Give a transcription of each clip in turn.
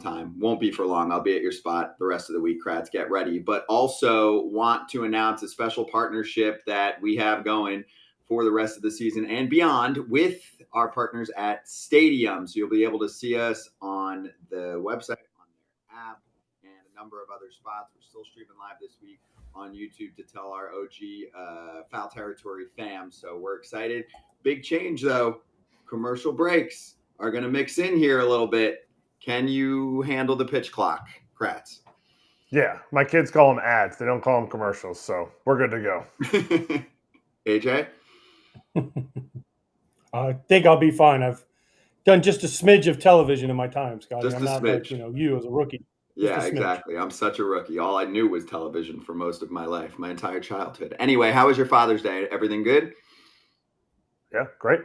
time. Won't be for long. I'll be at your spot the rest of the week, Kratz. Get ready. But also want to announce a special partnership that we have going for the rest of the season and beyond with our partners at Stadium. So you'll be able to see us on the website, on their app, and a number of other spots. We're still streaming live this week on YouTube to tell our OG Foul Territory fam. So we're excited. Big change, though. Commercial breaks are going to mix in here a little bit. Can you handle the pitch clock, Kratz? Yeah, my kids call them ads. They don't call them commercials, so we're good to go. AJ? I think I'll be fine. I've done just a smidge of television in my time, Scotty. Just I'm not smidge. like, you as a rookie. Yeah, exactly. I'm such a rookie. All I knew was television for most of my life, my entire childhood. Anyway, how was your Father's Day? Everything good? Yeah, great.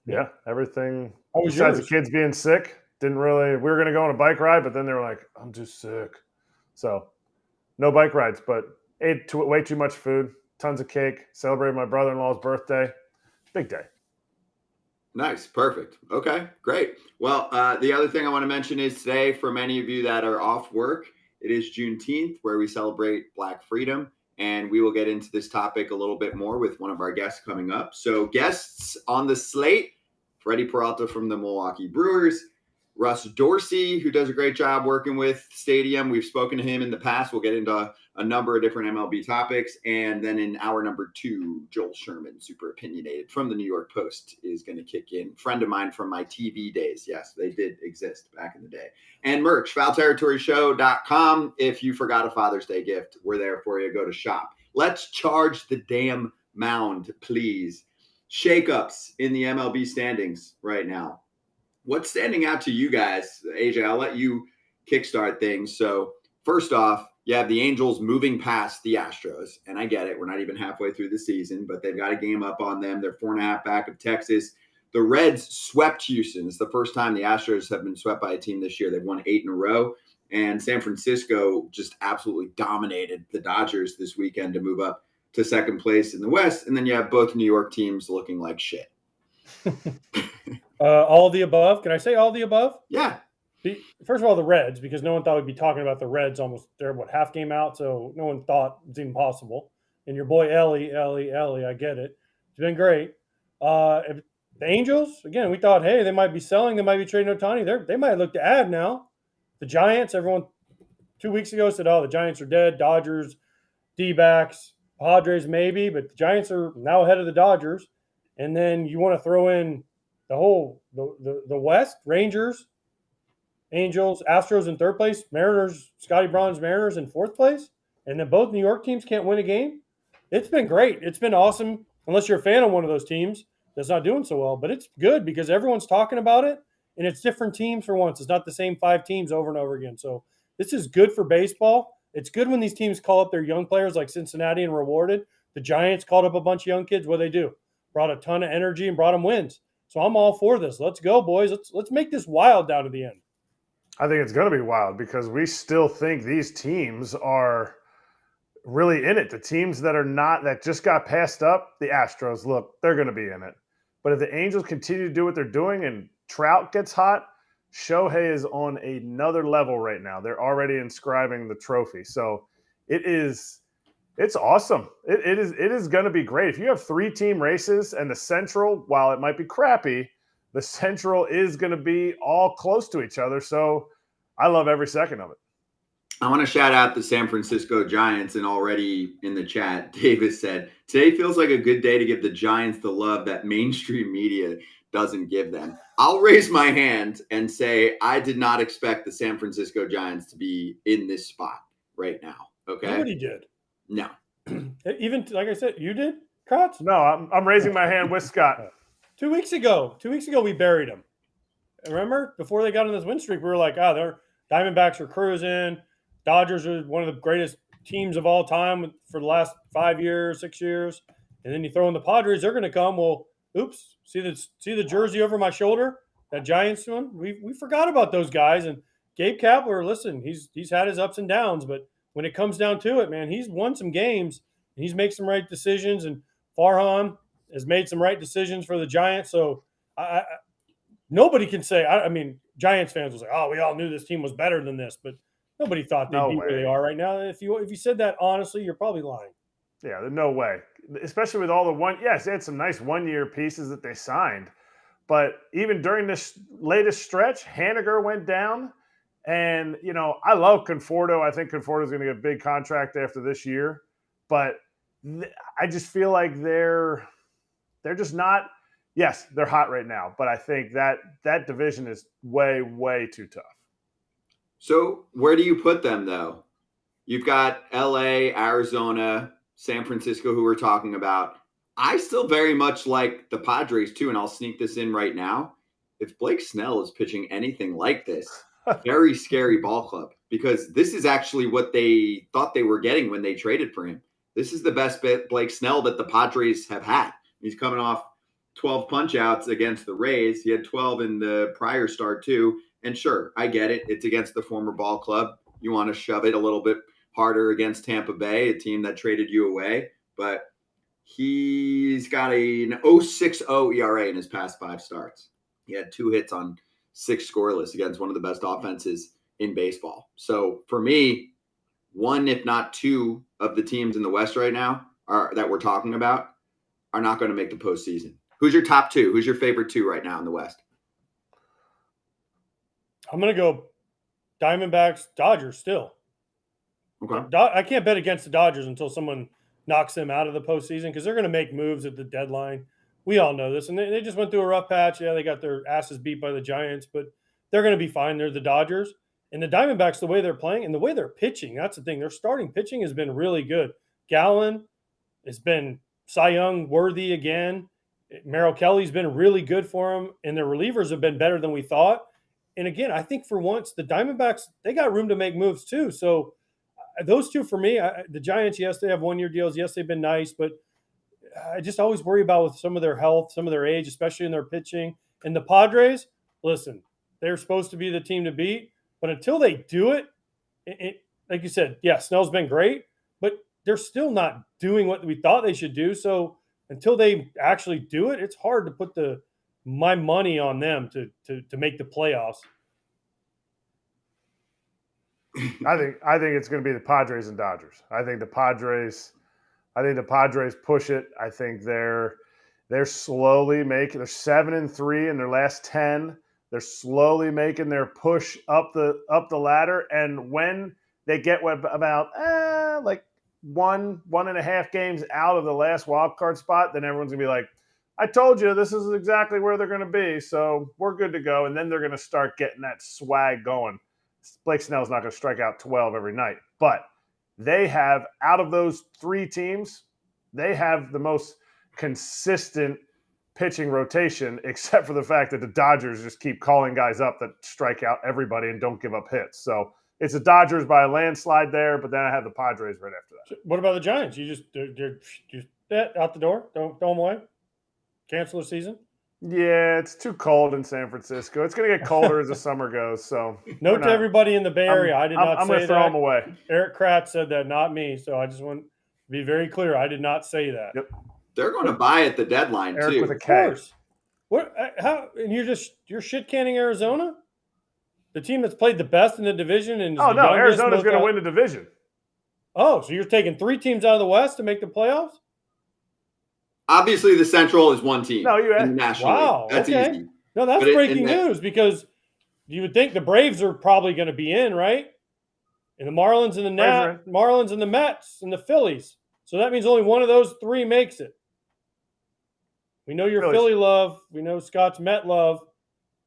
Yeah, everything. How was Besides yours? the kids being sick, we were going to go on a bike ride, but then they were like, I'm just sick. So no bike rides, but ate way too much food, tons of cake, celebrated my brother-in-law's birthday. Big day. Nice. Perfect. Okay, great. Well, the other thing I want to mention is today, for many of you that are off work, it is Juneteenth, where we celebrate Black freedom. And we will get into this topic a little bit more with one of our guests coming up. So guests on the slate, Freddy Peralta from the Milwaukee Brewers, Russ Dorsey, who does a great job working with Stadium. We've spoken to him in the past. We'll get into a number of different MLB topics. And then in hour number 2, Joel Sherman, super opinionated from the New York Post, is going to kick in. Friend of mine from my TV days. Yes, they did exist back in the day. And merch, foulterritoryshow.com. If you forgot a Father's Day gift, we're there for you. Go to shop. Let's charge the damn mound, please. Shakeups in the MLB standings right now. What's standing out to you guys? AJ, I'll let you kickstart things. So first off, you have the Angels moving past the Astros. And I get it. We're not even halfway through the season, but they've got a game up on them. They're 4.5 back of Texas. The Reds swept Houston. It's the first time the Astros have been swept by a team this year. They've won 8 in a row. And San Francisco just absolutely dominated the Dodgers this weekend to move up to second place in the West. And then you have both New York teams looking like shit. All of the above. Can I say all of the above? Yeah. First of all, the Reds, because no one thought we'd be talking about the Reds almost. They're, half game out, so no one thought it's even possible. And your boy, Ellie, I get it. It's been great. The Angels, again, we thought, hey, they might be selling. They might be trading Ohtani. They might look to add now. The Giants, everyone 2 weeks ago said, oh, the Giants are dead. Dodgers, D-backs, Padres maybe, but the Giants are now ahead of the Dodgers. And then you want to throw in the West, Rangers, Angels, Astros in third place, Mariners, Scotty Braun's Mariners in fourth place, and then both New York teams can't win a game. It's been great. It's been awesome, unless you're a fan of one of those teams that's not doing so well. But it's good because everyone's talking about it, and it's different teams for once. It's not the same 5 teams over and over again. So this is good for baseball. It's good when these teams call up their young players like Cincinnati and rewarded. The Giants called up a bunch of young kids. What do they do? Brought a ton of energy and brought them wins. So I'm all for this. Let's go, boys. Let's make this wild down to the end. I think it's going to be wild because we still think these teams are really in it. The teams that just got passed up, the Astros, look, they're going to be in it. But if the Angels continue to do what they're doing and Trout gets hot, Shohei is on another level right now. They're already inscribing the trophy. So it's awesome. It is going to be great. If you have 3-team races and the Central, while it might be crappy, the Central is going to be all close to each other. So I love every second of it. I want to shout out the San Francisco Giants, and already in the chat, Davis said, today feels like a good day to give the Giants the love that mainstream media doesn't give them. I'll raise my hand and say I did not expect the San Francisco Giants to be in this spot right now. Okay? Nobody did. No. Even, like I said, you did, Kratz? No, I'm raising my hand with Scott. 2 weeks ago, we buried them. Remember? Before they got on this win streak, we were like, their Diamondbacks are cruising. Dodgers are one of the greatest teams of all time for the last 5 years, 6 years. And then you throw in the Padres, they're going to come. Well, oops, see the jersey over my shoulder? That Giants one? We forgot about those guys. And Gabe Kapler, listen, he's had his ups and downs, but when it comes down to it, man, he's won some games and he's made some right decisions. And Farhan has made some right decisions for the Giants. So nobody can say. I mean, Giants fans will say, "Oh, we all knew this team was better than this," but nobody thought they'd No be where they way. are right now. If you said that honestly, you're probably lying. Yeah, there's no way. Especially with all the one. Yes, they had some nice 1-year pieces that they signed, but even during this latest stretch, Haniger went down, and I love Conforto. I think Conforto is going to get a big contract after this year, but I just feel like they're just not. Yes, they're hot right now, but I think that division is way, way too tough. So where do you put them, though? You've got LA, Arizona, San Francisco, who we're talking about. I still very much like the Padres, too, and I'll sneak this in right now. If Blake Snell is pitching anything like this, very scary ball club, because this is actually what they thought they were getting when they traded for him. This is the best Blake Snell that the Padres have had. He's coming off 12 punch-outs against the Rays. He had 12 in the prior start, too. And sure, I get it. It's against the former ball club. You want to shove it a little bit harder against Tampa Bay, a team that traded you away. But he's got an 0.60 ERA in his past 5 starts. He had 2 hits on 6 scoreless against one of the best offenses in baseball. So for me, 1, if not 2, of the teams in the West right now that we're talking about are not going to make the postseason. Who's your top 2? Who's your favorite 2 right now in the West? I'm going to go Diamondbacks, Dodgers still. Okay. I can't bet against the Dodgers until someone knocks them out of the postseason because they're going to make moves at the deadline. We all know this. And they just went through a rough patch. Yeah, they got their asses beat by the Giants, but they're going to be fine. They're the Dodgers. And the Diamondbacks, the way they're playing and the way they're pitching, that's the thing. Their starting pitching has been really good. Gallen has been Cy Young worthy again. Merrill Kelly's been really good for them, and their relievers have been better than we thought. And again, I think for once, the Diamondbacks, they got room to make moves too. So those 2 for me, the Giants, yes, they have 1-year deals. Yes, they've been nice, but I just always worry about with some of their health, some of their age, especially in their pitching. And the Padres, listen, they're supposed to be the team to beat, but until they do it, like you said, yeah, Snell's been great, but they're still not doing what we thought they should do. So until they actually do it, it's hard to put my money on them to make the playoffs. I think it's going to be the Padres and Dodgers. I think the Padres push it. I think they're slowly making. They're 7-3 in their last 10. They're slowly making their push up the ladder. And when they get about like 1.5 games out of the last wild card spot, then everyone's gonna be like, I told you this is exactly where they're going to be. So we're good to go. And then they're going to start getting that swag going. Blake Snell's not going to strike out 12 every night, but they have, out of those 3 teams, they have the most consistent pitching rotation, except for the fact that the Dodgers just keep calling guys up that strike out everybody and don't give up hits. So it's the Dodgers by a landslide there, but then I have the Padres right after that. What about the Giants? You just out the door, don't throw them away, cancel the season. Yeah, it's too cold in San Francisco. It's going to get colder as the summer goes. So note to everybody in the Bay Area, I did not say that. I'm going to throw them away. Erik Kratz said that, not me. So I just want to be very clear. I did not say that. Yep. They're going to buy at the deadline Erik too. With a K. Of course. What? How? And you're shit canning Arizona, the team that's played the best in the division. And Arizona's going to win the division. Oh, so you're taking 3 teams out of the West to make the playoffs? Obviously, the Central is one team. No, you nationally. Wow, That's okay. easy. No, that's breaking news because you would think the Braves are probably going to be in, right? And the Marlins and the Mets and the Phillies. So that means only one of those 3 makes it. We know your Philly love. We know Scott's Met love.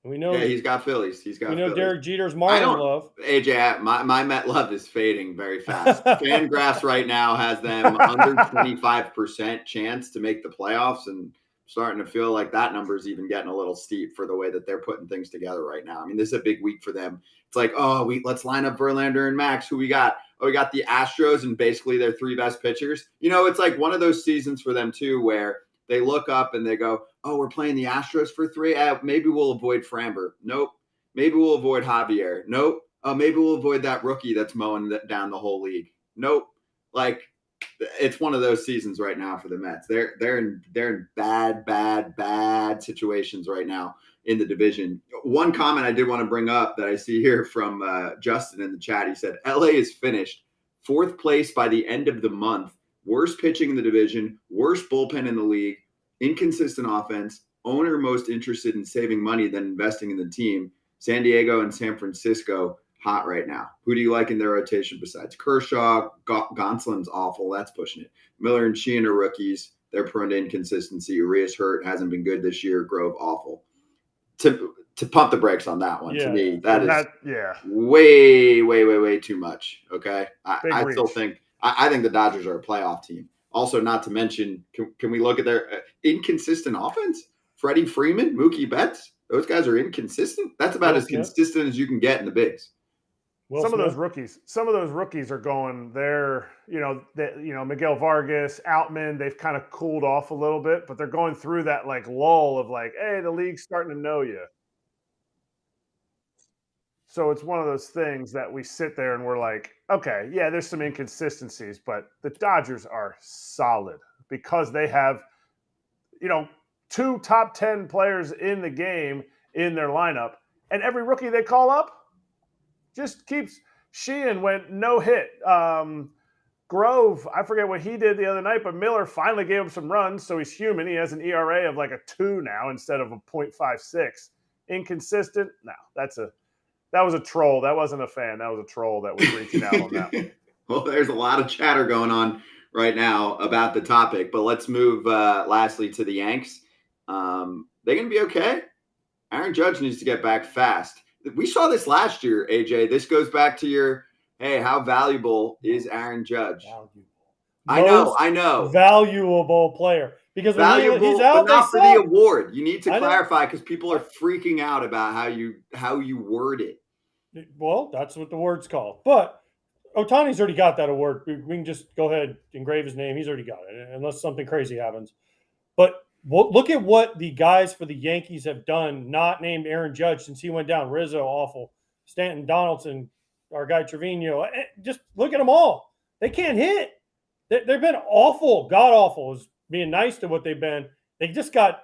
And we know he's got Phillies. We know Derek Jeter's Marlin love. AJ, my Met love is fading very fast. Fangraphs right now has them under 25% chance to make the playoffs, and starting to feel like that number is even getting a little steep for the way that they're putting things together right now. I mean, this is a big week for them. It's like, let's line up Verlander and Max. Who we got? Oh, we got the Astros and basically their 3 best pitchers. It's like one of those seasons for them too, where they look up and they go, oh, we're playing the Astros for 3. Maybe we'll avoid Framber. Nope. Maybe we'll avoid Javier. Nope. Maybe we'll avoid that rookie that's mowing down the whole league. Nope. Like, it's one of those seasons right now for the Mets. They're in bad situations right now in the division. One comment I did want to bring up that I see here from Justin in the chat. He said, LA is finished 4th place by the end of the month. Worst pitching in the division, worst bullpen in the league, inconsistent offense, owner most interested in saving money than investing in the team. San Diego and San Francisco hot right now. Who do you like in their rotation besides Kershaw? Gonsolin's awful. That's pushing it. Miller and Sheehan are rookies. They're prone to inconsistency. Urias hurt, hasn't been good this year. Grove awful. To pump the brakes on that one, to me, that is way too much. Okay, I still think I think the Dodgers are a playoff team. Also, not to mention, can we look at their inconsistent offense? Freddie Freeman, Mookie Betts, those guys are inconsistent. That's about as consistent as you can get in the bigs. Some of those rookies are going there. Miguel Vargas, Outman, they've kind of cooled off a little bit, but they're going through that like lull of like, hey, the league's starting to know you. So it's one of those things that we sit there and we're like, okay, yeah, there's some inconsistencies, but the Dodgers are solid because they have, 2 top 10 players in the game in their lineup, and every rookie they call up just keeps. Sheehan went no hit. Grove, I forget what he did the other night, but Miller finally gave him some runs, so he's human. He has an ERA of like a 2 now instead of a 0.56. Inconsistent? No, that was a troll. That wasn't a fan. That was a troll that was reaching out on that one. Well, there's a lot of chatter going on right now about the topic, but let's move lastly to the Yanks. They're going to be okay. Aaron Judge needs to get back fast. We saw this last year, AJ. This goes back to your, hey, how valuable is Aaron Judge? Valuable. I know. Valuable player. Because valuable, when he's out, but not for the award. You need to clarify because people are freaking out about how you word it. Well, that's what the word's called. But Ohtani's already got that award. We can just go ahead, engrave his name. He's already got it, unless something crazy happens. But look at what the guys for the Yankees have done, not named Aaron Judge since he went down. Rizzo, awful. Stanton, Donaldson, our guy Trevino. Just look at them all. They can't hit. They've been awful, god-awful is being nice to what they've been. They just got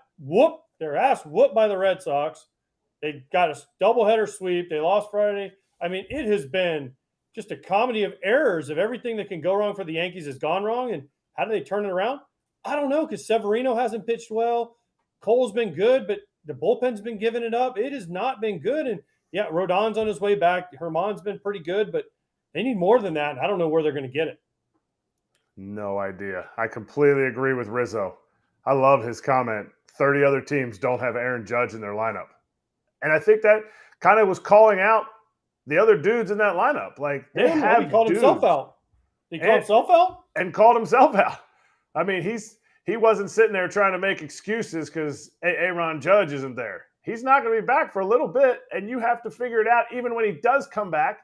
their ass whooped by the Red Sox. They got a doubleheader sweep. They lost Friday. I mean, it has been just a comedy of errors of everything that can go wrong for the Yankees has gone wrong. And how do they turn it around? I don't know, because Severino hasn't pitched well. Cole's been good, but the bullpen's been giving it up. It has not been good. And, yeah, Rodon's on his way back. Herman's been pretty good, but they need more than that, and I don't know where they're going to get it. No idea. I completely agree with Rizzo. I love his comment. 30 other teams don't have Aaron Judge in their lineup. And I think that kind of was calling out the other dudes in that lineup. Like, they have he called himself out. He called himself out? And called himself out. I mean, he wasn't sitting there trying to make excuses because Aaron Judge isn't there. He's not going to be back for a little bit, and you have to figure it out even when he does come back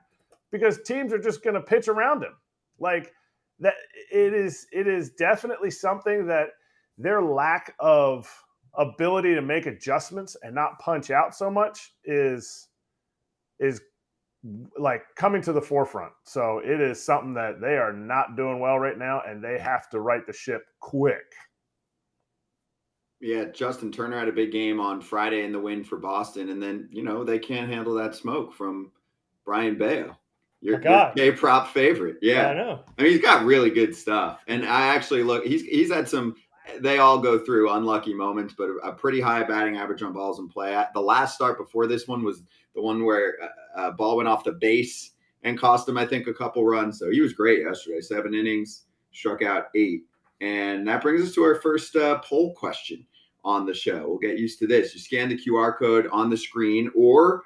because teams are just going to pitch around him. Like, that it is definitely something that their lack of ability to make adjustments and not punch out so much is like coming to the forefront. So it is something that they are not doing well right now, and they have to right the ship quick. Yeah, Justin Turner had a big game on Friday in the win for Boston, and then, they can't handle that smoke from Brian Bayo. Your K-prop favorite. Yeah. I know. I mean, he's got really good stuff. And I actually he's had some, they all go through unlucky moments, but a pretty high batting average on balls in play. The last start before this one was the one where a ball went off the base and cost him, I think, a couple runs. So he was great yesterday. 7 innings, struck out 8. And that brings us to our first poll question on the show. We'll get used to this. You scan the QR code on the screen or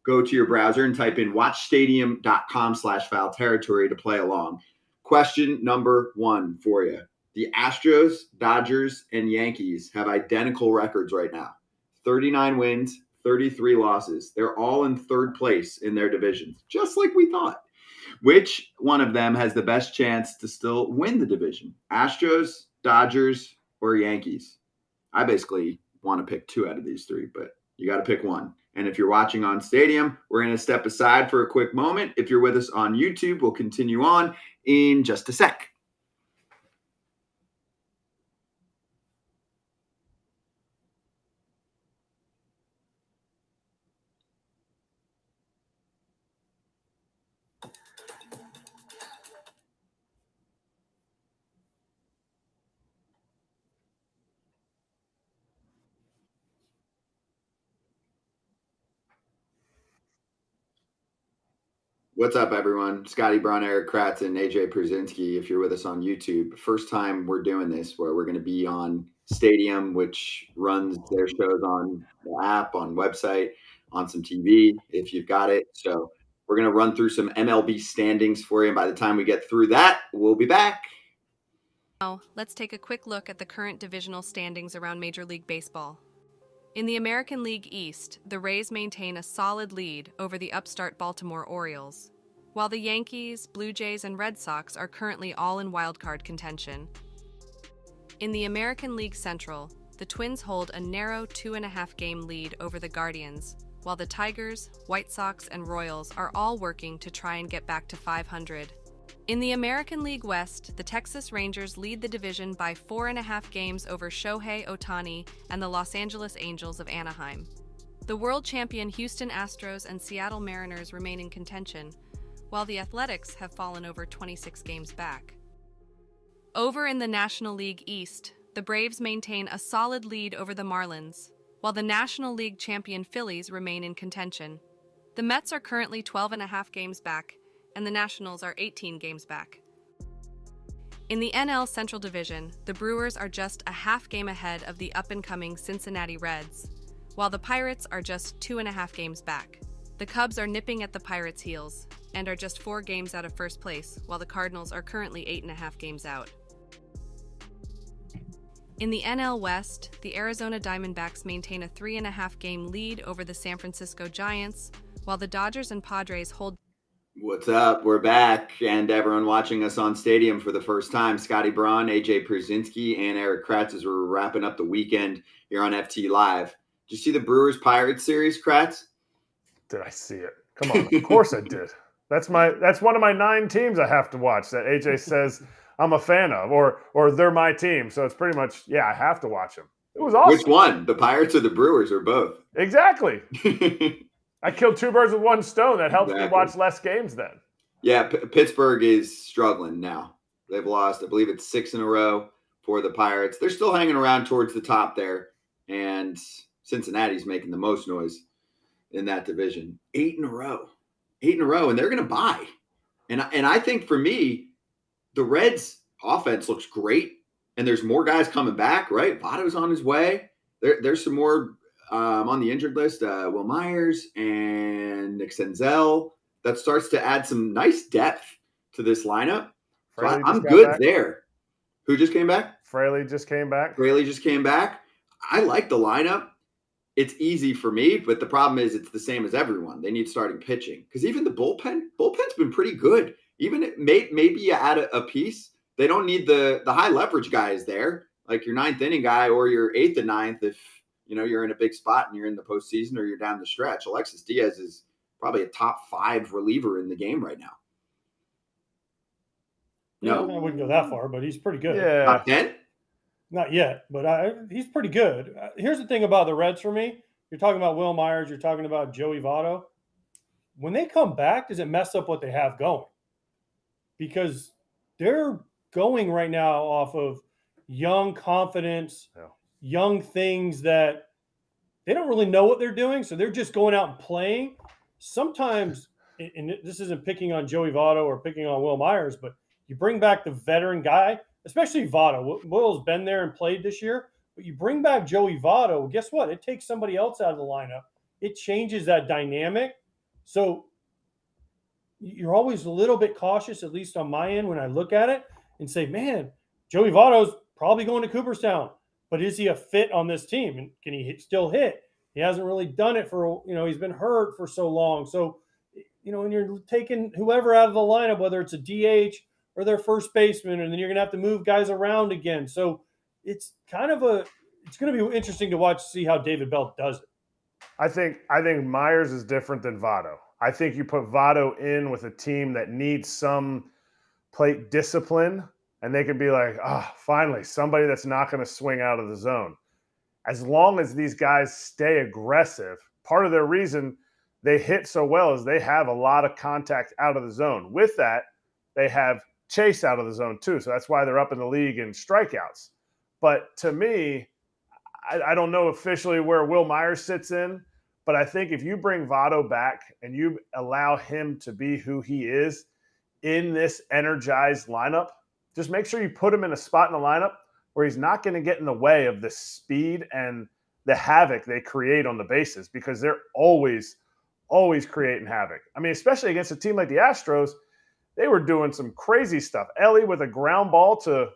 go to your browser and type in watchstadium.com/foul territory to play along. Question number 1 for you. The Astros, Dodgers, and Yankees have identical records right now. 39 wins, 33 losses. They're all in 3rd place in their divisions, just like we thought. Which one of them has the best chance to still win the division? Astros, Dodgers, or Yankees? I basically want to pick 2 out of these 3, but you got to pick one. And if you're watching on Stadium, we're going to step aside for a quick moment. If you're with us on YouTube, we'll continue on in just a sec. What's up, everyone? Scotty Braun, Erik Kratz, and AJ Pierzynski. If you're with us on YouTube, first time we're doing this where we're going to be on Stadium, which runs their shows on the app, on website, on some TV, if you've got it. So we're going to run through some MLB standings for you. And by the time we get through that, we'll be back. Now, let's take a quick look at the current divisional standings around Major League Baseball. In the American League East, the Rays maintain a solid lead over the upstart Baltimore Orioles, while the Yankees, Blue Jays, and Red Sox are currently all in wildcard contention. In the American League Central, the Twins hold a narrow 2.5-game lead over the Guardians, while the Tigers, White Sox, and Royals are all working to try and get back to 500. In the American League West, the Texas Rangers lead the division by 4.5 games over Shohei Ohtani and the Los Angeles Angels of Anaheim. The world champion Houston Astros and Seattle Mariners remain in contention, while the Athletics have fallen over 26 games back. Over in the National League East, the Braves maintain a solid lead over the Marlins, while the National League champion Phillies remain in contention. The Mets are currently 12.5 games back, and the Nationals are 18 games back. In the NL Central Division, the Brewers are just a half game ahead of the up-and-coming Cincinnati Reds, while the Pirates are just 2.5 games back. The Cubs are nipping at the Pirates' heels and are just 4 games out of first place, while the Cardinals are currently 8.5 games out. In the NL West, the Arizona Diamondbacks maintain a 3.5-game lead over the San Francisco Giants, while the Dodgers and Padres hold. What's up? We're back, and everyone watching us on Stadium for the first time, Scotty Braun, AJ Pierzynski, and Erik Kratz, as we're wrapping up the weekend here on FT Live. Did you see the Brewers-Pirates series, Kratz? Did I see it? Come on, of course I did. That's one of my 9 teams I have to watch that AJ says I'm a fan of, or they're my team. So it's pretty much, yeah, I have to watch them. It was awesome. Which one? The Pirates or the Brewers, or both? Exactly. I killed 2 birds with 1 stone. That helps me watch less games then. Yeah, Pittsburgh is struggling now. They've lost, I believe it's 6 in a row for the Pirates. They're still hanging around towards the top there, and Cincinnati's making the most noise in that division. 8 in a row, and they're going to buy. And I think for me, the Reds' offense looks great, and there's more guys coming back, right? Votto's on his way. There's some more on the injured list, Will Myers and Nick Senzel. That starts to add some nice depth to this lineup. So I'm good there. Who just came back? Fraley just came back. I like the lineup. It's easy for me, but the problem is it's the same as everyone. They need starting pitching because even the bullpen's been pretty good. Even maybe you add a piece. They don't need the high leverage guys there, like your 9th inning guy or your 8th and 9th if you're in a big spot and you're in the postseason or you're down the stretch. Alexis Diaz is probably a top 5 reliever in the game right now. No, I wouldn't go that far, but he's pretty good. Yeah, top 10. Not yet, but he's pretty good. Here's the thing about the Reds for me. You're talking about Will Myers. You're talking about Joey Votto. When they come back, does it mess up what they have going? Because they're going right now off of young confidence, young things that they don't really know what they're doing. So they're just going out and playing. Sometimes, and this isn't picking on Joey Votto or picking on Will Myers, but you bring back the veteran guy, especially Votto. Will's been there and played this year, but you bring back Joey Votto, guess what? It takes somebody else out of the lineup. It changes that dynamic. So you're always a little bit cautious, at least on my end, when I look at it and say, man, Joey Votto's probably going to Cooperstown, but is he a fit on this team? And can he still hit? He hasn't really done it for, he's been hurt for so long. So, when you're taking whoever out of the lineup, whether it's a DH or their first baseman, and then you're going to have to move guys around again. So it's kind of it's going to be interesting to watch, see how David Bell does it. I think Myers is different than Votto. I think you put Votto in with a team that needs some plate discipline, and they can be like, finally, somebody that's not going to swing out of the zone. As long as these guys stay aggressive, part of their reason they hit so well is they have a lot of contact out of the zone. With that, they have chase out of the zone too. So that's why they're up in the league in strikeouts. But to me, I don't know officially where Will Myers sits in, But I think if you bring Votto back and you allow him to be who he is in this energized lineup, just make sure you put him in a spot in the lineup where he's not going to get in the way of the speed and the havoc they create on the bases, because they're always creating havoc. I mean, especially against a team like the Astros, they were doing some crazy stuff. Ellie with a ground ball to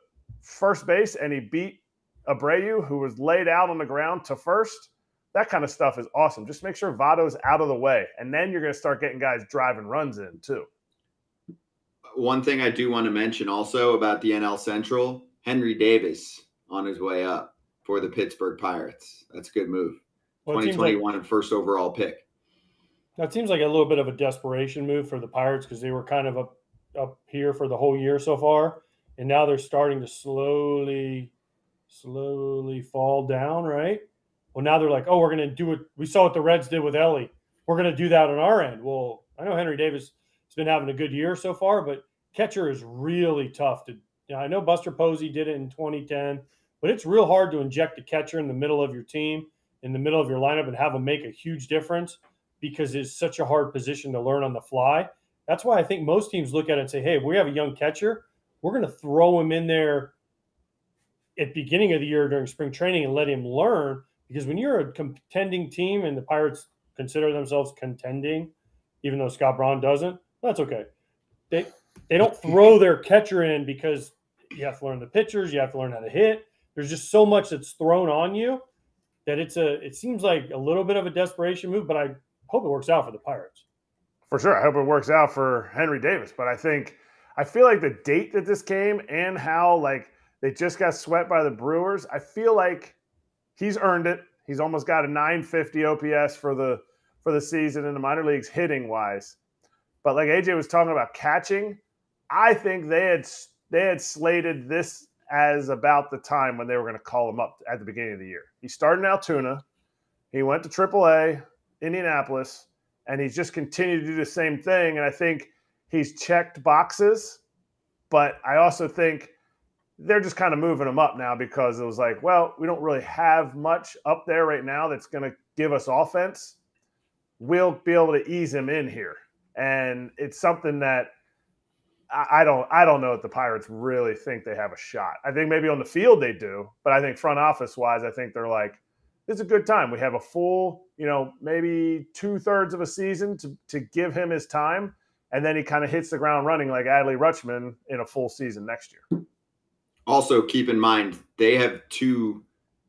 first base, and he beat Abreu, who was laid out on the ground, to first. That kind of stuff is awesome. Just make sure Votto's out of the way, and then you're going to start getting guys driving runs in too. One thing I do want to mention also about the NL Central, Henry Davis on his way up for the Pittsburgh Pirates. That's a good move. Well, 2021 first overall pick. That seems like a little bit of a desperation move for the Pirates, because they were kind of up here for the whole year so far, and now they're starting to slowly fall down, right? Well, now they're like, oh, we're going to do it. We saw what the Reds did with Ellie. We're going to do that on our end. Well, I know Henry Davis has been having a good year so far, but catcher is really tough to. I know Buster Posey did it in 2010, but it's real hard to inject a catcher in the middle of your team, in the middle of your lineup, and have them make a huge difference, because it's such a hard position to learn on the fly. That's why I think most teams look at it and say, hey, if we have a young catcher, we're going to throw him in there at the beginning of the year during spring training and let him learn. Because when you're a contending team, and the Pirates consider themselves contending, even though Scott Braun doesn't, that's okay. They don't throw their catcher in because you have to learn the pitchers, you have to learn how to hit. There's just so much that's thrown on you that it seems like a little bit of a desperation move, but I hope it works out for the Pirates. For sure. I hope it works out for Henry Davis. But I feel like the date that this came and how they just got swept by the Brewers, I feel like he's earned it. He's almost got a 950 OPS for the season in the minor leagues hitting wise. But like AJ was talking about catching, I think they had slated this as about the time when they were going to call him up at the beginning of the year. He started in Altoona. He went to AAA, Indianapolis, and he's just continued to do the same thing. And I think he's checked boxes, but I also think they're just kind of moving him up now, because it was like, well, we don't really have much up there right now that's going to give us offense. We'll be able to ease him in here. And it's something that I don't know if the Pirates really think they have a shot. I think maybe on the field they do, but I think front office wise, I think they're like, it's a good time. We have a full, maybe 2/3 of a season to give him his time. And then he kind of hits the ground running like Adley Rutschman in a full season next year. Also, keep in mind, they have 2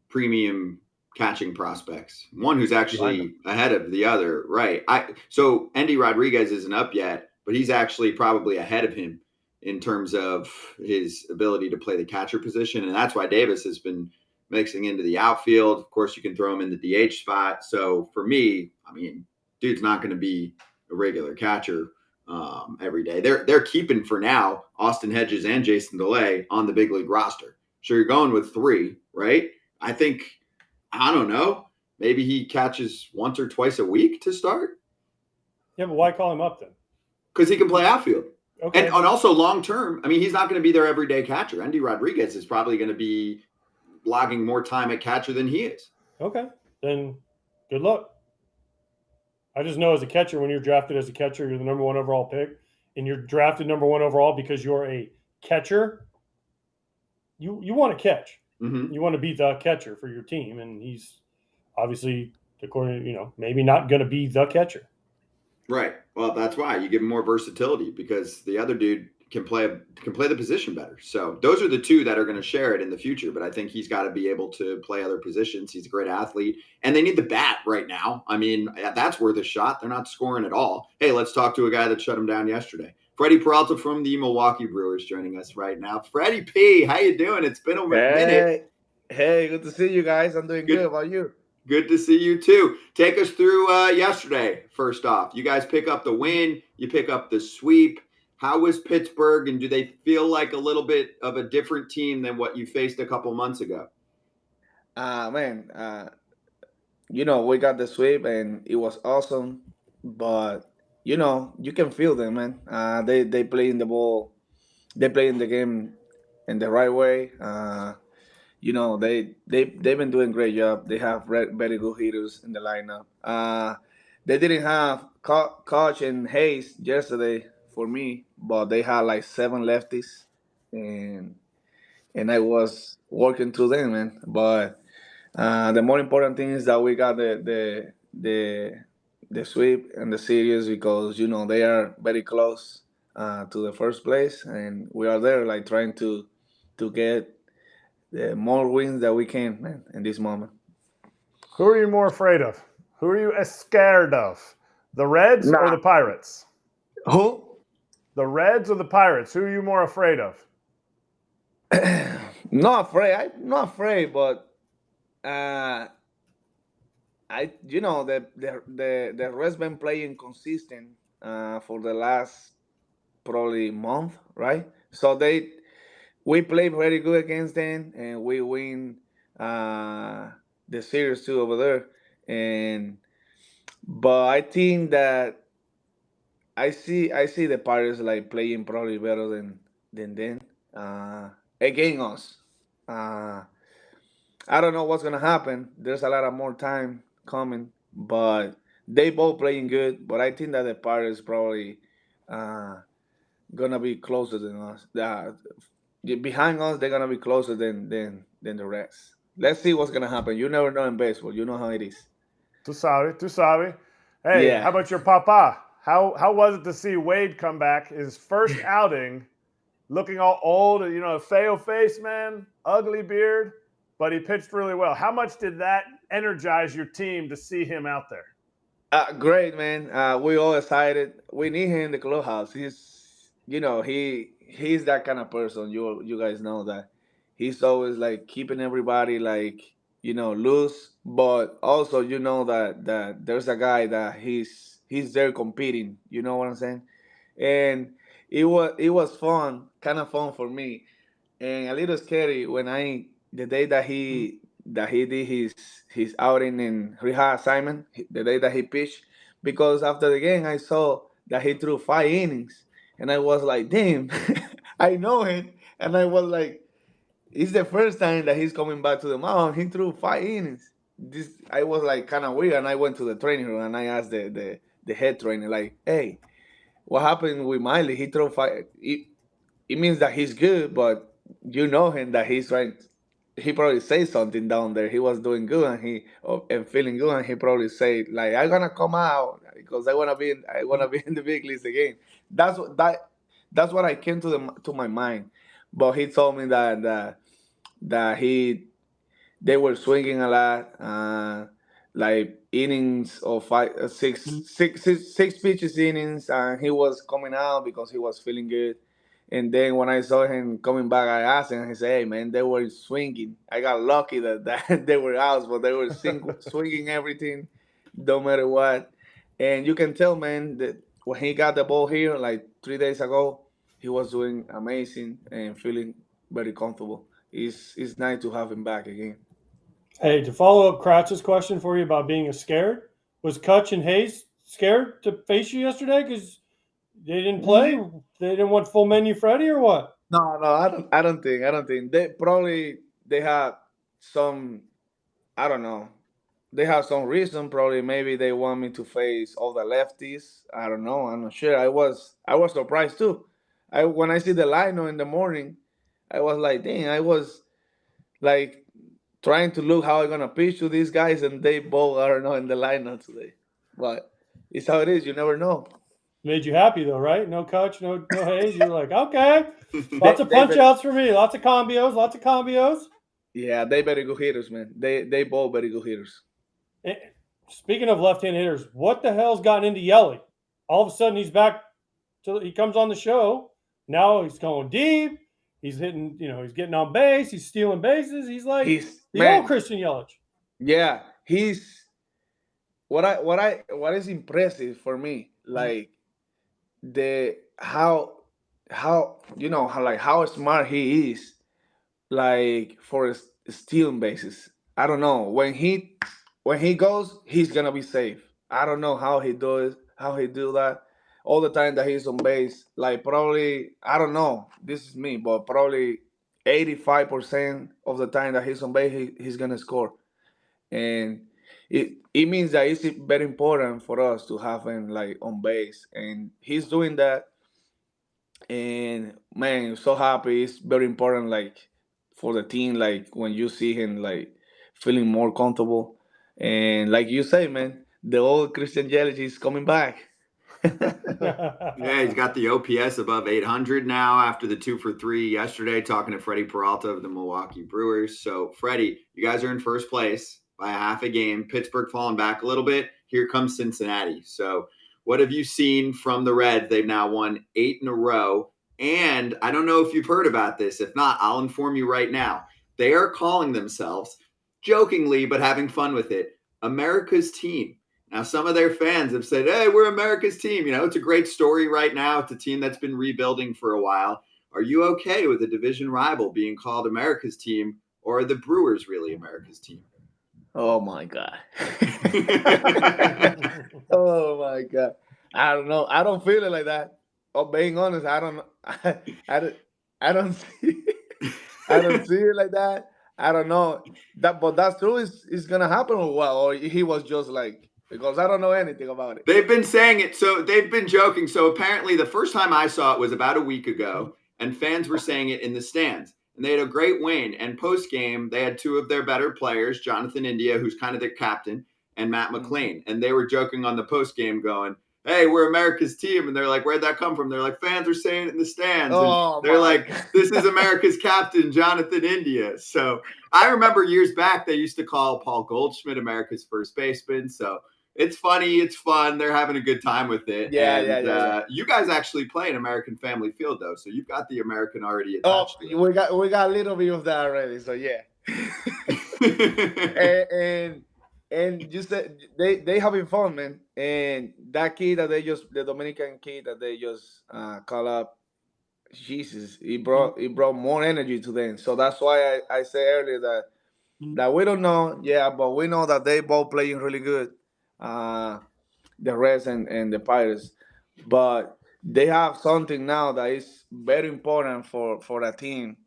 premium catching prospects. One who's actually ahead of the other, right? So Andy Rodriguez isn't up yet, but he's actually probably ahead of him in terms of his ability to play the catcher position. And that's why Davis has been mixing into the outfield. Of course, you can throw him in the DH spot. So for me, I mean, dude's not going to be a regular catcher every day. They're keeping for now Austin Hedges and Jason DeLay on the big league roster. So you're going with 3, right? I think, I don't know, maybe he catches once or twice a week to start. Yeah, but why call him up then? Because he can play outfield. Okay. And also long term, I mean, he's not going to be their everyday catcher. Andy Rodriguez is probably going to be logging more time at catcher than he is. Okay, then good luck. I just know as a catcher, when you're drafted as a catcher, you're the number 1 overall pick, and you're drafted number 1 overall because you're a catcher. You want to catch. Mm-hmm. You want to be the catcher for your team, and he's obviously, according to, maybe not going to be the catcher. Right. Well, that's why you give him more versatility, because the other dude can play the position better. So those are the 2 that are going to share it in the future. But I think he's got to be able to play other positions. He's a great athlete, and they need the bat right now. I mean, that's worth a shot. They're not scoring at all. Hey, let's talk to a guy that shut him down yesterday. Freddy Peralta from the Milwaukee Brewers joining us right now. Freddie P, how you doing? It's been a minute. Hey, good to see you guys. I'm doing good. How about you? Good to see you too. Take us through yesterday. First off, you guys pick up the win. You pick up the sweep. How was Pittsburgh, and do they feel like a little bit of a different team than what you faced a couple months ago? We got the sweep, and it was awesome. But, you can feel them, man. They play in the ball. They play in the game in the right way. they've been doing a great job. They have very good hitters in the lineup. They didn't have Koch and Hayes yesterday for me, but they had like 7 lefties, and I was working through them, man. But the more important thing is that we got the sweep and the series because they are very close to the first place, and we are there like trying to get the more wins that we can, man, in this moment. Who are you more afraid of? Who are you scared of? The Reds or the Pirates? Who? The Reds or the Pirates? Who are you more afraid of? Not afraid. I'm not afraid, but the Reds been playing consistent for the last probably month, right? So we play very good against them, and we win the series too over there. But I think that I see the Pirates like playing probably better than them against us. Uh, I don't know what's gonna happen. There's a lot of more time coming, but they both playing good. But I think that the Pirates probably uh, gonna be closer than us. Behind us, they're gonna be closer than the Reds. Let's see what's gonna happen. You never know in baseball. You know how it is. Tu sabe, tu sabe. Hey, Yeah. how about your papa? How was it to see Wade come back? His first outing, looking all old, Feo face, man, ugly beard, but he pitched really well. How much did that energize your team to see him out there? Great, man. We all excited. We need him in the clubhouse. He's that kind of person. You guys know that. He's always like keeping everybody like loose, but also that there's a guy that he's there competing. You know what I'm saying? And it was fun, kind of fun for me, and a little scary when the day that he did his outing in rehab assignment, the day that he pitched, because after the game I saw that he threw 5 innings, and I was like, damn, I know him, and I was like, it's the first time that he's coming back to the mound. He threw 5 innings. This I was like kind of weird, and I went to the training room and I asked the head trainer like, hey, what happened with Miley? He threw 5. It means that he's good, but you know him that he's trying. He probably say something down there. He was doing good and feeling good, and he probably say like, "I'm gonna come out because I wanna be in the big leagues again." That's what I came to my mind. But he told me that they were swinging a lot, like innings of six pitches innings, and he was coming out because he was feeling good. And then when I saw him coming back, I asked him. He said, "Hey man, they were swinging. I got lucky that they were out, but they were swinging everything, no matter what." And you can tell, man, that when he got the ball here, like 3 days ago, he was doing amazing and feeling very comfortable. It's nice to have him back again. Hey, to follow up Kratz's question for you about being scared, was Kutch and Hayes scared to face you yesterday because they didn't play? They didn't want full menu Freddy or what? No, I don't think they have some. I don't know. They have some reason. Probably maybe they want me to face all the lefties. I don't know. I'm not sure. I was surprised too. When I see the lineup in the morning, I was like, dang. I was like trying to look how I'm gonna pitch to these guys, and they both are not in the lineup today. But it's how it is. You never know. Made you happy though, right? No Kutch, no Hayes. You're like, okay. Lots of They punch outs for me. Lots of combos. Yeah, they very good hitters, man. They both very good hitters. Eh, Speaking of left-hand hitters, what the hell's gotten into Yelly? All of a sudden he's back. He comes on the show. Now he's going deep. He's hitting. He's getting on base. He's stealing bases. He's like the old Christian Yelich. Yeah, he's what is impressive for me, like the how smart he is, like for stealing bases. I don't know when he goes, he's gonna be safe. I don't know how he do that all the time that he's on base. Like probably I don't know. This is me, but probably 85% of the time that he's on base, he's gonna score, and it means that it's very important for us to have him like on base, and he's doing that. And man, I'm so happy. It's very important, like for the team, like when you see him like feeling more comfortable, and like you say, man, the old Christian Yelich is coming back. Yeah, he's got the OPS above 800 now after the 2-for-3 yesterday, talking to Freddy Peralta of the Milwaukee Brewers. So, Freddie, you guys are in first place by a half a game. Pittsburgh falling back a little bit. Here comes Cincinnati. So, what have you seen from the Reds? They've now won 8 in a row. And I don't know if you've heard about this. If not, I'll inform you right now. They are calling themselves, jokingly but having fun with it, America's team. Now, some of their fans have said, hey, we're America's team. You know, it's a great story right now. It's a team that's been rebuilding for a while. Are you okay with a division rival being called America's team, or are the Brewers really America's team? Oh my god. Oh my god. I don't know. I don't feel it like that. Oh, being honest, I don't. I don't see. I don't see it like that. I don't know that, but that's true. Is gonna happen or what? Or he was just like, because I don't know anything about it. They've been saying it, so they've been joking. So apparently, the first time I saw it was about a week ago, and fans were saying it in the stands. And they had a great win. And post game, they had two of their better players, Jonathan India, who's kind of their captain, and Matt McLean. And they were joking on the post game, going, hey, we're America's team. And they're like, where'd that come from? They're like, fans are saying it in the stands. Oh, and they're like, God. this is America's captain, Jonathan India. So I remember years back, they used to call Paul Goldschmidt America's first baseman. So it's funny. It's fun. They're having a good time with it. Yeah. You guys actually play in American Family Field, though. So you've got the American already Oh, attached to it. we got a little bit of that already. So yeah. and you said they having fun, man. And that kid that the Dominican kid that they just call up, Jesus, it brought more energy to them. So that's why I said earlier that we don't know, yeah, but we know that they both playing really good, the Reds and the Pirates. But they have something now that is very important for the team,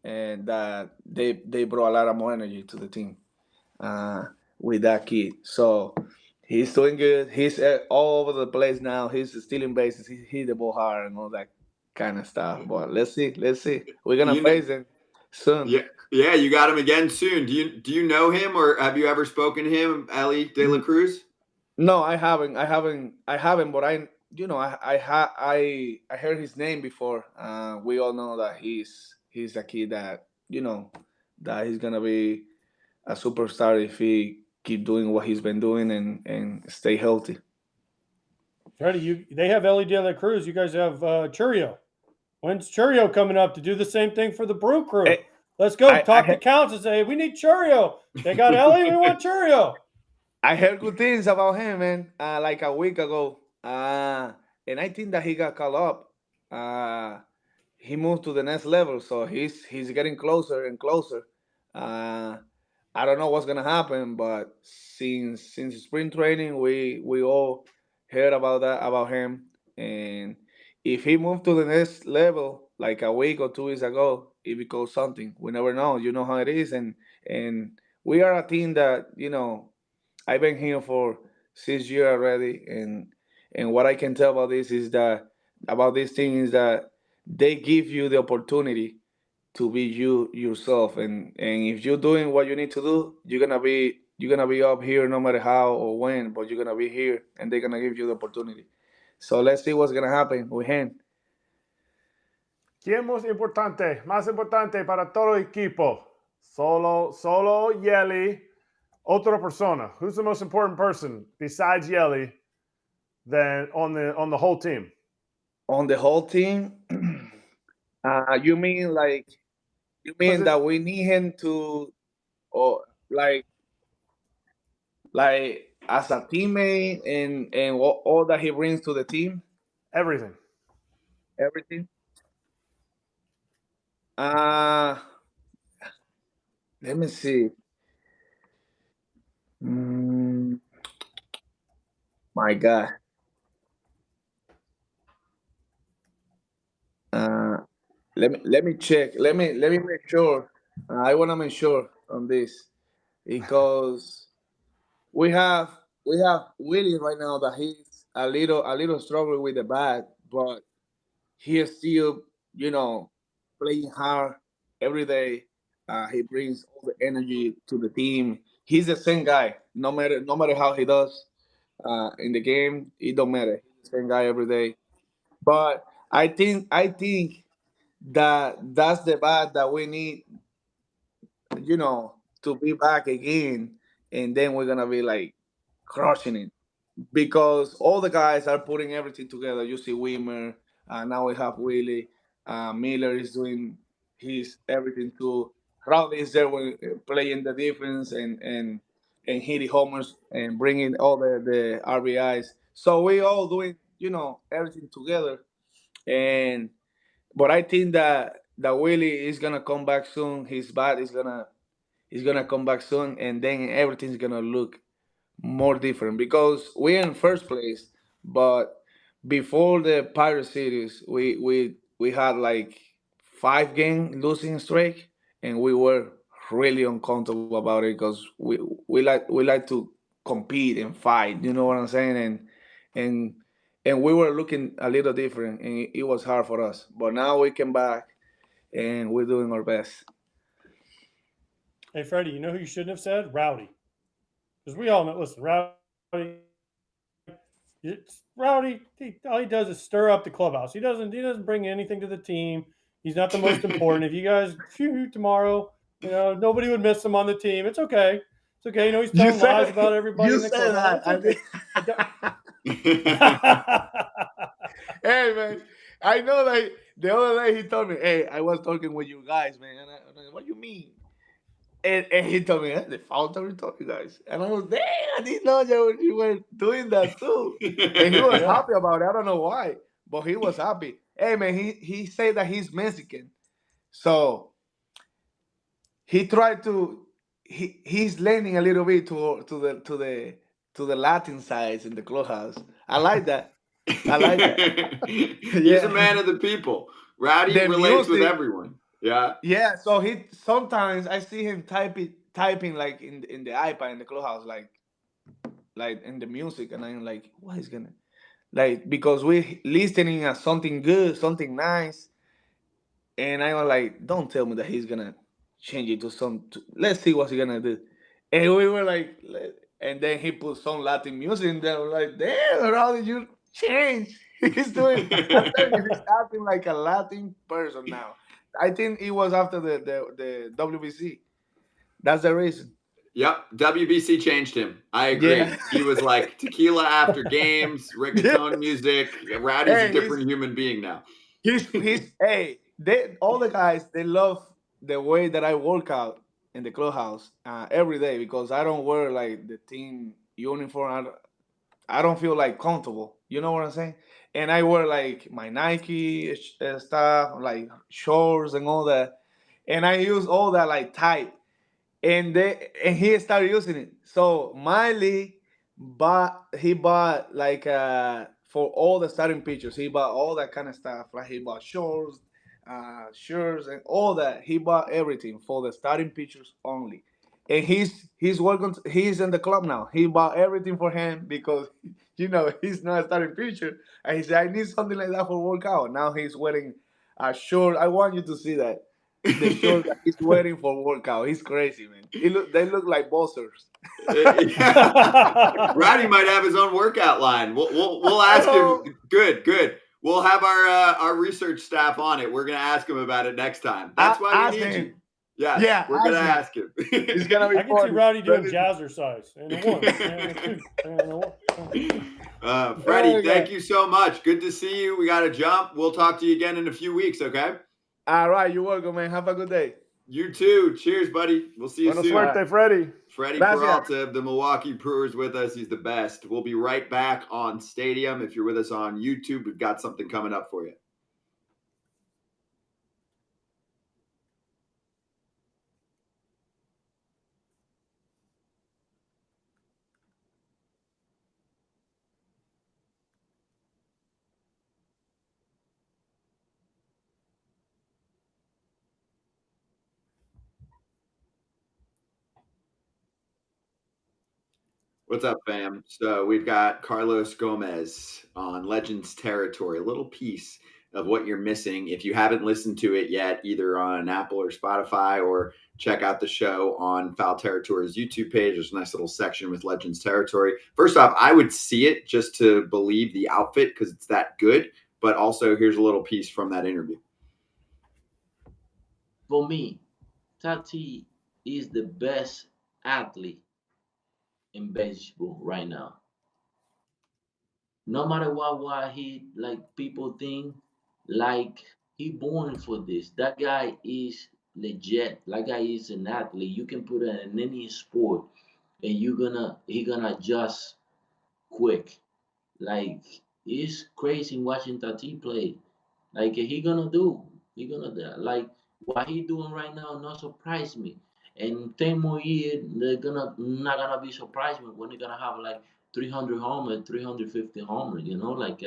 and that they brought a lot of more energy to the team with that kid. So he's doing good. He's all over the place now. He's stealing bases. He hit the ball hard and all that kind of stuff. But let's see. We're gonna face him soon. Yeah, you got him again soon. Do you know him, or have you ever spoken to him, Ellie De La Cruz? No, I haven't. But I heard his name before. We all know that he's a kid that that he's gonna be a superstar if he keep doing what he's been doing and stay healthy. Freddie, they have Ellie De La Cruz. You guys have Churio. When's Churio coming up to do the same thing for the Brew Crew? Hey, Let's go talk to Counts and say, we need Churio. They got Ellie, we want Churio. I heard good things about him, man. Like a week ago, and I think that he got called up. He moved to the next level, so he's getting closer and closer. I don't know what's gonna happen, but since spring training, we all heard about him, and if he moved to the next level like a week or 2 weeks ago, it becomes something. We never know. You know how it is, and we are a team that I've been here for 6 years already, and what I can tell about this is that about this thing is that they give you the opportunity to be you yourself, and if you're doing what you need to do, you're gonna be up here no matter how or when, but you're gonna be here, and they're gonna give you the opportunity. So let's see what's gonna happen with him. ¿Quién más importante para todo equipo? Solo Yeli. Otra persona. Who's the most important person besides Yeli than on the whole team? On the whole team, you mean that we need him to, or like as a teammate and all that he brings to the team? Everything. Let me see. My God. let me check. Let me make sure. I want to make sure on this because we have we have Willie right now that he's a little struggling with the bat, but he is still, you know, playing hard every day. He brings all the energy to the team. He's the same guy, no matter how he does in the game. It don't matter. He's the same guy every day. But I think that that's the bat that we need, to be back again, and then we're gonna be like crushing it because all the guys are putting everything together. You see Wimmer, now we have Willie, Miller is doing his everything too. Rowdy is there when, playing the defense and hitting homers and bringing all the RBIs. So we all doing everything together. And but I think that Willie is gonna come back soon. His bat is gonna come back soon, and then everything's gonna look more different because we're in first place. But before the Pirate series, we had like 5 game losing streak, and we were really uncomfortable about it because we like to compete and fight. You know what I'm saying? And and we were looking a little different, and it was hard for us. But now we came back, and we're doing our best. Hey, Freddie, you know who you shouldn't have said? Rowdy. Because we all know, listen, Rowdy, all he does is stir up the clubhouse. He doesn't bring anything to the team. He's not the most important. If you guys shoot tomorrow, nobody would miss him on the team. It's okay. It's okay. He's You telling lies said about everybody you in the said clubhouse. that. It's okay. I don't, Hey man, I know that the other day he told me, "Hey, I was talking with you guys, man." And I, what do you mean? And he told me, "The founder told you guys," and I was, "Damn, I didn't know you were doing that too." And he was yeah. happy about it. I don't know why, but he was happy. Hey man, he said that he's Mexican, so he tried to he's leaning a little bit to the Latin sides in the clubhouse. I like that. I like that. He's a Yeah. man of the people. Rowdy The relates with music, everyone. Yeah. yeah. So he sometimes I see him typing like in the iPad in the clubhouse, like in the music, and I'm like, what is gonna like because we listening at something good, something nice, and I was like, don't tell me that he's gonna change it let's see what's he gonna do. And we were like, and then he put some Latin music in there. We're like, damn, how did you change? He's doing, I'm telling you, he's acting like a Latin person now. I think it was after the WBC. That's the reason. Yep. WBC changed him. I agree. Yeah. He was like tequila after games, reggaeton Yes. music. Rowdy's a Hey, different human being now. hey, they all the guys they love the way that I work out in the clubhouse every day because I don't wear like the team uniform. I don't feel like comfortable. You know what I'm saying? And I wear like my Nike stuff, like shorts and all that. And I use all that like tight and he started using it. So Miley he bought like for all the starting pitchers, he bought all that kind of stuff. Like he bought shorts, shirts, and all that. He bought everything for the starting pitchers only. And he's in the club now. He bought everything for him because he's not a starting pitcher. And he said, I need something like that for workout. Now he's wearing a short. I want you to see that the shorts that he's wearing for workout. He's crazy, man. They look like bossers. Rowdy might have his own workout line. We'll ask him. Good. We'll have our research staff on it. We're gonna ask him about it next time. That's why we Ask need him. you. Yes, Yeah, we're gonna ask him. ask him. It's gonna be I can see funny. Rowdy doing jazzercise and a one and a two and a one. Freddie, Okay. thank you so much. Good to see you. We got to jump. We'll talk to you again in a few weeks. Okay. All right, you're welcome, man. Have a good day. You too. Cheers, buddy. We'll see you Buena soon. suerte, Freddie. Freddy Gracias. Peralta of the Milwaukee Brewers with us. He's the best. We'll be right back on Stadium. If you're with us on YouTube, we've got something coming up for you. What's up, fam? So we've got Carlos Gomez on Legends Territory, a little piece of what you're missing if you haven't listened to it yet, either on Apple or Spotify, or check out the show on Foul Territory's YouTube page. There's a nice little section with Legends Territory. First off, I would see it just to believe the outfit because it's that good. But also, here's a little piece from that interview. For me, Tati is the best athlete in baseball right now. No matter what he like people think, like he born for this. That guy is legit. That guy is an athlete. You can put it in any sport and he gonna adjust quick. Like it's crazy watching Tati play. Like he gonna do. He gonna do. Like what he doing right now not surprise me. And 10 more years, they're gonna not gonna be surprised when they're gonna have like 300 homer, 350 homer. You know, like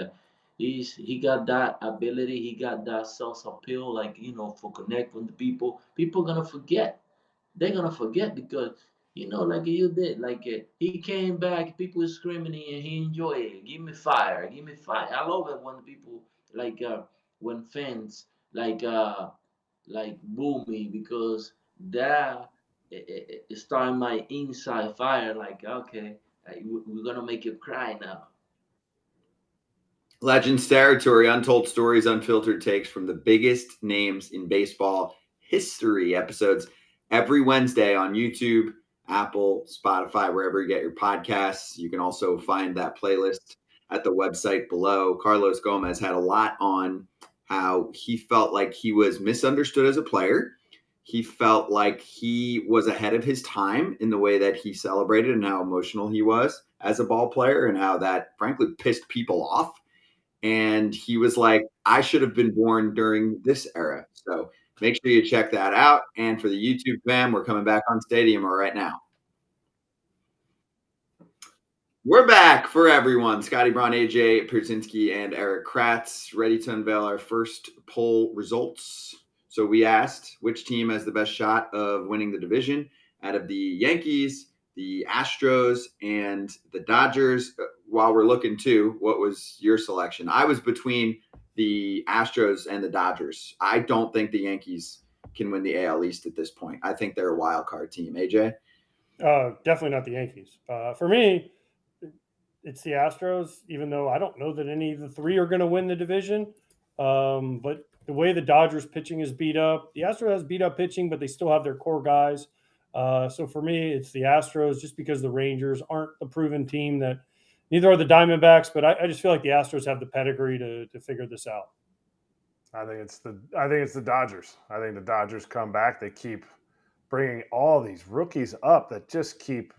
he got that ability. He got that self appeal. Like for connect with the people. People gonna forget. They're gonna forget because like you did, like he came back, people were screaming and he enjoyed it. Give me fire, give me fire. I love it when people like when fans like boo me because that it started my inside fire. Like okay, we're gonna make you cry now. Legends Territory, untold stories, unfiltered takes from the biggest names in baseball history. Episodes every Wednesday on YouTube, Apple, Spotify, wherever you get your podcasts. You can also find that playlist at the website below. Carlos Gomez had a lot on how he felt like he was misunderstood as a player. He felt like he was ahead of his time in the way that he celebrated and how emotional he was as a ball player and how that frankly pissed people off. And he was like, I should have been born during this era. So make sure you check that out. And for the YouTube fam, we're coming back on Stadium right now. We're back for everyone. Scotty, Braun, AJ, Pierzynski, and Erik Kratz, ready to unveil our first poll results. So we asked which team has the best shot of winning the division out of the Yankees, the Astros, and the Dodgers. While we're looking too, what was your selection? I was between the Astros and the Dodgers. I don't think the Yankees can win the AL East at this point. I think they're a wild card team. AJ? Definitely not the Yankees. For me, it's the Astros, even though I don't know that any of the three are going to win the division. But the way the Dodgers pitching is beat up, the Astros has beat up pitching, but they still have their core guys. So for me, it's the Astros just because the Rangers aren't the proven team that neither are the Diamondbacks, but I just feel like the Astros have the pedigree to figure this out. I think it's the Dodgers. I think the Dodgers come back. They keep bringing all these rookies up that just keep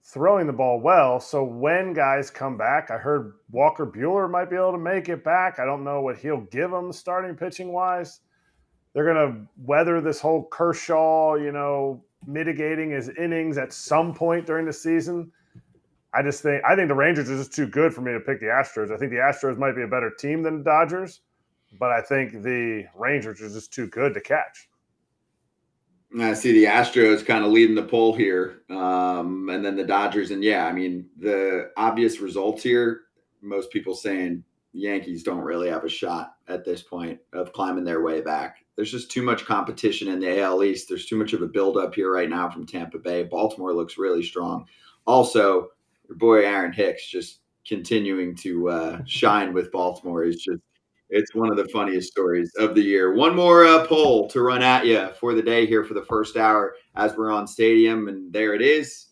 throwing the ball well. So when guys come back, I heard Walker Buehler might be able to make it back. I don't know what he'll give them starting pitching wise. They're going to weather this whole Kershaw, mitigating his innings at some point during the season. I think the Rangers are just too good for me to pick the Astros. I think the Astros might be a better team than the Dodgers, but I think the Rangers are just too good to catch. I see the Astros kind of leading the poll here, and then the Dodgers. And yeah, I mean, the obvious results here, most people saying Yankees don't really have a shot at this point of climbing their way back. There's just too much competition in the AL East. There's too much of a buildup here right now from Tampa Bay. Baltimore looks really strong. Also, your boy Aaron Hicks just continuing to shine with Baltimore. It's one of the funniest stories of the year. One more poll to run at you for the day here for the first hour as we're on Stadium. And there it is.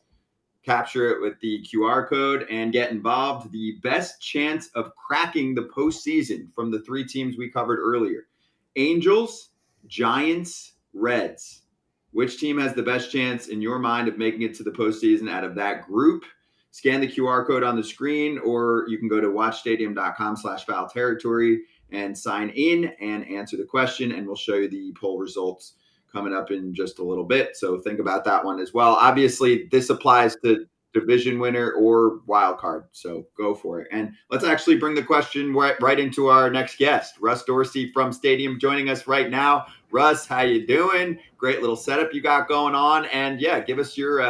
Capture it with the QR code and get involved. The best chance of cracking the postseason from the three teams we covered earlier. Angels, Giants, Reds. Which team has the best chance in your mind of making it to the postseason out of that group? Scan the QR code on the screen, or you can go to watchstadium.com/foul territory and sign in and answer the question, and we'll show you the poll results coming up in just a little bit. So think about that one as well. Obviously, this applies to division winner or wild card, so go for it. And let's actually bring the question right into our next guest, Russ Dorsey from Stadium, joining us right now. Russ, how you doing? Great little setup you got going on. And yeah, give us your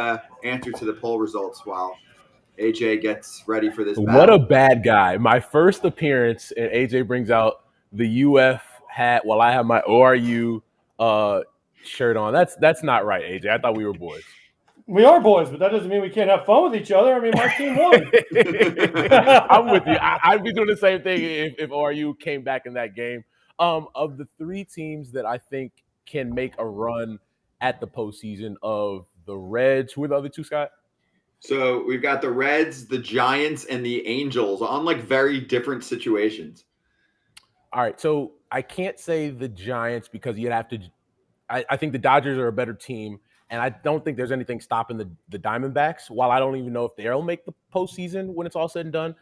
answer to the poll results while AJ gets ready for this What a battle. bad guy. My first appearance, and AJ brings out the UF hat while I have my ORU shirt on. That's not right, AJ. I thought we were boys. We are boys, but that doesn't mean we can't have fun with each other. I mean, my team won. I'm with you. I'd be doing the same thing if ORU came back in that game. Of the three teams that I think can make a run at the postseason, of the Reds, who are the other two, Scott? So we've got the Reds, the Giants, and the Angels on like very different situations. All right, so I can't say the Giants because you'd have to. I think the Dodgers are a better team, and I don't think there's anything stopping the Diamondbacks. While I don't even know if they'll make the postseason when it's all said and done,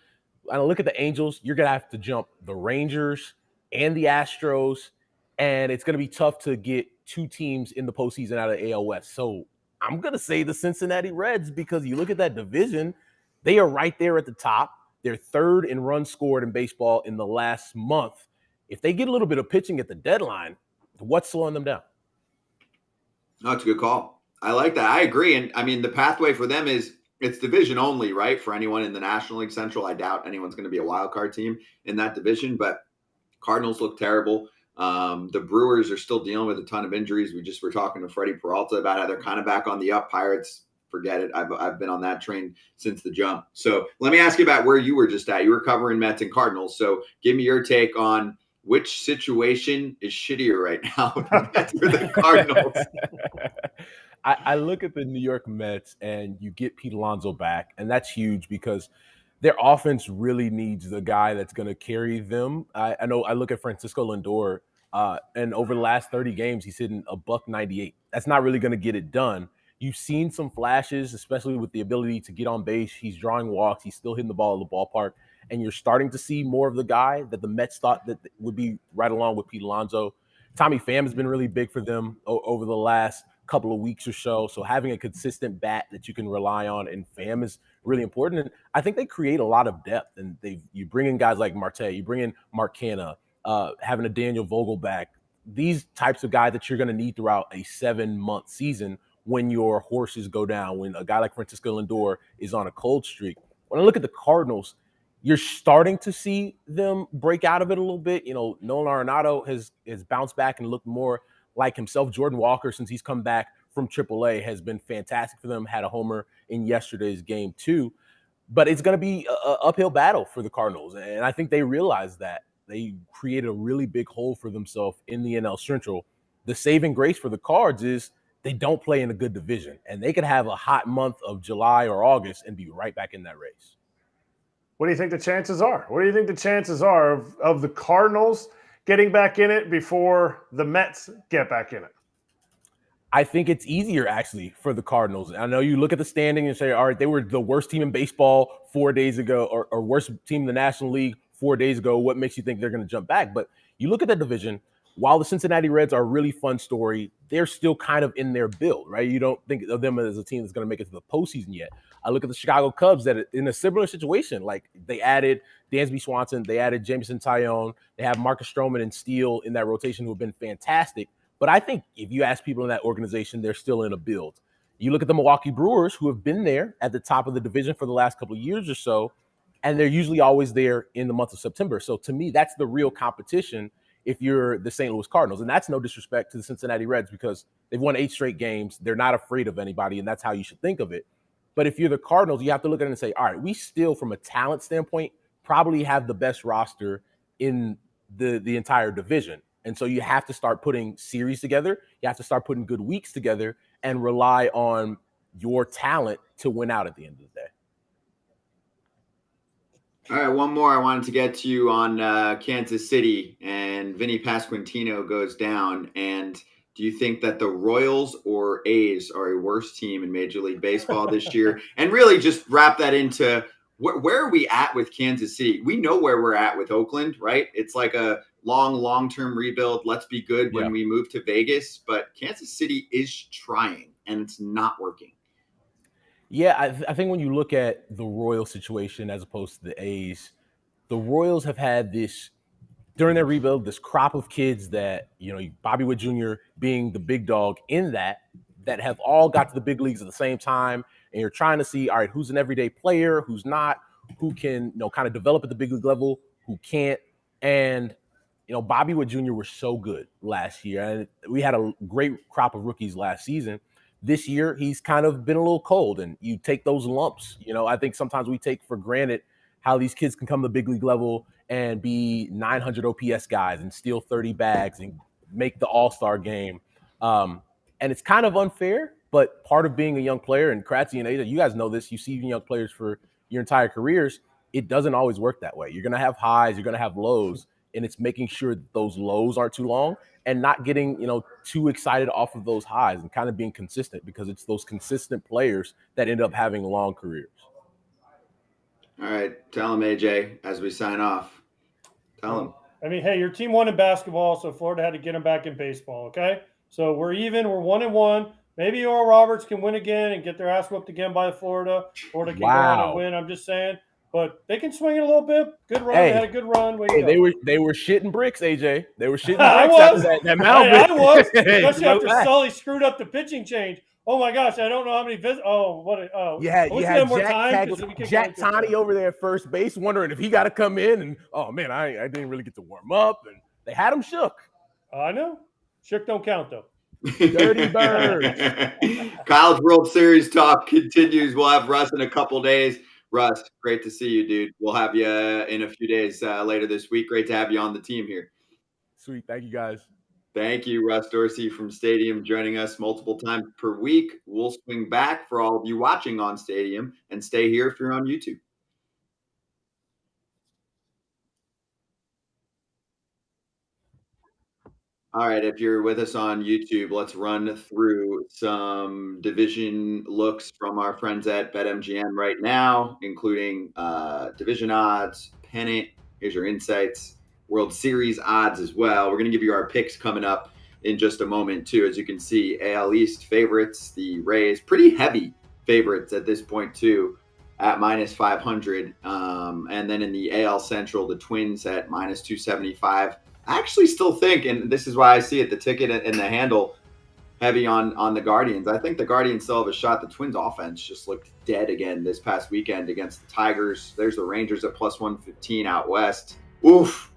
when I look at the Angels, you're gonna have to jump the Rangers and the Astros, and it's gonna be tough to get two teams in the postseason out of AL West. So I'm gonna say the Cincinnati Reds because you look at that division, they are right there at the top. They're third in runs scored in baseball in the last month. If they get a little bit of pitching at the deadline, what's slowing them down? No, it's a good call. I like that. I agree. And I mean, the pathway for them is it's division only, right? For anyone in the National League Central, I doubt anyone's going to be a wild card team in that division, but Cardinals look terrible. The Brewers are still dealing with a ton of injuries. We just were talking to Freddy Peralta about how they're kind of back on the up. Pirates, forget it. I've been on that train since the jump. So let me ask you about where you were just at. You were covering Mets and Cardinals. So give me your take on which situation is shittier right now, the Mets or the Cardinals? I look at the New York Mets, and you get Pete Alonso back, and that's huge because their offense really needs the guy that's going to carry them. I know I look at Francisco Lindor, and over the last 30 games, he's hitting a $198. That's not really going to get it done. You've seen some flashes, especially with the ability to get on base. He's drawing walks. He's still hitting the ball at the ballpark. And you're starting to see more of the guy that the Mets thought that would be right along with Pete Alonso. Tommy Pham has been really big for them over the last couple of weeks or so. So having a consistent bat that you can rely on in Pham is really important. And I think they create a lot of depth. And you bring in guys like Marte, you bring in Mark Canha, having a Daniel Vogel back. These types of guys that you're going to need throughout a 7-month season when your horses go down, when a guy like Francisco Lindor is on a cold streak. When I look at the Cardinals, you're starting to see them break out of it a little bit. You know, Nolan Arenado has bounced back and looked more like himself. Jordan Walker, since he's come back from AAA, has been fantastic for them. Had a homer in yesterday's game too. But it's going to be an uphill battle for the Cardinals. And I think they realize that. They created a really big hole for themselves in the NL Central. The saving grace for the Cards is they don't play in a good division. And they could have a hot month of July or August and be right back in that race. What do you think the chances are? What do you think the chances are of the Cardinals getting back in it before the Mets get back in it? I think it's easier, actually, for the Cardinals. I know you look at the standing and say, all right, they were the worst team in baseball 4 days ago, or worst team in the National League 4 days ago. What makes you think they're going to jump back? But you look at the division, while the Cincinnati Reds are a really fun story, they're still kind of in their build, right? You don't think of them as a team that's going to make it to the postseason yet. I look at the Chicago Cubs that are in a similar situation. Like, they added Dansby Swanson, they added Jameson Taillon, they have Marcus Stroman and Steele in that rotation who have been fantastic. But I think if you ask people in that organization, they're still in a build. You look at the Milwaukee Brewers, who have been there at the top of the division for the last couple of years or so, and they're usually always there in the month of September. So to me, that's the real competition if you're the St. Louis Cardinals. And that's no disrespect to the Cincinnati Reds because they've won 8 straight games. They're not afraid of anybody, and that's how you should think of it. But if you're the Cardinals, you have to look at it and say, all right, we still, from a talent standpoint, probably have the best roster in the entire division. And so you have to start putting series together. You have to start putting good weeks together and rely on your talent to win out at the end of the day. All right, one more I wanted to get to you on Kansas City, and Vinny Pasquantino goes down. And do you think that the Royals or A's are a worse team in Major League Baseball this year? And really just wrap that into where are we at with Kansas City? We know where we're at with Oakland, right? It's like a long-term rebuild. Let's be good when we move to Vegas. But Kansas City is trying, and it's not working. Yeah, I think when you look at the Royals situation as opposed to the A's, the Royals have had this, during their rebuild, this crop of kids that, you know, Bobby Witt Jr. being the big dog in that have all got to the big leagues at the same time and you're trying to see, all right, who's an everyday player, who's not, who can, kind of develop at the big league level, who can't. And, Bobby Wood Jr. was so good last year. And we had a great crop of rookies last season. This year, he's kind of been a little cold, and you take those lumps. I think sometimes we take for granted how these kids can come to the big league level and be 900 OPS guys and steal 30 bags and make the All-Star game. And it's kind of unfair, but part of being a young player, and Kratzy and Ada, you guys know this, you see young players for your entire careers, it doesn't always work that way. You're going to have highs, you're going to have lows, and it's making sure that those lows aren't too long and not getting, too excited off of those highs and kind of being consistent, because it's those consistent players that end up having long careers. All right. Tell him, AJ, as we sign off. Tell him. I mean, hey, your team won in basketball, so Florida had to get them back in baseball, okay? So we're even. We're 1-1. Maybe Oral Roberts can win again and get their ass whooped again by Florida. Florida can go on and win. I'm just saying. But they can swing it a little bit. Good run. They had a good run. They were shitting bricks, AJ. They were shitting bricks after that mound. I was. Especially after Sully screwed up the pitching change. Oh my gosh, I don't know how many visits. Oh, what? Oh, you had Jack Tani over there at first base, wondering if he got to come in. And oh man, I didn't really get to warm up, and they had him shook. I know. Shook don't count though. Dirty birds. College World Series talk continues. We'll have Russ in a couple days. Russ, great to see you, dude. We'll have you in a few days later this week. Great to have you on the team here. Sweet. Thank you, guys. Thank you, Russ Dorsey from Stadium, joining us multiple times per week. We'll swing back for all of you watching on Stadium, and stay here if you're on YouTube. All right, if you're with us on YouTube, let's run through some division looks from our friends at Bet MGM right now, including division odds, pennant. Here's your insights. World Series odds as well. We're going to give you our picks coming up in just a moment too. As you can see, AL East favorites, the Rays, pretty heavy favorites at this point too, at -500. And then in the AL Central, the Twins at -275. I actually still think, and this is why I see it, the ticket and the handle heavy on the Guardians. I think the Guardians still have a shot. The Twins offense just looked dead again this past weekend against the Tigers. There's the Rangers at +115 out west. Oof.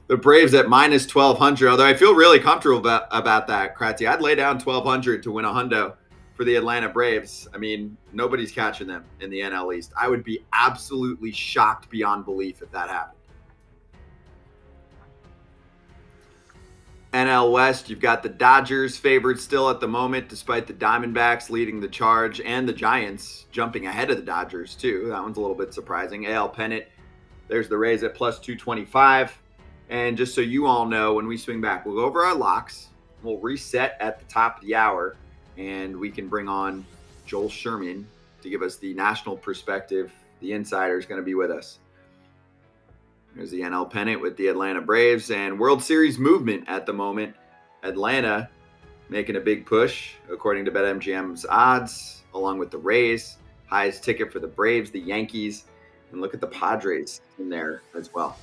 The Braves at -1200, although I feel really comfortable about that, Kratzy. I'd lay down 1200 to win a hundo for the Atlanta Braves. I mean, nobody's catching them in the NL East. I would be absolutely shocked beyond belief if that happened. NL West, you've got the Dodgers favored still at the moment, despite the Diamondbacks leading the charge and the Giants jumping ahead of the Dodgers too. That one's a little bit surprising. AL pennant, there's the Rays at +225. And just so you all know, when we swing back, we'll go over our locks. We'll reset at the top of the hour, and we can bring on Joel Sherman to give us the national perspective. The insider is going to be with us. There's the NL pennant with the Atlanta Braves and World Series movement at the moment. Atlanta making a big push, according to BetMGM's odds, along with the Rays. Highest ticket for the Braves, the Yankees, and look at the Padres in there as well.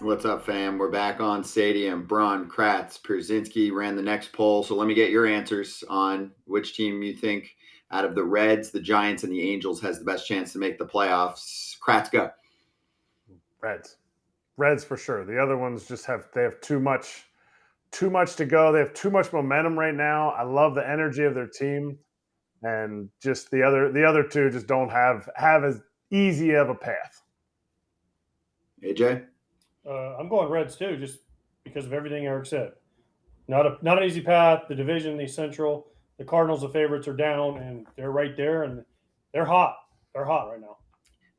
What's up, fam? We're back on Stadium. Braun, Kratz, Pierzynski ran the next poll. So let me get your answers on which team you think out of the Reds, the Giants, and the Angels has the best chance to make the playoffs. Kratz, go. Reds for sure. The other ones just have too much to go. They have too much momentum right now. I love the energy of their team, and just the other two just don't have as easy of a path. AJ? I'm going Reds too, just because of everything Erik said. not an easy path. The division, the Central, the Cardinals, the favorites are down, and they're right there, and they're hot. They're hot right now.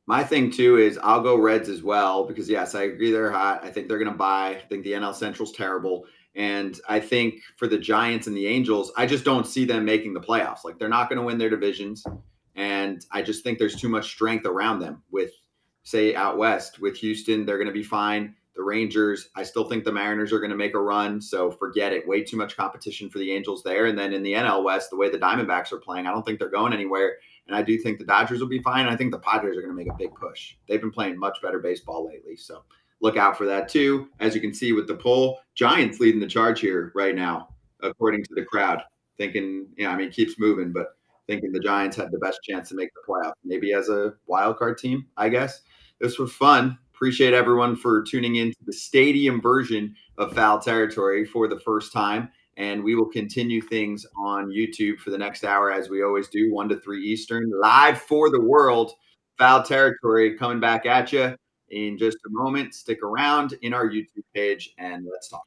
My thing too is I'll go Reds as well because yes, I agree they're hot. I think they're going to buy. I think the NL Central's terrible, and I think for the Giants and the Angels, I just don't see them making the playoffs. Like they're not going to win their divisions, and I just think there's too much strength around them. With say out west with Houston, they're going to be fine. The Rangers, I still think the Mariners are going to make a run, so forget it. Way too much competition for the Angels there. And then in the NL West, the way the Diamondbacks are playing, I don't think they're going anywhere. And I do think the Dodgers will be fine. I think the Padres are going to make a big push. They've been playing much better baseball lately, so look out for that too. As you can see with the poll, Giants leading the charge here right now, according to the crowd. Thinking, it keeps moving, but thinking the Giants had the best chance to make the playoffs, maybe as a wild card team, I guess. This was fun. Appreciate everyone for tuning in to the stadium version of Foul Territory for the first time. And we will continue things on YouTube for the next hour, as we always do, 1 to 3 Eastern, live for the world. Foul Territory coming back at you in just a moment. Stick around in our YouTube page and let's talk.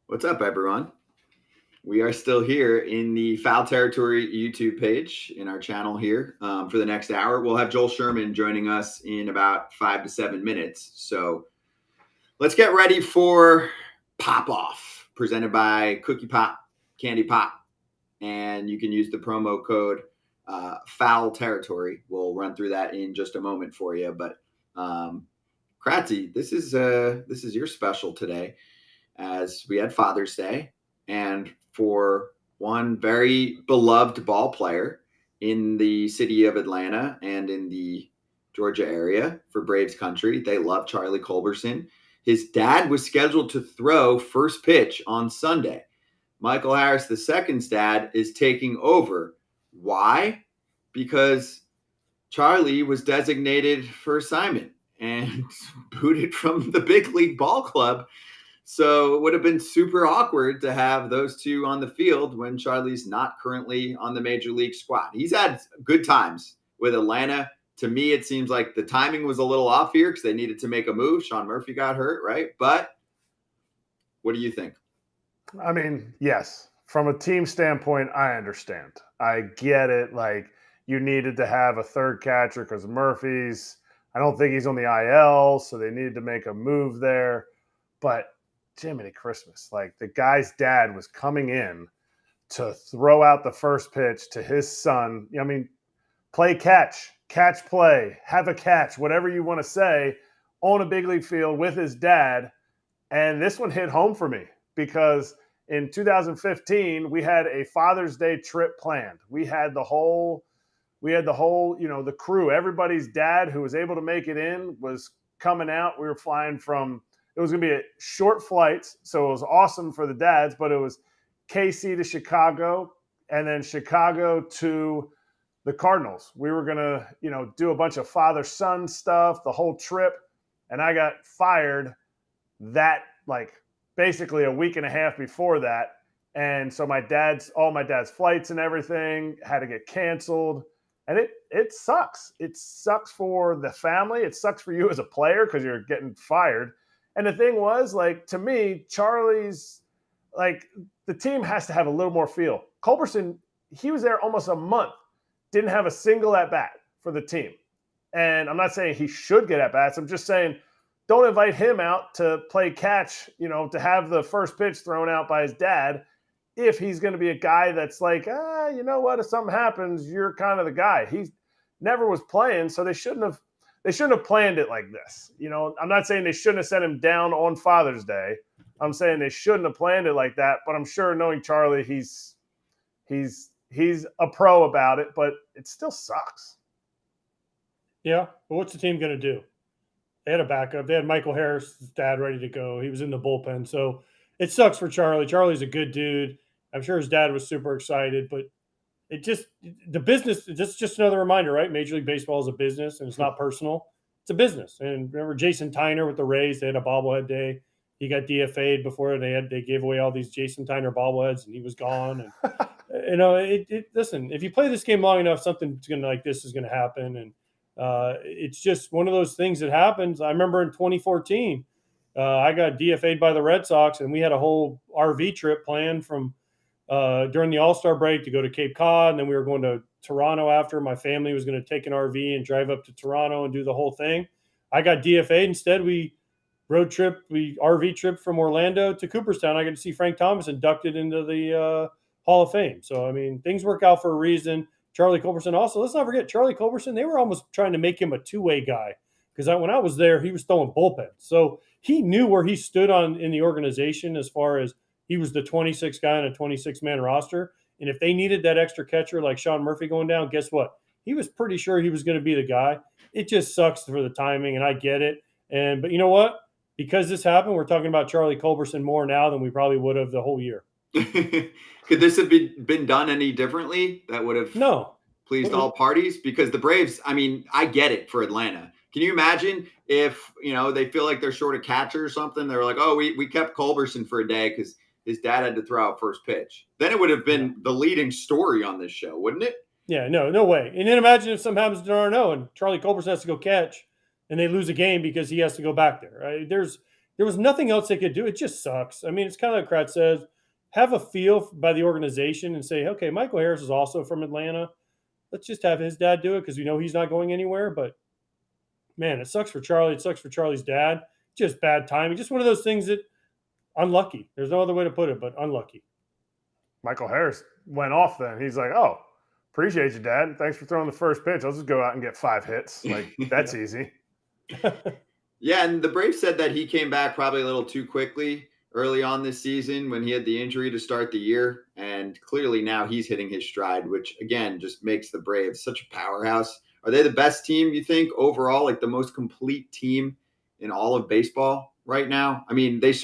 What's up, everyone? We are still here in the Foul Territory YouTube page in our channel here for the next hour. We'll have Joel Sherman joining us in about 5 to 7 minutes. So let's get ready for Pop Off, presented by Cookie Pop, Candy Pop. And you can use the promo code Foul Territory. We'll run through that in just a moment for you. But Kratzy, this is your special today, as we had Father's Day. And for one very beloved ball player in the city of Atlanta and in the Georgia area for Braves country, they love Charlie Culberson. His dad was scheduled to throw first pitch on Sunday. Michael Harris II's dad is taking over. Why? Because Charlie was designated for assignment and booted from the big league ball club. So it would have been super awkward to have those two on the field when Charlie's not currently on the major league squad. He's had good times with Atlanta. To me, it seems like the timing was a little off here because they needed to make a move. Sean Murphy got hurt, right? But what do you think? I mean, yes. From a team standpoint, I understand. I get it. Like, you needed to have a third catcher because Murphy's, I don't think he's on the IL, so they needed to make a move there. But Jiminy Christmas, like the guy's dad was coming in to throw out the first pitch to his son. I mean, play catch play, have a catch, whatever you want to say, on a big league field with his dad. And this one hit home for me because in 2015, we had a Father's Day trip planned. We had the whole, the crew, everybody's dad who was able to make it in was coming out. We were flying from, it was going to be a short flights, so it was awesome for the dads, but it was KC to Chicago and then Chicago to the Cardinals. We were going to, do a bunch of father-son stuff, the whole trip, and I got fired that, basically a week and a half before that. And so all my dad's flights and everything had to get canceled. And it sucks. It sucks for the family. It sucks for you as a player because you're getting fired. And the thing was, to me, Charlie's, the team has to have a little more feel. Culberson, he was there almost a month, didn't have a single at-bat for the team. And I'm not saying he should get at-bats. I'm just saying don't invite him out to play catch, to have the first pitch thrown out by his dad if he's going to be a guy that's you know what, if something happens, you're kind of the guy. He never was playing, so they shouldn't have planned it like this. I'm not saying they shouldn't have sent him down on Father's Day. I'm saying they shouldn't have planned it like that. But I'm sure, knowing Charlie, he's a pro about it. But it still sucks. Yeah, but what's the team going to do? They had a backup. They had Michael Harris' dad ready to go. He was in the bullpen, so it sucks for Charlie. Charlie's a good dude. I'm sure his dad was super excited, but the business, it's just another reminder, right? Major League Baseball is a business, and it's not personal. It's a business. And remember Jason Tyner with the Rays, they had a bobblehead day. he got DFA'd before they gave away all these Jason Tyner bobbleheads and he was gone. And listen, if you play this game long enough, something's gonna like this is gonna happen. And it's just one of those things that happens. I remember in 2014, I got DFA'd by the Red Sox, and we had a whole RV trip planned from during the All-Star break to go to Cape Cod, and then we were going to Toronto after. My family was going to take an RV and drive up to Toronto and do the whole thing. I got DFA'd. Instead, we RV trip from Orlando to Cooperstown. I got to see Frank Thomas inducted into the Hall of Fame. So, I mean, things work out for a reason. Charlie Culberson also, let's not forget, Charlie Culberson, they were almost trying to make him a two-way guy because when I was there, he was throwing bullpens. So he knew where he stood in the organization as far as he was the 26th guy on a 26-man roster. And if they needed that extra catcher like Sean Murphy going down, guess what? He was pretty sure he was going to be the guy. It just sucks for the timing, and I get it. But you know what? Because this happened, we're talking about Charlie Culberson more now than we probably would have the whole year. Could this have been done any differently? That would have pleased all parties? Because the Braves, I mean, I get it for Atlanta. Can you imagine if, they feel like they're short a catcher or something? They're like, oh, we kept Culberson for a day because his dad had to throw out first pitch. Then it would have been the leading story on this show, wouldn't it? Yeah, no way. And then imagine if something happens to Darno and Charlie Culberson has to go catch and they lose a game because he has to go back there. Right? There was nothing else they could do. It just sucks. I mean, it's kind of like Kratz says, have a feel by the organization and say, okay, Michael Harris is also from Atlanta. Let's just have his dad do it because we know he's not going anywhere. But, man, it sucks for Charlie. It sucks for Charlie's dad. Just bad timing. Just one of those things that unlucky. There's no other way to put it but unlucky. Michael Harris went off then. He's like, oh, appreciate you, Dad. Thanks for throwing the first pitch. I'll just go out and get 5 hits. Like, that's easy. Yeah, and the Braves said that he came back probably a little too quickly early on this season when he had the injury to start the year. And clearly now he's hitting his stride, which, again, just makes the Braves such a powerhouse. Are they the best team, you think, overall, like the most complete team in all of baseball right now? I mean, I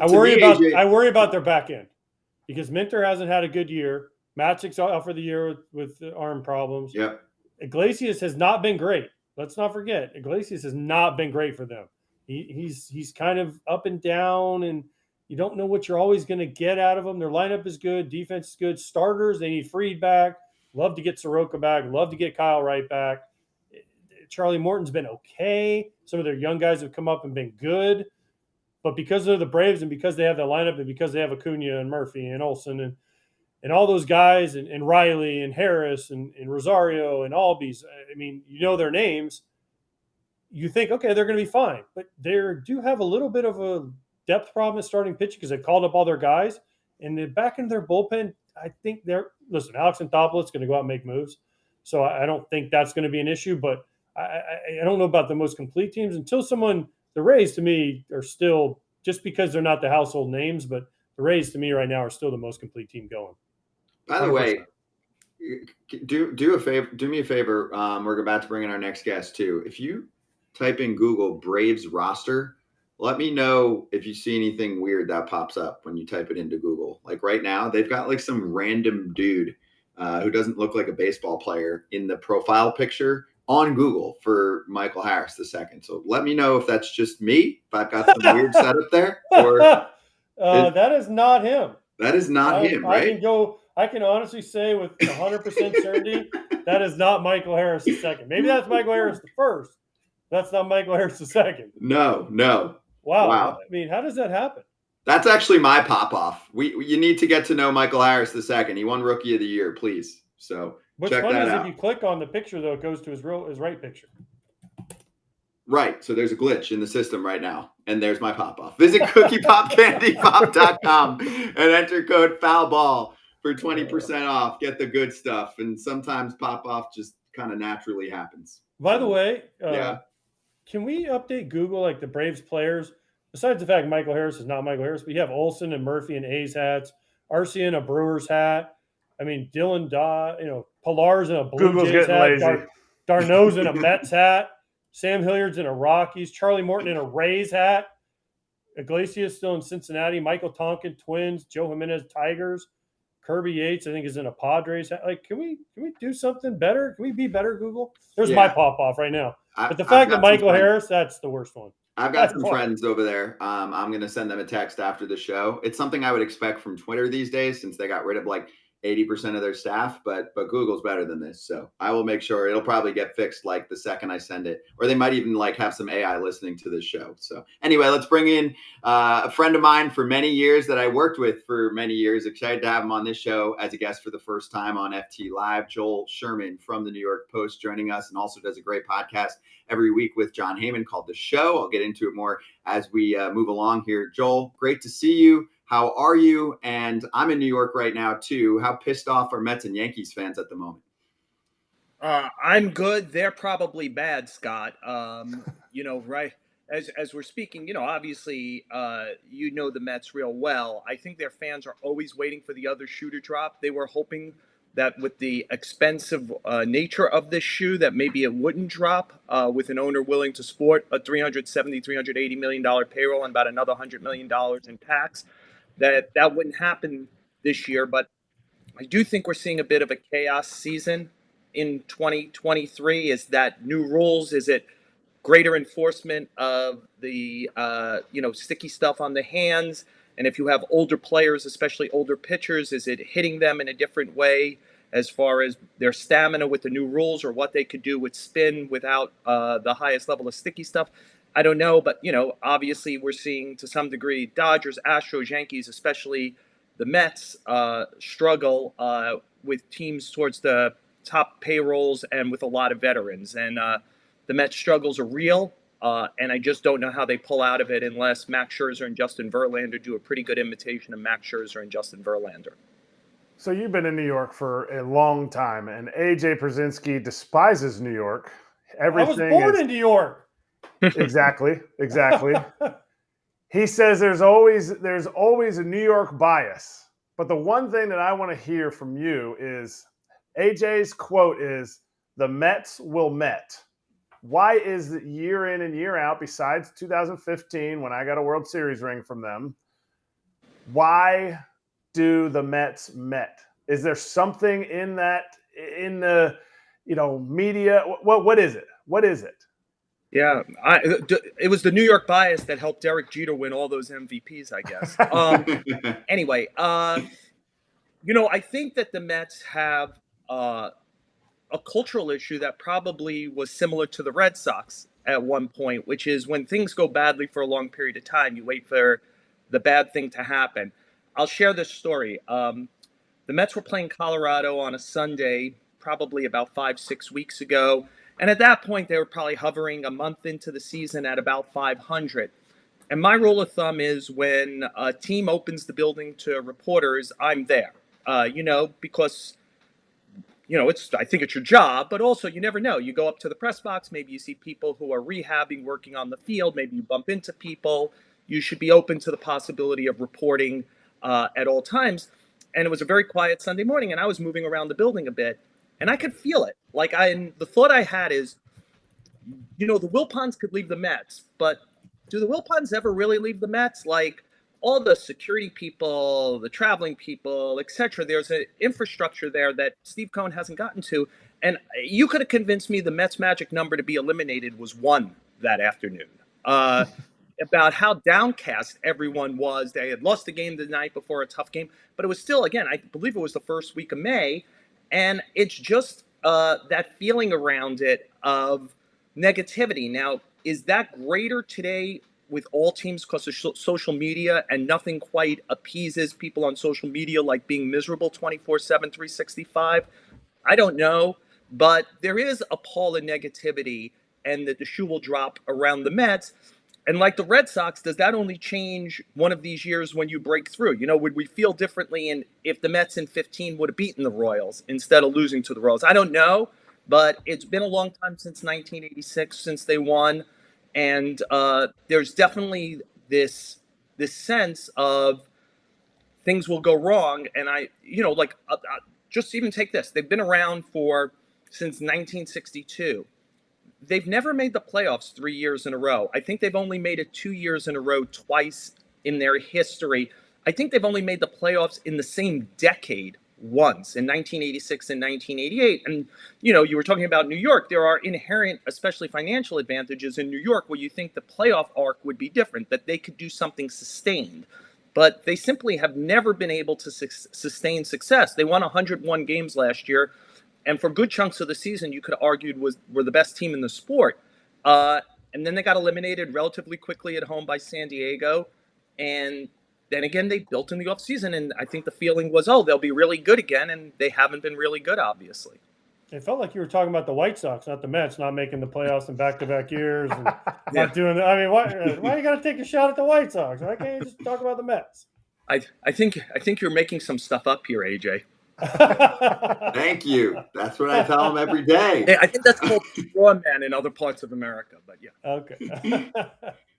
worry about their back end because Minter hasn't had a good year. Matzik's out for the year with arm problems. Yeah. Iglesias has not been great. Let's not forget, Iglesias has not been great for them. He's kind of up and down, and you don't know what you're always going to get out of them. Their lineup is good. Defense is good. Starters, they need Fried back. Love to get Soroka back. Love to get Kyle Wright back. Charlie Morton's been okay. Some of their young guys have come up and been good. But because they're the Braves and because they have the lineup and because they have Acuna and Murphy and Olsen and all those guys and Riley and Harris and Rosario and Albies, I mean, their names. You think, okay, they're going to be fine. But they do have a little bit of a depth problem at starting pitching because they called up all their guys. And the back into their bullpen, I think Alex Anthopoulos is going to go out and make moves. So I don't think that's going to be an issue. But I don't know about the most complete teams until the Rays to me are still, just because they're not the household names, but the Rays to me right now are still the most complete team going. By the 100%. Way, do me a favor. We're about to bring in our next guest too. If you type in Google Braves roster, let me know if you see anything weird that pops up when you type it into Google. Like right now, they've got like some random dude who doesn't look like a baseball player in the profile picture on Google for Michael Harris II. So let me know if that's just me, if I've got some weird setup there. Or that is not him. That is not him, right? I can honestly say with 100% certainty, that is not Michael Harris II. Maybe that's Michael Harris I. That's not Michael Harris II. No. Wow. I mean, how does that happen? That's actually my pop-off. You need to get to know Michael Harris II. He won Rookie of the Year, please. So what's funny is if you click on the picture, though, it goes to his right picture. Right. So there's a glitch in the system right now. And there's my pop-off. Visit cookiepopcandypop.com and enter code FOULBALL for 20% off. Get the good stuff. And sometimes pop-off just kind of naturally happens. By the way, can we update Google like the Braves players? Besides the fact Michael Harris is not Michael Harris, but you have Olsen and Murphy in A's hats, Arcia in a Brewers hat. I mean, Dylan Pillar's in a Blue Jays hat. Darno's in a Mets hat. Sam Hilliard's in a Rockies. Charlie Morton in a Rays hat. Iglesias still in Cincinnati. Michael Tonkin, Twins. Joe Jimenez, Tigers. Kirby Yates, I think, is in a Padres hat. Like, can we do something better? Can we be better, Google? There's my pop-off right now. But the fact that Michael Harris, that's the worst one. I've got That's some why. friends over there. I'm going to send them a text after the show. It's something I would expect from Twitter these days since they got rid of like 80% of their staff, but Google's better than this. So I will make sure it'll probably get fixed like the second I send it, or they might even like have some AI listening to this show. So anyway, let's bring in a friend of mine for many years that I worked with for many years. Excited to have him on this show as a guest for the first time on FT Live. Joel Sherman from the New York Post joining us, and also does a great podcast every week with John Heyman called The Show. I'll get into it more as we move along here. Joel, great to see you. How are you? And I'm in New York right now too. How pissed off are Mets and Yankees fans at the moment? I'm good. They're probably bad, Scott. Right as we're speaking, obviously, the Mets real well. I think their fans are always waiting for the other shoe to drop. They were hoping that with the expensive nature of this shoe, that maybe it wouldn't drop with an owner willing to sport a $380 million payroll and about another $100 million in tax. That wouldn't happen this year, but I do think we're seeing a bit of a chaos season in 2023. Is that new rules? Is it greater enforcement of the sticky stuff on the hands? And if you have older players, especially older pitchers, is it hitting them in a different way as far as their stamina with the new rules, or what they could do with spin without the highest level of sticky stuff? I don't know, but obviously we're seeing to some degree Dodgers, Astros, Yankees, especially the Mets struggle with teams towards the top payrolls and with a lot of veterans. And the Mets struggles are real, and I just don't know how they pull out of it unless Max Scherzer and Justin Verlander do a pretty good imitation of Max Scherzer and Justin Verlander. So you've been in New York for a long time, and AJ Pierzynski despises New York. Everything I was born in New York. Exactly. He says there's always a New York bias. But the one thing that I want to hear from you is AJ's quote is, "The Mets will Met." Why is it year in and year out, besides 2015 when I got a World Series ring from them, why do the Mets Met? Is there something in that, in the media? What is it? What is it? Yeah, it was the New York bias that helped Derek Jeter win all those MVPs, I guess. Anyway, I think that the Mets have a cultural issue that probably was similar to the Red Sox at one point, which is when things go badly for a long period of time, you wait for the bad thing to happen. I'll share this story. The Mets were playing Colorado on a Sunday, probably about 5-6 weeks ago. And at that point, they were probably hovering a month into the season at about 500. And my rule of thumb is when a team opens the building to reporters, I'm there, because, I think it's your job, but also you never know. You go up to the press box, maybe you see people who are rehabbing, working on the field, maybe you bump into people. You should be open to the possibility of reporting at all times. And it was a very quiet Sunday morning, and I was moving around the building a bit. And I could feel it. The thought I had is, the Wilpons could leave the Mets, but do the Wilpons ever really leave the Mets? Like all the security people, the traveling people, etc. There's an infrastructure there that Steve Cohen hasn't gotten to. And you could have convinced me the Mets' magic number to be eliminated was 1 that afternoon. About how downcast everyone was. They had lost the game the night before, a tough game. But it was still, again, I believe it was the first week of May. And it's just that feeling around it of negativity. Now, is that greater today with all teams because of social media, and nothing quite appeases people on social media like being miserable 24/7, 365? I don't know. But there is a pall of negativity, and that the shoe will drop around the Mets. And like the Red Sox, does that only change one of these years when you break through? Would we feel differently if the Mets in 15 would have beaten the Royals instead of losing to the Royals? I don't know, but it's been a long time since 1986 since they won. And there's definitely this sense of things will go wrong. And just even take this. They've been around since 1962. They've never made the playoffs 3 years in a row. I think they've only made it 2 years in a row twice in their history. I think they've only made the playoffs in the same decade once in 1986 and 1988. And, you were talking about New York. There are inherent, especially financial advantages in New York where you think the playoff arc would be different, that they could do something sustained. But they simply have never been able to sustain success. They won 101 games last year, and for good chunks of the season, you could have argued were the best team in the sport. And then they got eliminated relatively quickly at home by San Diego. And then again, they built in the offseason, and I think the feeling was, they'll be really good again, and they haven't been really good, obviously. It felt like you were talking about the White Sox, not the Mets, not making the playoffs in back-to-back years and not doing that. I mean, why you got to take a shot at the White Sox? Why can't you just talk about the Mets? I think you're making some stuff up here, AJ. Thank you. That's what I tell them every day. I think that's called straw man in other parts of America, but yeah. Okay.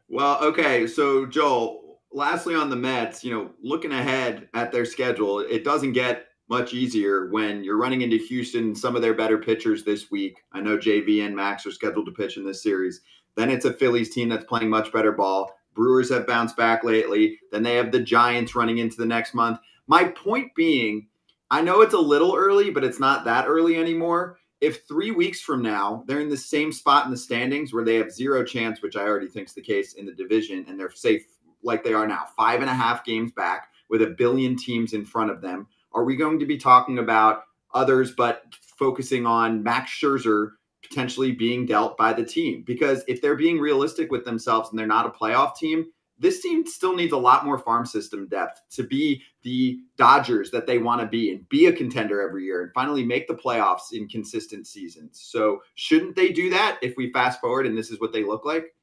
Well, okay. So, Joel, lastly on the Mets, looking ahead at their schedule, it doesn't get much easier when you're running into Houston, some of their better pitchers this week. I know JV and Max are scheduled to pitch in this series. Then it's a Phillies team that's playing much better ball. Brewers have bounced back lately. Then they have the Giants running into the next month. My point being, I know it's a little early, but it's not that early anymore. If 3 weeks from now, they're in the same spot in the standings where they have zero chance, which I already think is the case in the division, and they're safe like they are now, 5.5 games back with a billion teams in front of them, are we going to be talking about others but focusing on Max Scherzer potentially being dealt by the team? Because if they're being realistic with themselves and they're not a playoff team, this team still needs a lot more farm system depth to be the Dodgers that they want to be and be a contender every year and finally make the playoffs in consistent seasons. So shouldn't they do that if we fast forward and this is what they look like?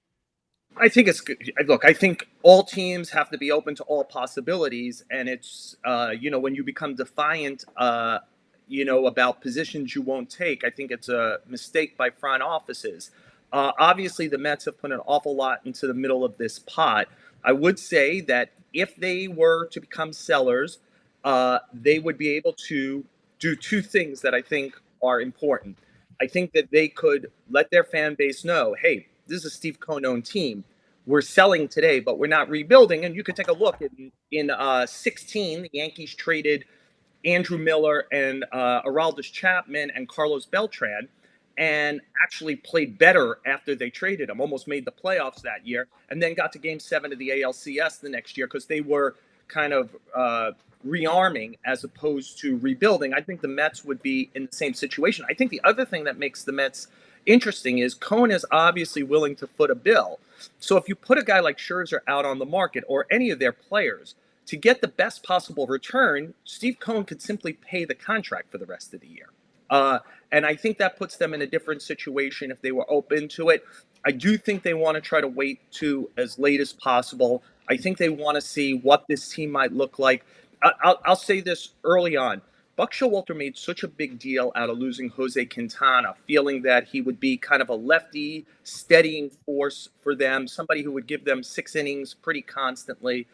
I think it's good. Look, I think all teams have to be open to all possibilities. And it's, when you become defiant, about positions you won't take, I think it's a mistake by front offices. Obviously, the Mets have put an awful lot into the middle of this pot. I would say that if they were to become sellers, they would be able to do two things that I think are important. I think that they could let their fan base know, hey, this is a Steve Cohn-owned team. We're selling today, but we're not rebuilding. And you could take a look in 16, the Yankees traded Andrew Miller and Aroldis Chapman and Carlos Beltran, and actually played better after they traded him, almost made the playoffs that year, and then got to Game 7 of the ALCS the next year because they were kind of rearming as opposed to rebuilding. I think the Mets would be in the same situation. I think the other thing that makes the Mets interesting is Cohn is obviously willing to foot a bill. So if you put a guy like Scherzer out on the market or any of their players, to get the best possible return, Steve Cohn could simply pay the contract for the rest of the year. And I think that puts them in a different situation if they were open to it. I do think they want to try to wait to as late as possible. I think they want to see what this team might look like. I'll say this early on. Buck Showalter made such a big deal out of losing Jose Quintana, feeling that he would be kind of a lefty steadying force for them, somebody who would give them 6 innings pretty constantly.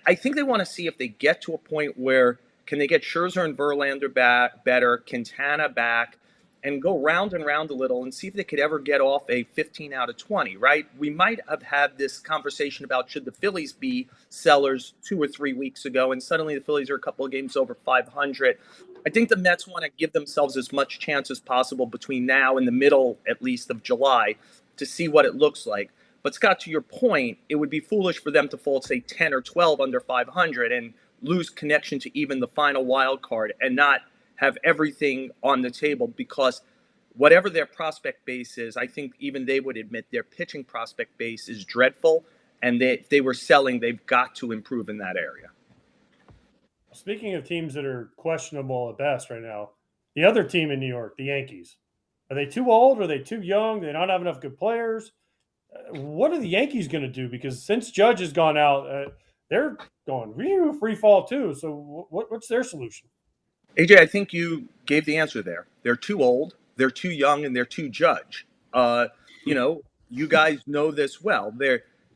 I think they want to see if they get to a point where can they get Scherzer and Verlander back better, Quintana back, and go round and round a little and see if they could ever get off a 15 out of 20, right? We might have had this conversation about should the Phillies be sellers 2 or 3 weeks ago, and suddenly the Phillies are a couple of games over 500. I think the Mets want to give themselves as much chance as possible between now and the middle, at least, of July to see what it looks like. But Scott, to your point, it would be foolish for them to fall, say, 10 or 12 under 500 and lose connection to even the final wild card and not have everything on the table, because whatever their prospect base is, I think even they would admit their pitching prospect base is dreadful, and if they were selling, they've got to improve in that area. Speaking of teams that are questionable at best right now, the other team in New York, the Yankees, are they too old? Are they too young? Do they not have enough good players? What are the Yankees going to do? Because since Judge has gone out, they're going free fall too. So what's their solution? AJ, I think you gave the answer there. They're too old, they're too young, and they're too Judge. You guys know this well.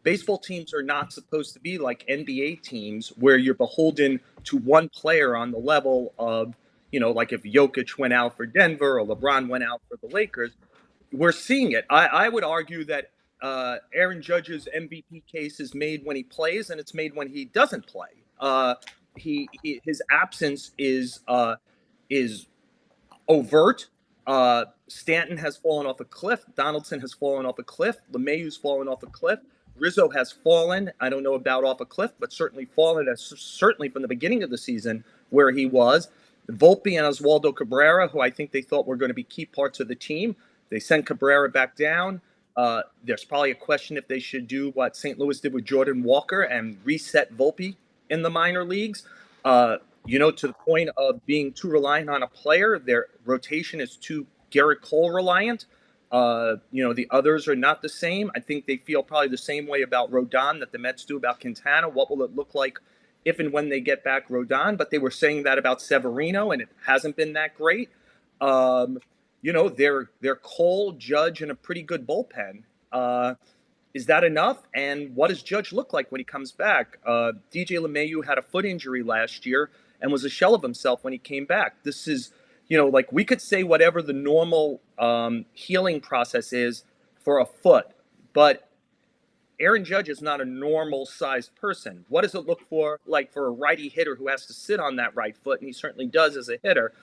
Baseball teams are not supposed to be like NBA teams where you're beholden to one player on the level of, like if Jokic went out for Denver or LeBron went out for the Lakers. We're seeing it. I would argue that Aaron Judge's MVP case is made when he plays and it's made when he doesn't play. his absence is overt. Stanton has fallen off a cliff. Donaldson has fallen off a cliff. LeMahieu's fallen off a cliff. Rizzo has fallen. I don't know about off a cliff, but certainly fallen. Certainly from the beginning of the season where he was. Volpe and Oswaldo Cabrera, who I think they thought were going to be key parts of the team, they sent Cabrera back down. There's probably a question if they should do what St. Louis did with Jordan Walker and reset Volpe in the minor leagues. To the point of being too reliant on a player, their rotation is too Garrett Cole reliant. The others are not the same. I think they feel probably the same way about Rodon that the Mets do about Quintana. What will it look like if and when they get back Rodon? But they were saying that about Severino, and it hasn't been that great. They're Cole, Judge, and a pretty good bullpen. Is that enough? And what does Judge look like when he comes back? DJ LeMahieu had a foot injury last year and was a shell of himself when he came back. This is, we could say whatever the normal healing process is for a foot, but Aaron Judge is not a normal-sized person. What does it look like for a righty hitter who has to sit on that right foot, and he certainly does as a hitter,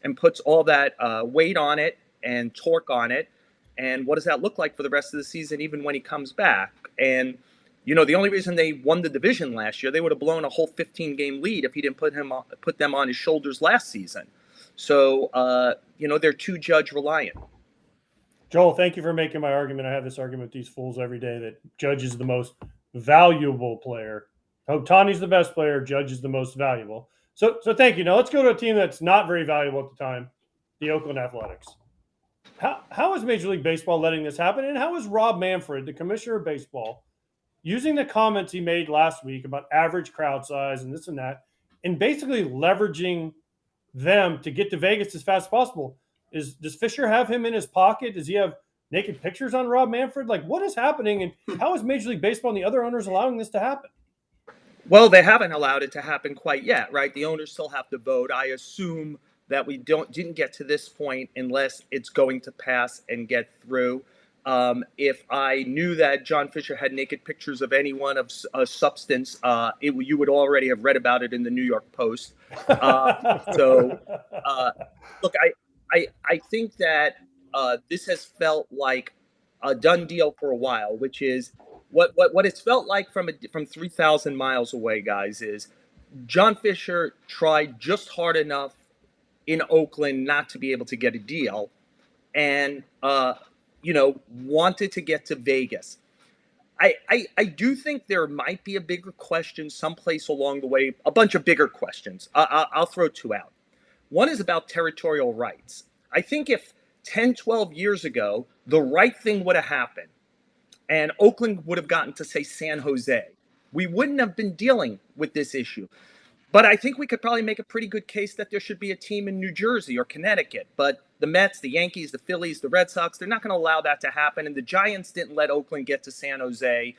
and puts all that weight on it and torque on it, and what does that look like for the rest of the season, even when he comes back? And, the only reason they won the division last year, they would have blown a whole 15-game lead if he didn't put them on his shoulders last season. So, they're too Judge reliant. Joel, thank you for making my argument. I have this argument with these fools every day that Judge is the most valuable player. Ohtani's the best player. Judge is the most valuable. So thank you. Now let's go to a team that's not very valuable at the time, the Oakland Athletics. How is Major League Baseball letting this happen? And how is Rob Manfred, the commissioner of baseball, using the comments he made last week about average crowd size and this and that, and basically leveraging them to get to Vegas as fast as possible? Does Fisher have him in his pocket? Does he have naked pictures on Rob Manfred? Like, what is happening, and how is Major League Baseball and the other owners allowing this to happen? Well, they haven't allowed it to happen quite yet, right? The owners still have to vote. I assume that we didn't get to this point unless it's going to pass and get through. If I knew that John Fisher had naked pictures of anyone of substance, you would already have read about it in the New York Post. Look, I think that this has felt like a done deal for a while, which is what it's felt like from 3,000 miles away, guys, is John Fisher tried just hard enough in Oakland not to be able to get a deal and, wanted to get to Vegas. I do think there might be a bigger question someplace along the way, a bunch of bigger questions. I'll throw two out. One is about territorial rights. I think if 10, 12 years ago, the right thing would have happened and Oakland would have gotten to, say, San Jose, we wouldn't have been dealing with this issue. But I think we could probably make a pretty good case that there should be a team in New Jersey or Connecticut. But the Mets, the Yankees, the Phillies, the Red Sox, they're not going to allow that to happen. And the Giants didn't let Oakland get to San Jose.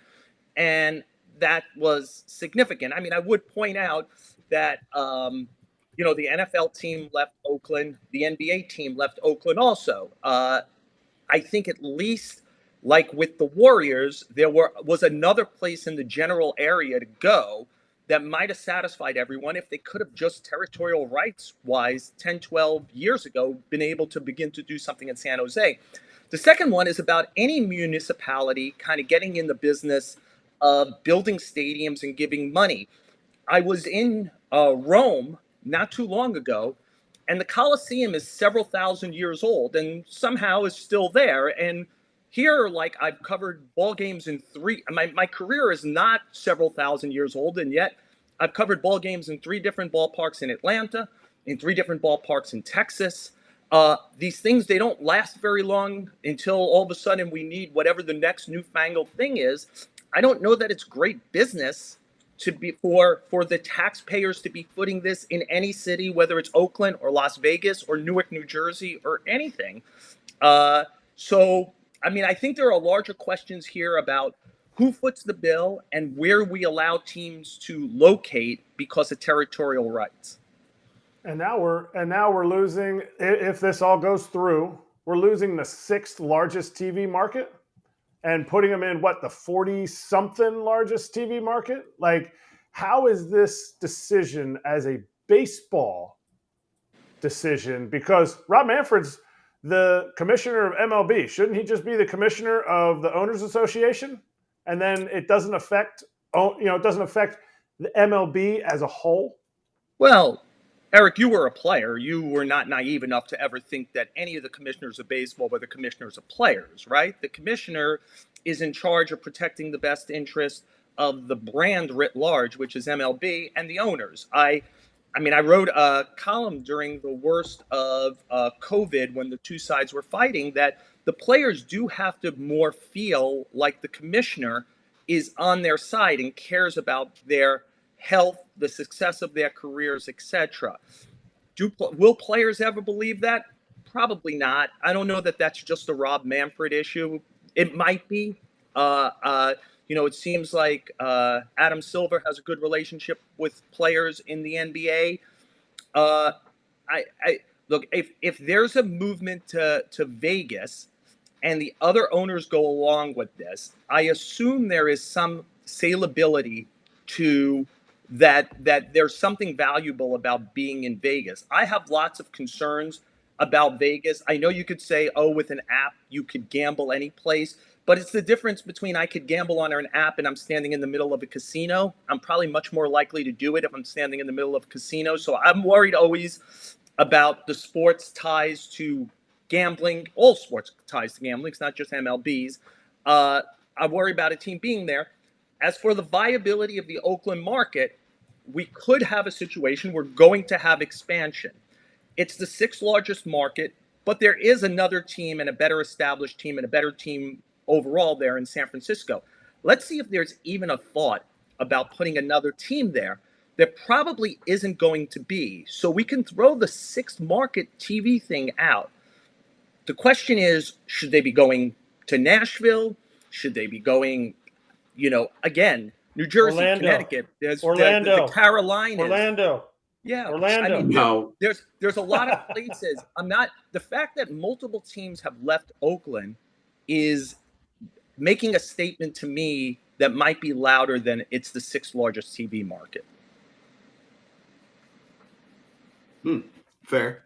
And that was significant. I mean, I would point out that, the NFL team left Oakland. The NBA team left Oakland also. I think at least like with the Warriors, there was another place in the general area to go that might have satisfied everyone if they could have just territorial rights wise 10, 12 years ago been able to begin to do something in San Jose. The second one is about any municipality kind of getting in the business of building stadiums and giving money. I was in Rome not too long ago, and the Colosseum is several thousand years old and somehow is still there. And here, like, I've covered ball games in my career is not several thousand years old, and yet I've covered ball games in 3 different ballparks in Atlanta, in 3 different ballparks in Texas. These things, they don't last very long until all of a sudden we need whatever the next newfangled thing is. I don't know that it's great business to be for the taxpayers to be footing this in any city, whether it's Oakland or Las Vegas or Newark, New Jersey or anything. So, I mean, I think there are larger questions here about who foots the bill and where we allow teams to locate because of territorial rights. And now we're losing, if this all goes through, we're losing the 6th largest TV market and putting them in the 40-something largest TV market. Like, how is this decision as a baseball decision? Because Rob Manfred's the commissioner of MLB. Shouldn't he just be the commissioner of the Owners Association? And then it doesn't affect, it doesn't affect the MLB as a whole? Well, Erik, you were a player. You were not naive enough to ever think that any of the commissioners of baseball were the commissioners of players, right? The commissioner is in charge of protecting the best interest of the brand writ large, which is MLB, and the owners. I wrote a column during the worst of COVID when the two sides were fighting that the players do have to more feel like the commissioner is on their side and cares about their health, the success of their careers, etc. Will players ever believe that? Probably not. I don't know that that's just a Rob Manfred issue. It might be. It seems like Adam Silver has a good relationship with players in the NBA. Look, if there's a movement to Vegas and the other owners go along with this, I assume there is some salability to that there's something valuable about being in Vegas. I have lots of concerns about Vegas. I know you could say, oh, with an app, you could gamble any place. But it's the difference between I could gamble on an app and I'm standing in the middle of a casino. I'm probably much more likely to do it if I'm standing in the middle of a casino. So I'm worried always about the sports ties to gambling, all sports ties to gambling. It's not just MLB's. I worry about a team being there. As for the viability of the Oakland market, we could have a situation we're going to have expansion. It's the sixth largest market, but there is another team and a better established team and a better team overall there in San Francisco. Let's see if there's even a thought about putting another team there. There probably isn't going to be. So we can throw the sixth market TV thing out. The question is, should they be going to Nashville? Should they be going, again, New Jersey, Orlando. Connecticut, there's Orlando, the Carolinas. Orlando. Yeah, Orlando. No. There's a lot of places. The fact that multiple teams have left Oakland is making a statement to me that might be louder than it's the sixth largest TV market. Fair.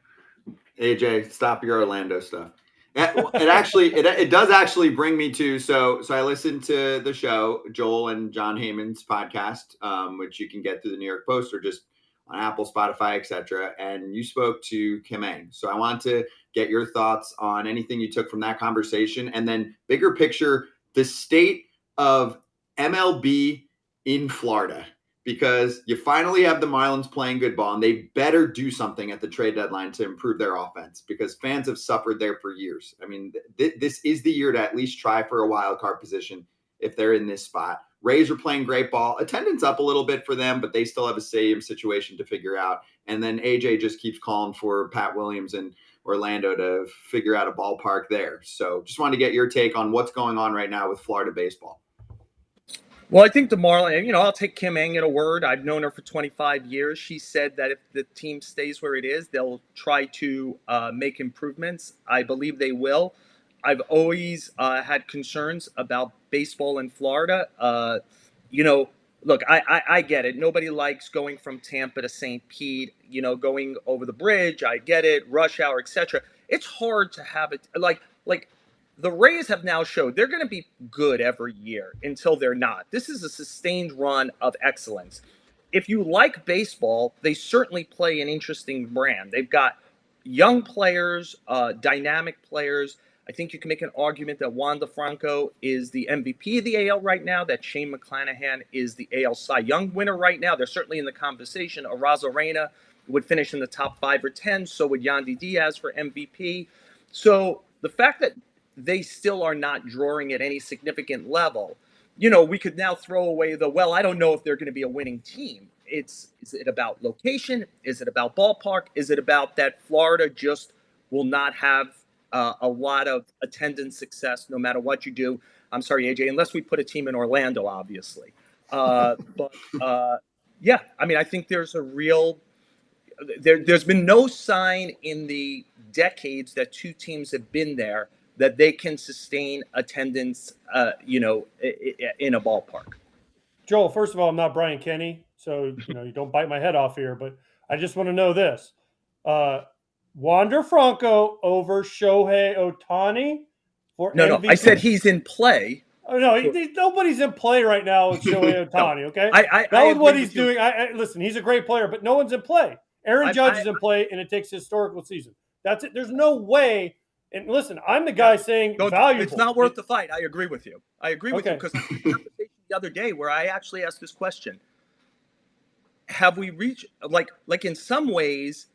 AJ, stop your Orlando stuff. It does actually bring me to so I listened to the show, Joel and John Heyman's podcast, which you can get through the New York Post or just on Apple, Spotify, etc. And you spoke to Kim Eng. So I want to get your thoughts on anything you took from that conversation, and then bigger picture, the state of MLB in Florida. Because you finally have the Marlins playing good ball, and they better do something at the trade deadline to improve their offense, because fans have suffered there for years. I mean, this is the year to at least try for a wild card position if they're in this spot. Rays are playing great ball. Attendance up a little bit for them, but they still have a stadium situation to figure out. And then AJ just keeps calling for Pat Williams and Orlando to figure out a ballpark there. So just wanted to get your take on what's going on right now with Florida baseball. Well, I think the Marlins, I'll take Kim Eng at a word. I've known her for 25 years. She said that if the team stays where it is, they'll try to make improvements. I believe they will. I've always had concerns about baseball in Florida. Look, I get it. Nobody likes going from Tampa to St. Pete, going over the bridge. I get it. Rush hour, etc. It's hard to have it like the Rays have now showed they're going to be good every year until they're not. This is a sustained run of excellence. If you like baseball, they certainly play an interesting brand. They've got young players, dynamic players. I think you can make an argument that Juan DeFranco is the MVP of the AL right now, that Shane McClanahan is the AL Cy Young winner right now. They're certainly in the conversation. Arozarena would finish in the top 5 or 10. So would Yandy Diaz for MVP. So the fact that they still are not drawing at any significant level, we could now throw away I don't know if they're going to be a winning team. Is it about location? Is it about ballpark? Is it about that Florida just will not have a lot of attendance success no matter what you do? I'm sorry, AJ, unless we put a team in Orlando, obviously. I think there's a real there's been no sign in the decades that two teams have been there that they can sustain attendance, in a ballpark. Joel, first of all, I'm not Brian Kenny, So, you don't bite my head off here, but I just want to know this. Wander Franco over Shohei Ohtani for No, MVP? I said he's in play. Oh, no, nobody's in play right now with Shohei Ohtani, okay? I That was what agree he's with you. doing. Listen, he's a great player, but no one's in play. Aaron Judge is in play, and it takes a historical season. That's it. There's no way. And listen, I'm the guy saying valuable. It's not worth the fight. I agree with you. I agree with you Okay. because I had a conversation the other day where I actually asked this question. Have we reached, like in some ways,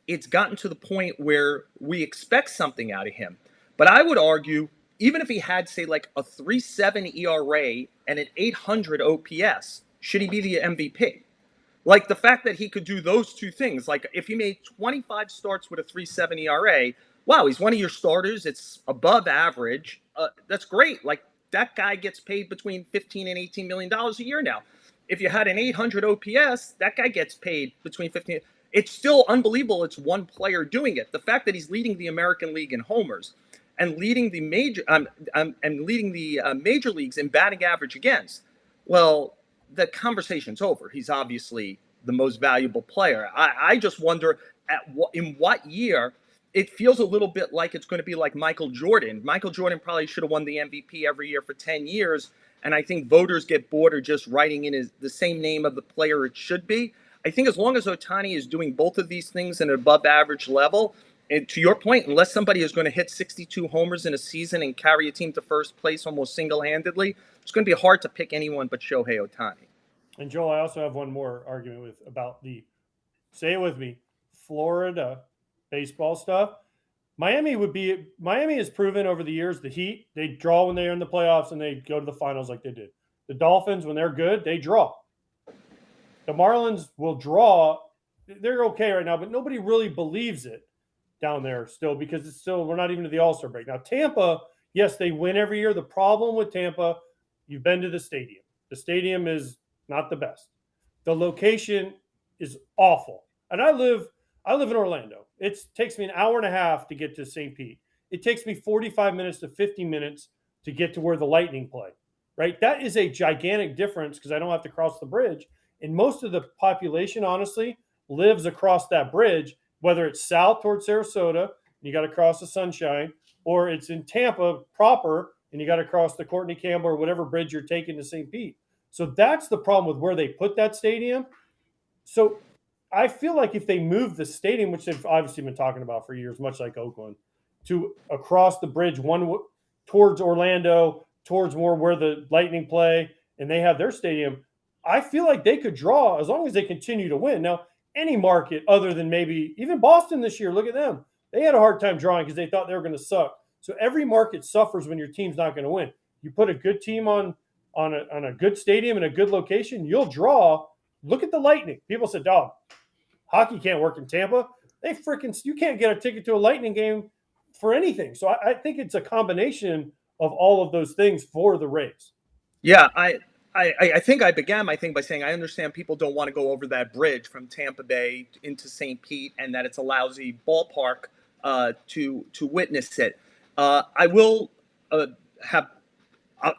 it's gotten to the point where we expect something out of him. But I would argue, even if he had, say, like a 3.7 ERA and an 800 OPS, should he be the MVP? Like the fact that he could do those two things, like if he made 25 starts with a 3.7 ERA, wow, he's one of your starters. It's above average. That's great. Like that guy gets paid between $15 and $18 million a year now. If you had an 800 OPS, that guy gets paid between 15. It's still unbelievable. It's one player doing it. The fact that he's leading the American League in homers and leading the major major leagues in batting average against. Well, the conversation's over. He's obviously the most valuable player. I just wonder in what year. It feels a little bit like it's going to be like Michael Jordan. Michael Jordan probably should have won the MVP every year for 10 years. And I think voters get bored of just writing in the same name of the player it should be. I think as long as Ohtani is doing both of these things at an above average level, and to your point, unless somebody is going to hit 62 homers in a season and carry a team to first place almost single-handedly, it's going to be hard to pick anyone but Shohei Ohtani. And Joel, I also have one more argument about say it with me, Florida baseball stuff. Miami has proven over the years the Heat, they draw when they're in the playoffs and they go to the finals like they did. The Dolphins, when they're good, they draw. The Marlins will draw. They're okay right now, but nobody really believes it down there still because we're not even to the All-Star break. Now, Tampa, yes, they win every year. The problem with Tampa, you've been to the stadium. The stadium is not the best. The location is awful. And I live in Orlando. It takes me an hour and a half to get to St. Pete. It takes me 45 minutes to 50 minutes to get to where the Lightning play, right? That is a gigantic difference because I don't have to cross the bridge. And most of the population, honestly, lives across that bridge, whether it's south towards Sarasota, and you got to cross the Sunshine, or it's in Tampa proper, and you got to cross the Courtney Campbell or whatever bridge you're taking to St. Pete. So that's the problem with where they put that stadium. So I feel like if they move the stadium, which they've obviously been talking about for years, much like Oakland, to across the bridge, one towards Orlando, towards more where the Lightning play, and they have their stadium, I feel like they could draw as long as they continue to win. Now, any market other than maybe even Boston this year, look at them. They had a hard time drawing because they thought they were going to suck. So every market suffers when your team's not going to win. You put a good team on a good stadium and a good location, you'll draw. Look at the Lightning. People said, dog, hockey can't work in Tampa. You can't get a ticket to a Lightning game for anything. So I think it's a combination of all of those things for the Rays. Yeah, I think I began my thing by saying I understand people don't want to go over that bridge from Tampa Bay into St. Pete and that it's a lousy ballpark to witness it. I will I'll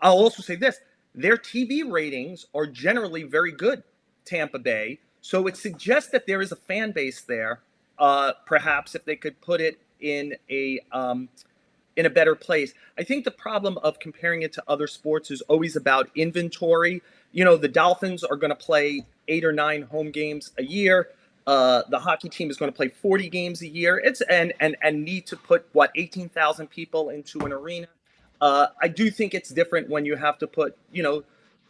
also say this. Their TV ratings are generally very good, Tampa Bay. So it suggests that there is a fan base there. Perhaps if they could put it in a better place. I think the problem of comparing it to other sports is always about inventory. You know, the Dolphins are going to play 8 or 9 home games a year. The hockey team is going to play 40 games a year. And need to put 18,000 people into an arena. I do think it's different when you have to put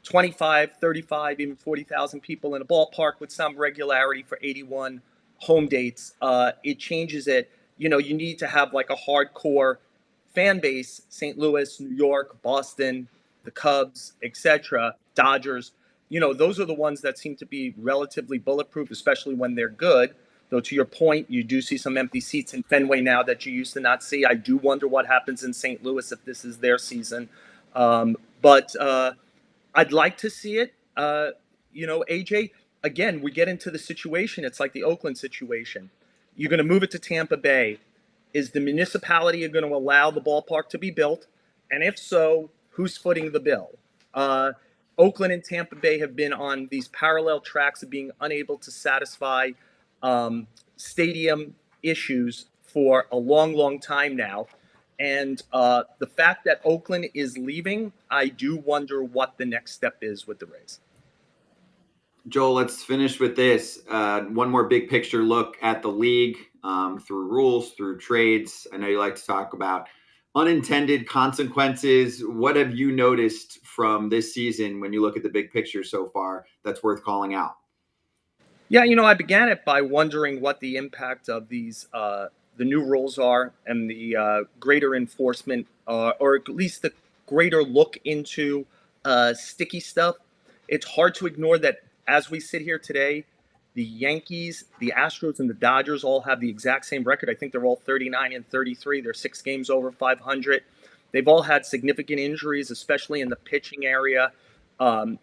25, 35, even 40,000 people in a ballpark with some regularity for 81 home dates. It changes it. You need to have like a hardcore fan base, St. Louis, New York, Boston, the Cubs, etc., Dodgers. Those are the ones that seem to be relatively bulletproof, especially when they're good. Though to your point, you do see some empty seats in Fenway now that you used to not see. I do wonder what happens in St. Louis if this is their season. But I'd like to see it. AJ, again, we get into the situation. It's like the Oakland situation. You're going to move it to Tampa Bay. Is the municipality going to allow the ballpark to be built? And if so, who's footing the bill? Oakland and Tampa Bay have been on these parallel tracks of being unable to satisfy stadium issues for a long, long time now. And the fact that Oakland is leaving, I do wonder what the next step is with the Rays. Joel, let's finish with this. One more big picture look at the league through rules, through trades. I know you like to talk about unintended consequences. What have you noticed from this season when you look at the big picture so far that's worth calling out? Yeah, I began it by wondering what the impact of these the new rules are and the greater enforcement, or at least the greater look into sticky stuff. It's hard to ignore that as we sit here today, the Yankees, the Astros, and the Dodgers all have the exact same record. I think they're all 39 and 33. They're 6 games over 500. They've all had significant injuries, especially in the pitching area.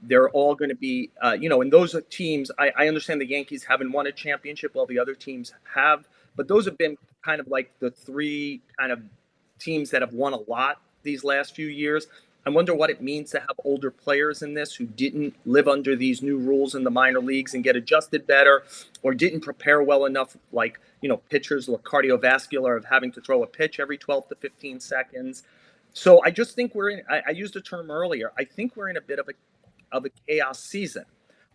They're all going to be, and those are teams. I understand the Yankees haven't won a championship while the other teams have, but those have been kind of like the three kind of teams that have won a lot these last few years. I wonder what it means to have older players in this who didn't live under these new rules in the minor leagues and get adjusted better, or didn't prepare well enough, like, pitchers with cardiovascular of having to throw a pitch every 12 to 15 seconds. So I just think we're in, I used the term earlier, I think we're in a bit of a chaos season.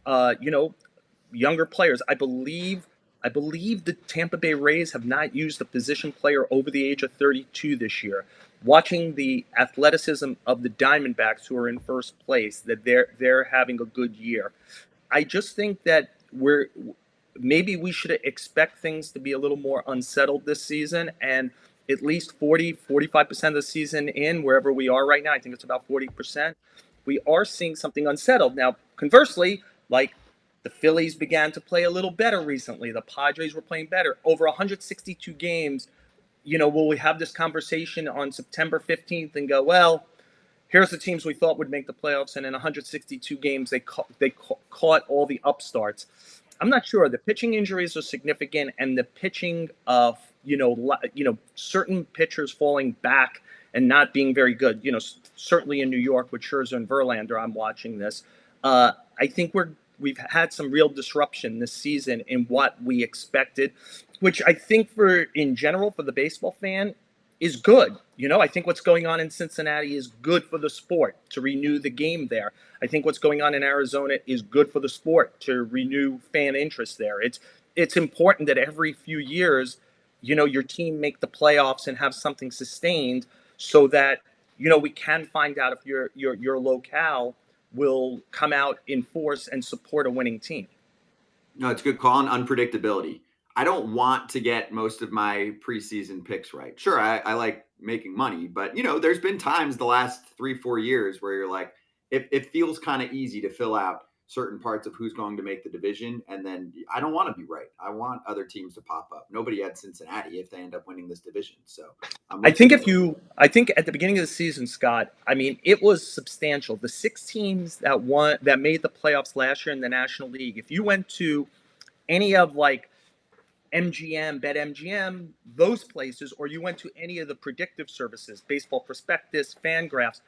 Younger players. I believe the Tampa Bay Rays have not used a position player over the age of 32 this year. Watching the athleticism of the Diamondbacks, who are in first place, that they're having a good year. I just think that maybe we should expect things to be a little more unsettled this season, and at least 45% of the season in, wherever we are right now, I think it's about 40%, we are seeing something unsettled. Now, conversely, like, the Phillies began to play a little better recently. The Padres were playing better. Over 162 games, will we have this conversation on September 15th and go, well, here's the teams we thought would make the playoffs, and in 162 games, they caught all the upstarts. I'm not sure. The pitching injuries are significant, and the pitching of certain pitchers falling back and not being very good. Certainly in New York with Scherzer and Verlander, I'm watching this. I think we've had some real disruption this season in what we expected, which I think in general for the baseball fan is good. I think what's going on in Cincinnati is good for the sport to renew the game there. I think what's going on in Arizona is good for the sport to renew fan interest there. It's important that every few years, your team make the playoffs and have something sustained, so that we can find out if your locale will come out in force and support a winning team. No, it's a good call on unpredictability. I don't want to get most of my preseason picks right. Sure, I like making money, but there's been times the last 3-4 years where you're like, it feels kind of easy to fill out certain parts of who's going to make the division, and then I don't want to be right. I want other teams to pop up. Nobody had Cincinnati if they end up winning this division. So I think at the beginning of the season, Scott, I mean, it was substantial. The 6 teams that made the playoffs last year in the National League, if you went to any of like MGM, Bet MGM, those places, or you went to any of the predictive services, Baseball Prospectus, Fangraphs,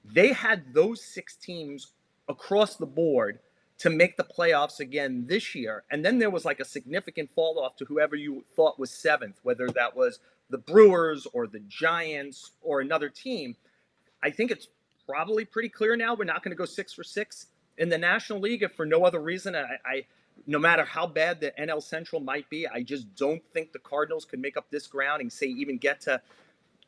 they had those 6 teams across the board to make the playoffs again this year. And then there was like a significant fall off to whoever you thought was 7th, whether that was the Brewers or the Giants or another team. I think it's probably pretty clear now we're not going to go 6 for 6 in the National League, if for no other reason. No matter how bad the NL Central might be, I just don't think the Cardinals could make up this ground and even get to,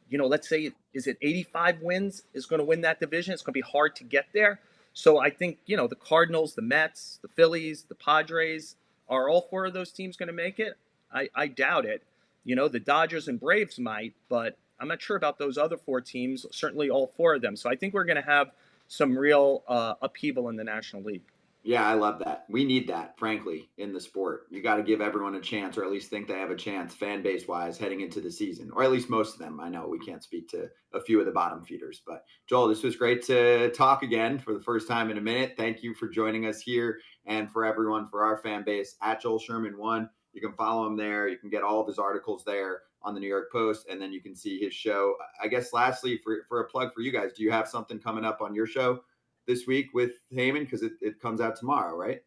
let's say, is it 85 wins is going to win that division? It's going to be hard to get there. So I think, the Cardinals, the Mets, the Phillies, the Padres, are all 4 of those teams going to make it? I doubt it. The Dodgers and Braves might, but I'm not sure about those other 4 teams, certainly all 4 of them. So I think we're going to have some real upheaval in the National League. Yeah, I love that. We need that, frankly, in the sport. You got to give everyone a chance, or at least think they have a chance, fan base wise, heading into the season, or at least most of them. I know we can't speak to a few of the bottom feeders, but Joel, this was great to talk again for the first time in a minute. Thank you for joining us here, and for everyone, for our fan base at Joel Sherman 1. You can follow him there. You can get all of his articles there on the New York Post, and then you can see his show. I guess lastly, for a plug for you guys, do you have something coming up on your show? this week with Heyman? Because it comes out tomorrow, right?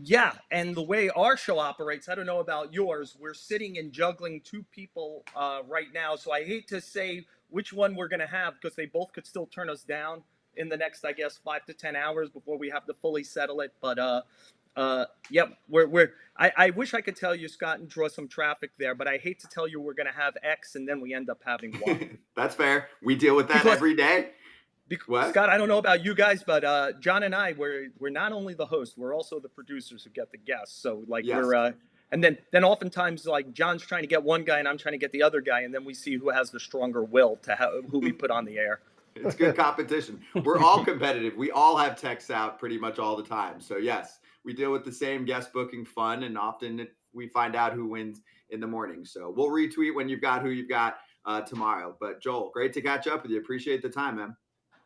Yeah, and the way our show operates, I don't know about yours, we're sitting and juggling two people right now, so I hate to say which one we're going to have because they both could still turn us down in the next, I guess, 5 to 10 hours before we have to fully settle it. But yeah, I wish I could tell you, Scott, and draw some traffic there, but I hate to tell you we're going to have X and then we end up having Y. That's fair. We deal with that Because- every day. What? Scott, I don't know about you guys, but John and I, we're not only the host, we're also the producers who get the guests. So like Yes. we're and then oftentimes like John's trying to get one guy and I'm trying to get the other guy, and then we see who has the stronger will to who we put on the air. It's good competition. We're all competitive. We all have texts out pretty much all the time. So yes, we deal with the same guest booking fun, and often we find out who wins in the morning. So we'll retweet when you've got who you've got tomorrow. But Joel, great to catch up with you. Appreciate the time, man.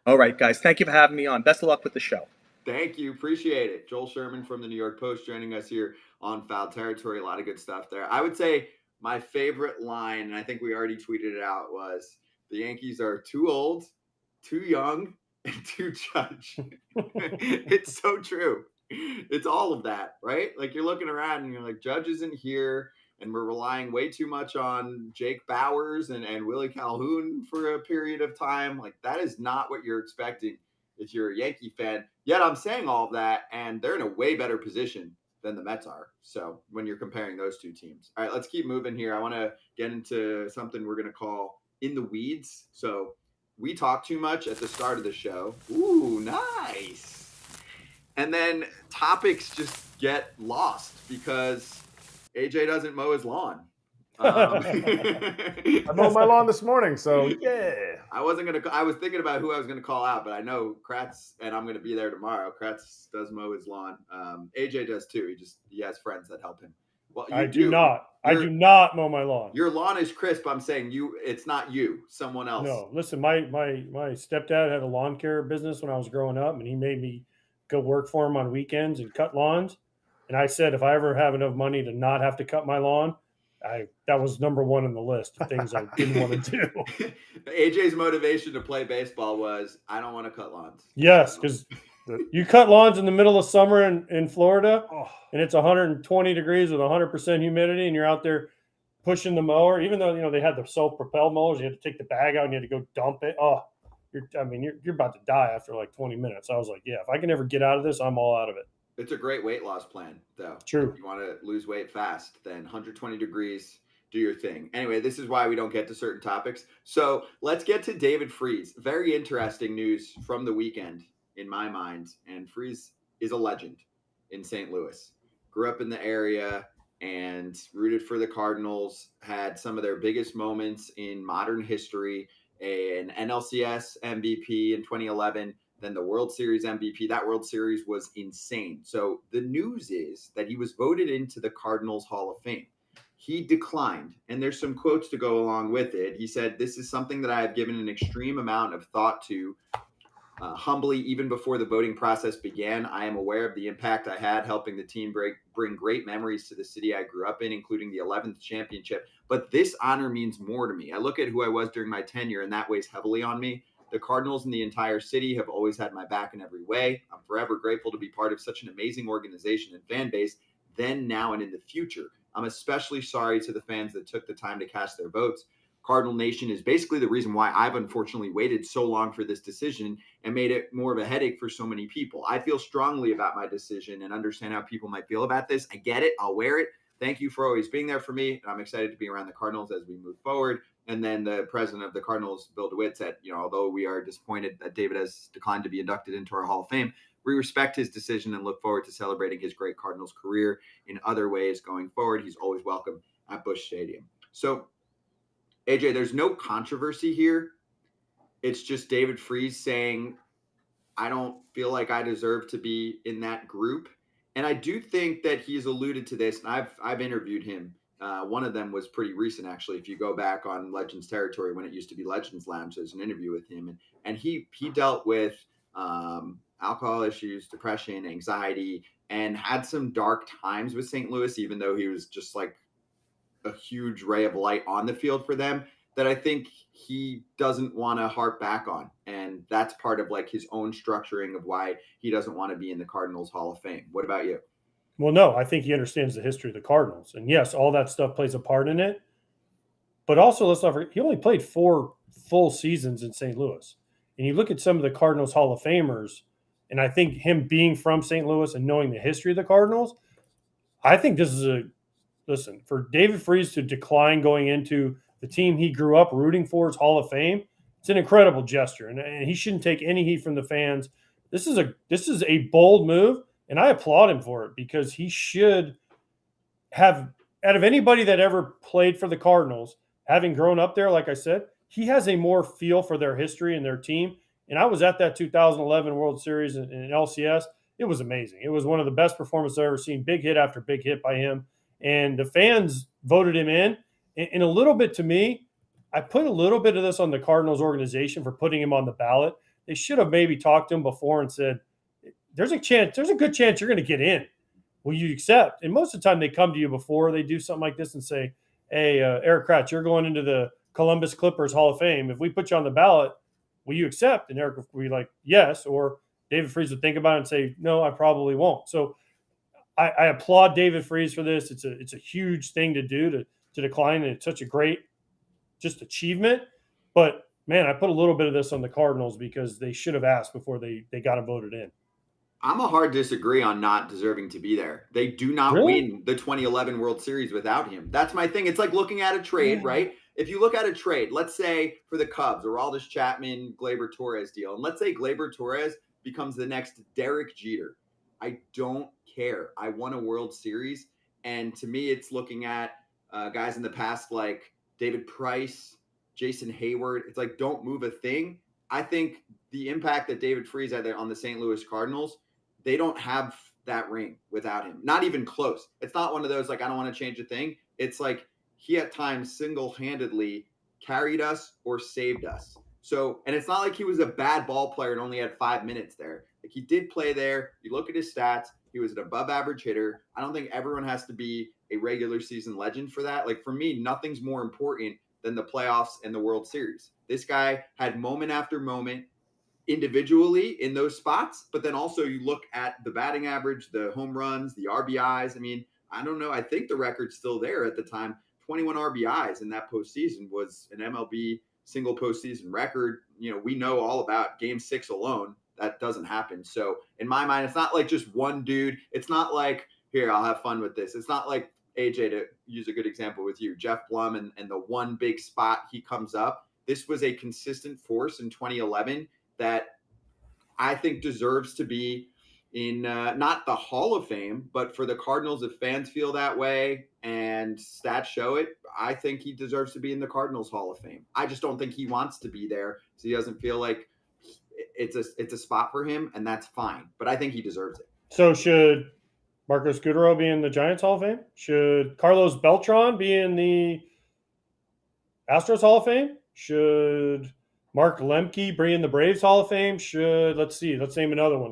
All right, guys. Thank you for having me on. Best of luck with the show. Thank you. Appreciate it. Joel Sherman from the New York Post joining us here on Foul Territory. A lot of good stuff there. I would say my favorite line, and I think we already tweeted it out, was the Yankees are too old, too young, and too Judge. It's so true. It's all of that, right? Like you're looking around and you're like, Judge isn't here, and we're relying way too much on Jake Bowers and Willie Calhoun for a period of time. Like that is not what you're expecting if you're a Yankee fan. Yet I'm saying all of that, and they're in a way better position than the Mets are. So when you're comparing those two teams. All right, let's keep moving here. I want to get into something we're going to call In the Weeds. So we talk too much at the start of the show. Ooh, nice. And then topics just get lost because AJ doesn't mow his lawn. I mowed my lawn this morning, so yeah. I was thinking about who I was gonna call out, but I know Kratz, and I'm gonna be there tomorrow. Kratz does mow his lawn. AJ does too. He has friends that help him. Well, I do not mow my lawn. Your lawn is crisp. I'm saying it's not you, someone else. No, listen, my stepdad had a lawn care business when I was growing up, and he made me go work for him on weekends and cut lawns. And I said, if I ever have enough money to not have to cut my lawn, that was number one on the list of things I didn't want to do. AJ's motivation to play baseball was, I don't want to cut lawns. Yes, because you cut lawns in the middle of summer in Florida, and it's 120 degrees with 100% humidity, and you're out there pushing the mower. Even though they had the self-propelled mowers, you had to take the bag out and you had to go dump it. Oh, you're about to die after like 20 minutes. I was like, yeah, if I can ever get out of this, I'm all out of it. It's a great weight loss plan, though. True. If you want to lose weight fast, then 120 degrees, do your thing. Anyway, this is why we don't get to certain topics. So let's get to David Freese. Very interesting news from the weekend, in my mind. And Freese is a legend in St. Louis. Grew up in the area and rooted for the Cardinals, had some of their biggest moments in modern history, an NLCS MVP in 2011, then the World Series MVP. That World Series was insane. So the news is that he was voted into the Cardinals Hall of Fame. He declined, and there's some quotes to go along with it. He said, "This is something that I have given an extreme amount of thought to. Humbly, even before the voting process began, I am aware of the impact I had helping the team bring great memories to the city I grew up in, including the 11th championship. But this honor means more to me. I look at who I was during my tenure, and that weighs heavily on me. The Cardinals and the entire city have always had my back in every way. I'm forever grateful to be part of such an amazing organization and fan base, then, now, and in the future. I'm especially sorry to the fans that took the time to cast their votes. Cardinal Nation is basically the reason why I've unfortunately waited so long for this decision and made it more of a headache for so many people. I feel strongly about my decision and understand how people might feel about this. I get it. I'll wear it. Thank you for always being there for me. And I'm excited to be around the Cardinals as we move forward." And then the president of the Cardinals, Bill DeWitt, said, although we are disappointed that David has declined to be inducted into our Hall of Fame, we respect his decision and look forward to celebrating his great Cardinals career in other ways going forward. He's always welcome at Busch Stadium. So, AJ, there's no controversy here. It's just David Freese saying, I don't feel like I deserve to be in that group. And I do think that he's alluded to this, and I've interviewed him. One of them was pretty recent, actually. If you go back on Legends Territory when it used to be Legends Lounge, there's an interview with him. And he dealt with alcohol issues, depression, anxiety, and had some dark times with St. Louis, even though he was just like a huge ray of light on the field for them. that I think he doesn't want to harp back on. And that's part of like his own structuring of why he doesn't want to be in the Cardinals Hall of Fame. What about you? Well, no, I think he understands the history of the Cardinals. And yes, all that stuff plays a part in it. But also, let's not forget, he only played 4 full seasons in St. Louis. And you look at some of the Cardinals Hall of Famers, and I think him being from St. Louis and knowing the history of the Cardinals, I think this is listen, for David Freese to decline going into the team he grew up rooting for, his Hall of Fame, it's an incredible gesture. And he shouldn't take any heat from the fans. This is a bold move, and I applaud him for it because he should have, out of anybody that ever played for the Cardinals, having grown up there, like I said, he has a more feel for their history and their team. And I was at that 2011 World Series in LCS. It was amazing. It was one of the best performances I've ever seen, big hit after big hit by him. And the fans voted him in. And a little bit to me, I put a little bit of this on the Cardinals organization for putting him on the ballot. They should have maybe talked to him before and said, there's a good chance you're going to get in. Will you accept? And most of the time they come to you before they do something like this and say, hey, Erik Kratz, you're going into the Columbus Clippers Hall of Fame. If we put you on the ballot, will you accept? And Erik would be like, yes. Or David Freese would think about it and say, no, I probably won't. So I applaud David Freese for this. It's a huge thing to do to decline, and it's such a great just achievement. But man, I put a little bit of this on the Cardinals because they should have asked before they got him voted in. I'm a hard disagree on not deserving to be there. They do not win the 2011 World Series without him. That's my thing. It's like looking at a trade, right? If you look at a trade, let's say for the Cubs, Aroldis Chapman, Gleyber Torres deal, and let's say Gleyber Torres becomes the next Derek Jeter. I don't care. I won a World Series. And to me, it's looking at guys in the past like David Price, Jason Hayward. It's like, don't move a thing. I think the impact that David Freese had there on the St. Louis Cardinals, they don't have that ring without him. Not even close. It's not one of those like, I don't want to change a thing. It's like he at times single-handedly carried us or saved us. So, and it's not like he was a bad ball player and only had 5 minutes there. Like he did play there. You look at his stats. He was an above average hitter. I don't think everyone has to be a regular season legend for that. Like for me, nothing's more important than the playoffs and the World Series. This guy had moment after moment individually in those spots, but then also you look at the batting average, the home runs, the RBIs. I mean, I don't know. I think the record's still there at the time. 21 RBIs in that postseason was an MLB single postseason record. You know, we know all about Game 6 alone. That doesn't happen. So in my mind, it's not like just one dude. It's not like, here, I'll have fun with this. It's not like AJ, to use a good example with you, Jeff Blum and the one big spot he comes up. This was a consistent force in 2011 that I think deserves to be in not the Hall of Fame, but for the Cardinals, if fans feel that way and stats show it, I think he deserves to be in the Cardinals Hall of Fame. I just don't think he wants to be there, so he doesn't feel like it's a spot for him, and that's fine. But I think he deserves it. So should Marcus Goodrow be in the Giants Hall of Fame? Should Carlos Beltran be in the Astros Hall of Fame? Should Mark Lemke be in the Braves Hall of Fame? Let's name another one.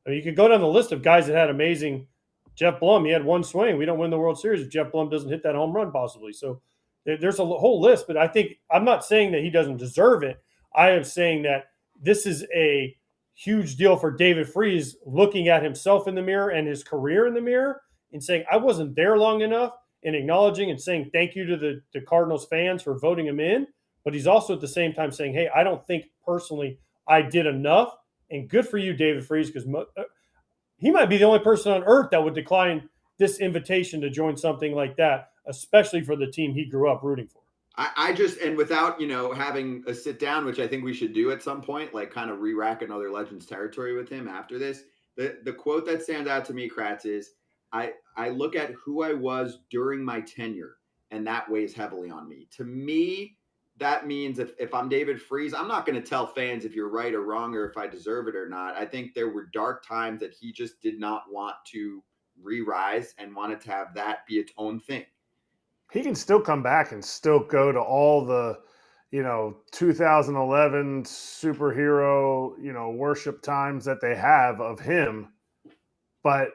You could go down the list of guys that had amazing. Jeff Blum, he had one swing. We don't win the World Series if Jeff Blum doesn't hit that home run possibly. So there's a whole list, but I'm not saying that he doesn't deserve it. I am saying that this is a huge deal for David Freese looking at himself in the mirror and his career in the mirror and saying, I wasn't there long enough, and acknowledging and saying thank you to the Cardinals fans for voting him in. But he's also at the same time saying, hey, I don't think personally I did enough. And good for you, David Freese, because he might be the only person on earth that would decline this invitation to join something like that, especially for the team he grew up rooting for. I just, and without, having a sit down, which I think we should do at some point, like kind of re-rack another Legends territory with him after this. The quote that stands out to me, Kratz, is I look at who I was during my tenure, and that weighs heavily on me. To me, that means if I'm David Freese, I'm not going to tell fans if you're right or wrong or if I deserve it or not. I think there were dark times that he just did not want to re-rise and wanted to have that be its own thing. He can still come back and still go to all the, 2011 superhero, worship times that they have of him. But,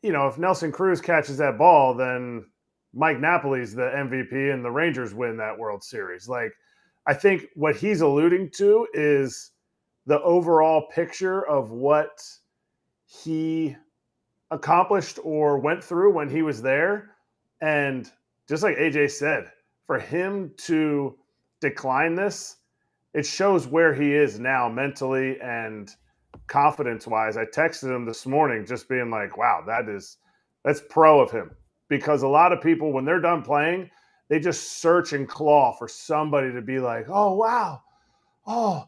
if Nelson Cruz catches that ball, then Mike Napoli's the MVP and the Rangers win that World Series. Like, I think what he's alluding to is the overall picture of what he accomplished or went through when he was there. And just like AJ said, for him to decline this, it shows where he is now mentally and confidence wise. I texted him this morning just being like, wow, that's pro of him. Because a lot of people, when they're done playing, they just search and claw for somebody to be like, oh, wow. Oh,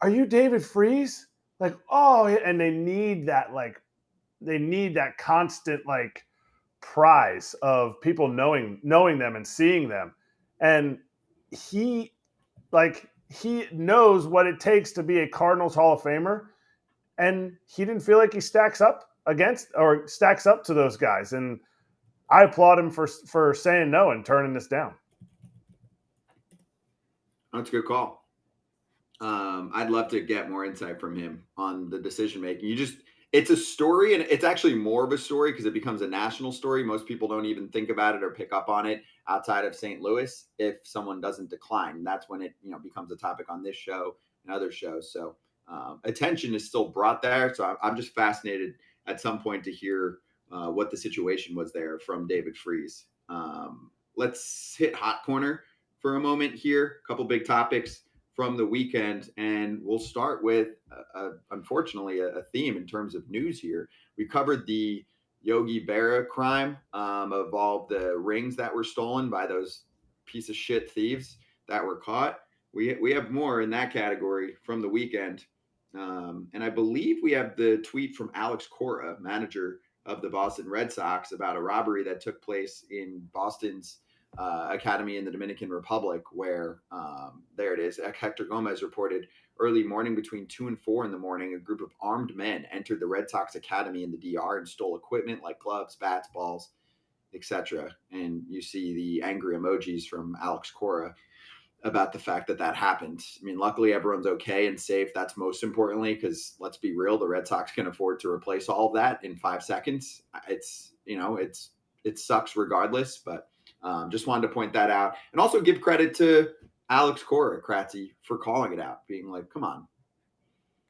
are you David Freese? Like, oh, and they need that constant like prize of people knowing them and seeing them. And he knows what it takes to be a Cardinals Hall of Famer, and he didn't feel like he stacks up to those guys. And I applaud him for saying no and turning this down. That's a good call. I'd love to get more insight from him on the decision making. It's a story, and it's actually more of a story because it becomes a national story. Most people don't even think about it or pick up on it outside of St. Louis if someone doesn't decline. That's when it becomes a topic on this show and other shows. So attention is still brought there. So I'm just fascinated at some point to hear what the situation was there from David Freese. Let's hit Hot Corner for a moment here. A couple big topics from the weekend, and we'll start with unfortunately a theme in terms of news here. We covered the Yogi Berra crime of all the rings that were stolen by those piece of shit thieves that were caught. We have more in that category from the weekend, and I believe we have the tweet from Alex Cora, manager of the Boston Red Sox, about a robbery that took place in Boston's academy in the Dominican Republic, where there it is. Hector Gomez reported early morning between 2 and 4 in the morning, a group of armed men entered the Red Sox academy in the DR and stole equipment like gloves, bats, balls, etc. And you see the angry emojis from Alex Cora about the fact that happened. I mean, luckily everyone's okay and safe. That's most importantly, because let's be real, the Red Sox can afford to replace all of that in 5 seconds. It sucks regardless, but just wanted to point that out and also give credit to Alex Cora, Kratzy, for calling it out, being like, come on.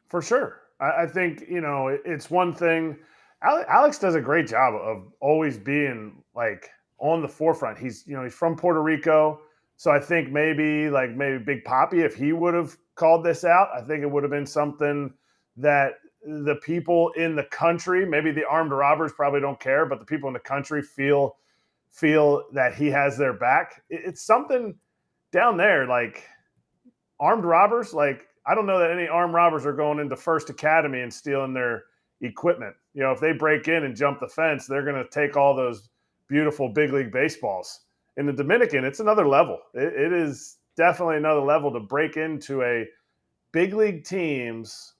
For sure. I think, it's one thing. Alex does a great job of always being like on the forefront. He's from Puerto Rico. So I think maybe Big Papi, if he would have called this out, I think it would have been something that the people in the country, maybe the armed robbers probably don't care, but the people in the country feel that he has their back. It's something down there, like armed robbers. Like, I don't know that any armed robbers are going into First Academy and stealing their equipment. If they break in and jump the fence, they're going to take all those beautiful big league baseballs. In the Dominican, it's another level. It is definitely another level to break into a big league team's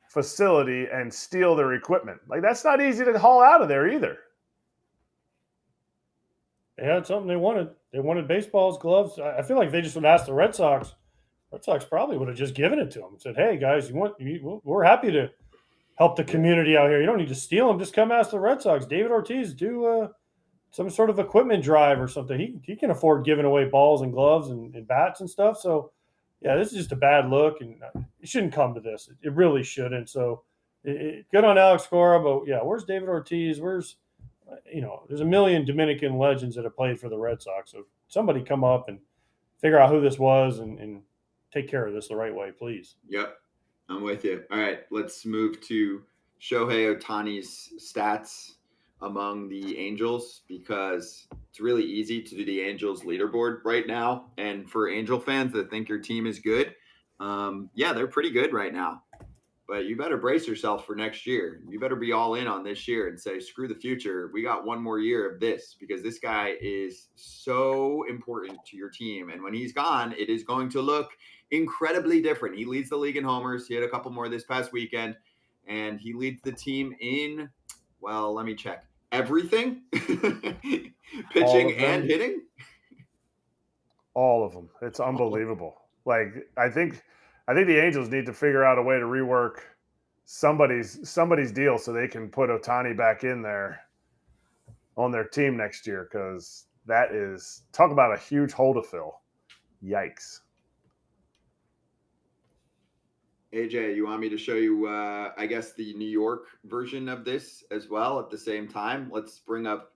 facility and steal their equipment. Like, that's not easy to haul out of there either. They had something they wanted. They wanted baseballs, gloves. I feel like if they just would ask the Red Sox, probably would have just given it to them and said, hey, guys, we're happy to help the community out here. You don't need to steal them. Just come ask the Red Sox. David Ortiz, do some sort of equipment drive or something. He can afford giving away balls and gloves and bats and stuff. So, yeah, this is just a bad look, and it shouldn't come to this. It really shouldn't. So, good on Alex Cora, but, yeah, where's David Ortiz? Where's there's a million Dominican legends that have played for the Red Sox. So somebody come up and figure out who this was and take care of this the right way, please. Yep, I'm with you. All right, let's move to Shohei Ohtani's stats among the Angels, because it's really easy to do the Angels leaderboard right now. And for Angel fans that think your team is good, yeah, they're pretty good right now. But you better brace yourself for next year. You better be all in on this year and say, screw the future. We got one more year of this, because this guy is so important to your team. And when he's gone, it is going to look incredibly different. He leads the league in homers. He had a couple more this past weekend. And he leads the team in, well, let me check. Everything? Pitching and hitting? All of them. It's unbelievable. Like, I think the Angels need to figure out a way to rework somebody's deal so they can put Ohtani back in there on their team next year, because That is, talk about a huge hole to fill. Yikes. AJ, you want me to show you, I guess, the New York version of this as well at the same time? Let's bring up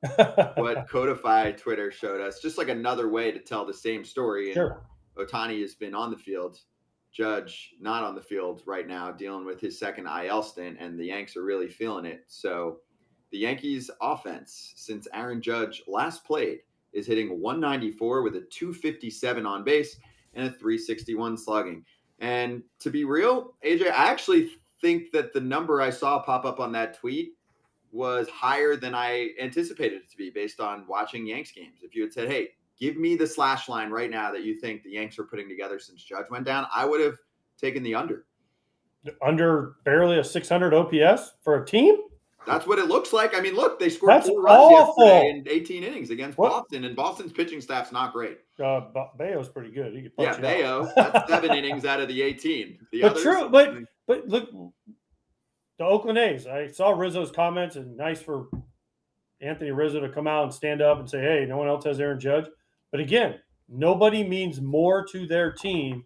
what Codify Twitter showed us. Just like another way to tell the same story. And Sure. Ohtani has been on the field. Judge not on the field right now, dealing with his second IL stint, and the Yanks are really feeling it. So the Yankees offense, since Aaron Judge last played, is hitting 194 with a 257 on base and a 361 slugging. And to be real, AJ, I actually think that the number I saw pop up on that tweet was higher than I anticipated it to be based on watching Yanks games. If you had said, hey, give me the slash line right now that you think the Yanks are putting together since Judge went down, I would have taken the under. Under barely a 600 OPS for a team? That's what it looks like. I mean, look, they scored That's 4 runs awful. yesterday in 18 innings against What? Boston, and Boston's pitching staff's not great. Bayo's pretty good. He could Yeah, punch you Bayo, out. that's 7 innings out of the 18. The But others, true, but look, the Oakland A's. I saw Rizzo's comments, and nice for Anthony Rizzo to come out and stand up and say, "Hey, no one else has Aaron Judge." But again, nobody means more to their team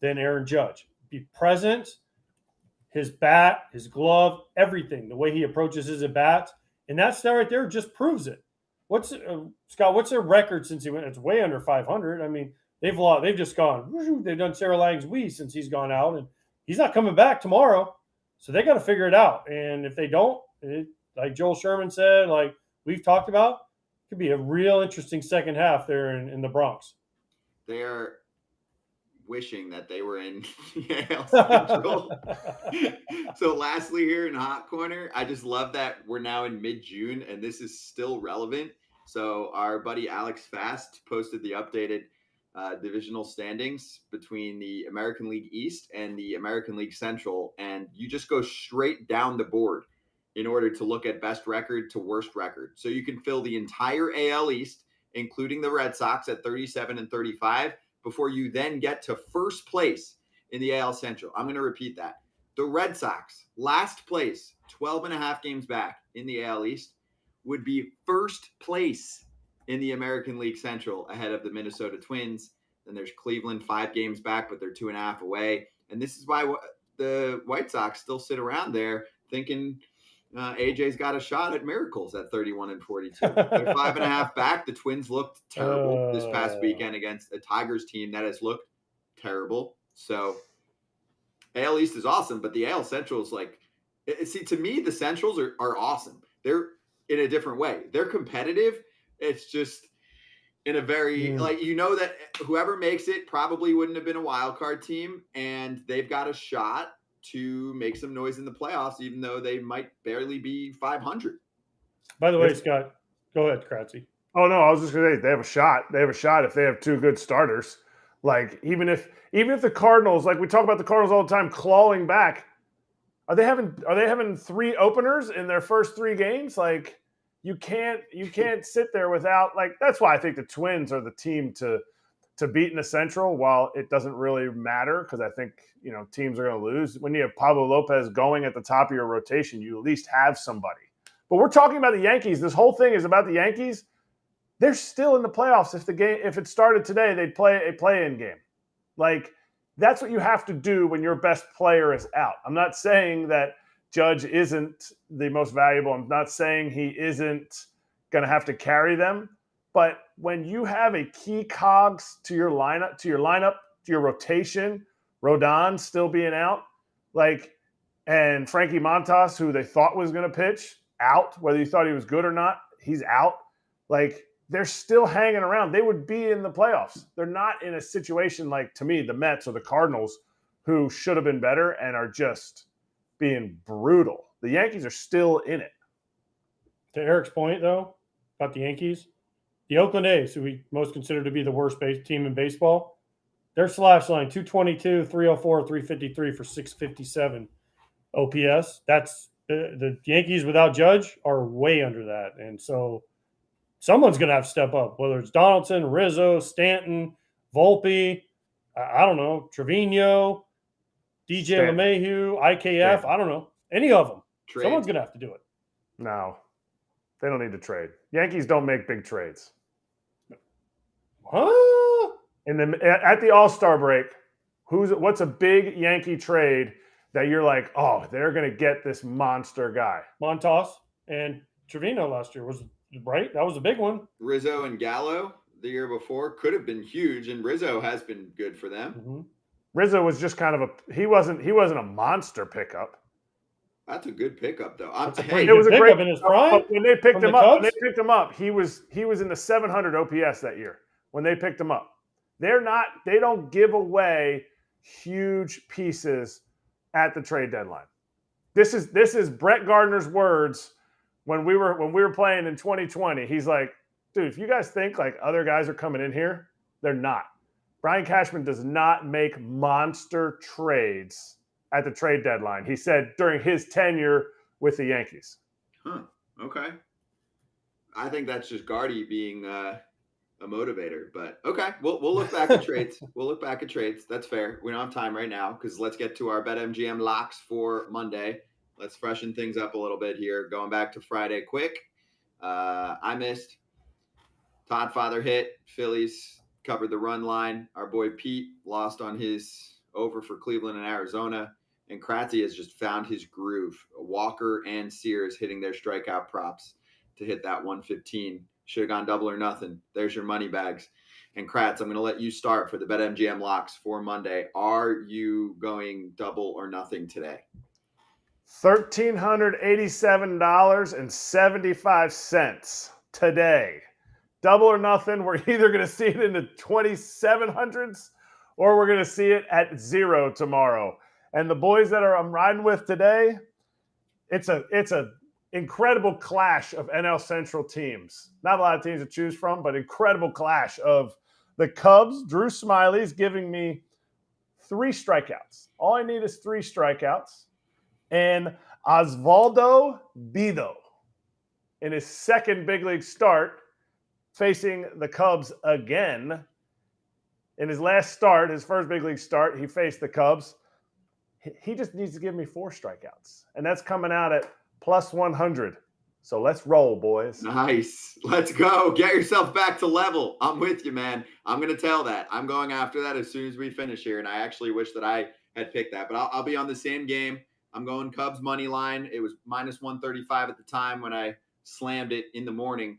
than Aaron Judge. Be present, his bat, his glove, everything, the way he approaches his at bats, and that stat right there just proves it. Scott? What's their record since he went? It's way under 500. I mean, they've just gone. They've done Sarah Lang's Wii since he's gone out, and he's not coming back tomorrow. So they got to figure it out. And if they don't, like Joel Sherman said, like we've talked about, it could be a real interesting second half there in the Bronx. they are wishing that they were in the AL Central. So lastly here in Hot Corner, I just love that we're now in mid-June and this is still relevant. So our buddy Alex Fast posted the updated divisional standings between the American League East and the American League Central, and you just go straight down the board in order to look at best record to worst record. So you can fill the entire AL East, including the Red Sox at 37 and 35, before you then get to first place in the AL Central. I'm going to repeat that. The Red Sox, last place, 12 and a half games back in the AL East, would be first place in the American League Central ahead of the Minnesota Twins. Then there's Cleveland, 5 games back, but they're 2.5 away. And this is why the White Sox still sit around there thinking AJ's got a shot at miracles at 31 and 42. They're 5.5 back. The Twins looked terrible this past weekend against a Tigers team that has looked terrible. So AL East is awesome, but the AL Central is like, see, to me, the Centrals are awesome. They're in a different way. They're competitive. It's just in a very, like, you know that whoever makes it probably wouldn't have been a wild card team, and they've got a shot to make some noise in the playoffs, even though they might barely be 500. By the way, Scott, go ahead, Kratzy. Oh no, I was just gonna say they have a shot. They have a shot if they have 2 good starters. Like even if the Cardinals, like we talk about the Cardinals all the time, clawing back, are they having 3 openers in their first 3 games? Like you can't sit there without, like, that's why I think the Twins are the team to beat in the Central, while it doesn't really matter because I think, you know, teams are going to lose. When you have Pablo Lopez going at the top of your rotation, you at least have somebody. But we're talking about the Yankees. This whole thing is about the Yankees. They're still in the playoffs. If it started today, they'd play a play-in game. Like, that's what you have to do when your best player is out. I'm not saying that Judge isn't the most valuable. I'm not saying he isn't going to have to carry them. But when you have a key cogs to your lineup, to your rotation, Rodon still being out, like, and Frankie Montas, who they thought was going to pitch, out, whether you thought he was good or not, he's out. Like, they're still hanging around. They would be in the playoffs. They're not in a situation like, to me, the Mets or the Cardinals, who should have been better and are just being brutal. The Yankees are still in it. To Eric's point, though, about the Yankees, the Oakland A's, who we most consider to be the worst team in baseball, their slash line, 222, 304, 353 for 657 OPS. That's the Yankees without Judge are way under that. And so someone's going to have to step up, whether it's Donaldson, Rizzo, Stanton, Volpe, I don't know, Trevino, DJ LeMahieu, IKF, I don't know, any of them. Trade. Someone's going to have to do it. No, they don't need to trade. Yankees don't make big trades. Huh? At the All-Star break, what's a big Yankee trade that you're like, oh, they're going to get this monster guy? Montas and Trevino last year was right. That was a big one. Rizzo and Gallo the year before could have been huge, and Rizzo has been good for them. Mm-hmm. Rizzo was just kind of he wasn't a monster pickup. That's a good pickup, though. It was a great pickup in his prime. But when they picked him up, he was in the 700 OPS that year when they picked him up. They don't give away huge pieces at the trade deadline. This is Brett Gardner's words when we were playing in 2020. He's like, dude, if you guys think like other guys are coming in here, they're not. Brian Cashman does not make monster trades at the trade deadline, he said during his tenure with the Yankees. Huh. Okay. I think that's just Gardy being a motivator, but okay. We'll look back at trades. We'll look back at trades. That's fair. We don't have time right now because let's get to our Bet MGM locks for Monday. Let's freshen things up a little bit here. Going back to Friday quick. I missed. Todd Father hit. Phillies covered the run line. Our boy Pete lost on his over for Cleveland and Arizona. And Kratz has just found his groove. Walker and Sears hitting their strikeout props to hit that 115. Should have gone double or nothing. There's your money bags. And Kratz, I'm going to let you start for the Bet MGM locks for Monday. Are you going double or nothing today? $1,387.75 today. Double or nothing. We're either going to see it in the 2,700s or we're going to see it at zero tomorrow. And the boys that I'm riding with today, it's a incredible clash of NL Central teams. Not a lot of teams to choose from, but incredible clash of the Cubs. Drew Smyly's giving me 3 strikeouts. All I need is 3 strikeouts. And Osvaldo Bido in his second big league start facing the Cubs again. In his last start, his first big league start, he faced the Cubs. He just needs to give me 4 strikeouts. And that's coming out at plus 100. So let's roll, boys. Nice. Let's go. Get yourself back to level. I'm with you, man. I'm going to tell that. I'm going after that as soon as we finish here. And I actually wish that I had picked that. But I'll be on the same game. I'm going Cubs money line. It was minus 135 at the time when I slammed it in the morning.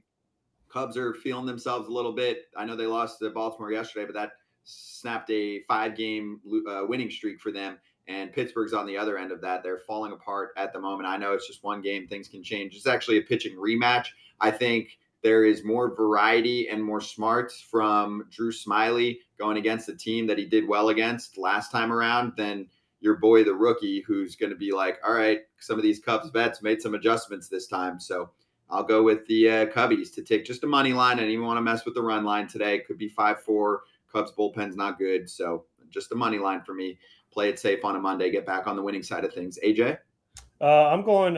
Cubs are feeling themselves a little bit. I know they lost to Baltimore yesterday, but that snapped a 5-game winning streak for them. And Pittsburgh's on the other end of that. They're falling apart at the moment. I know it's just one game. Things can change. It's actually a pitching rematch. I think there is more variety and more smarts from Drew Smyly going against a team that he did well against last time around than your boy, the rookie, who's going to be like, all right, some of these Cubs vets made some adjustments this time. So I'll go with the Cubbies to take just a money line. I didn't even want to mess with the run line today. It could be 5-4. Cubs bullpen's not good. So just a money line for me. Play it safe on a Monday. Get back on the winning side of things. AJ? I'm going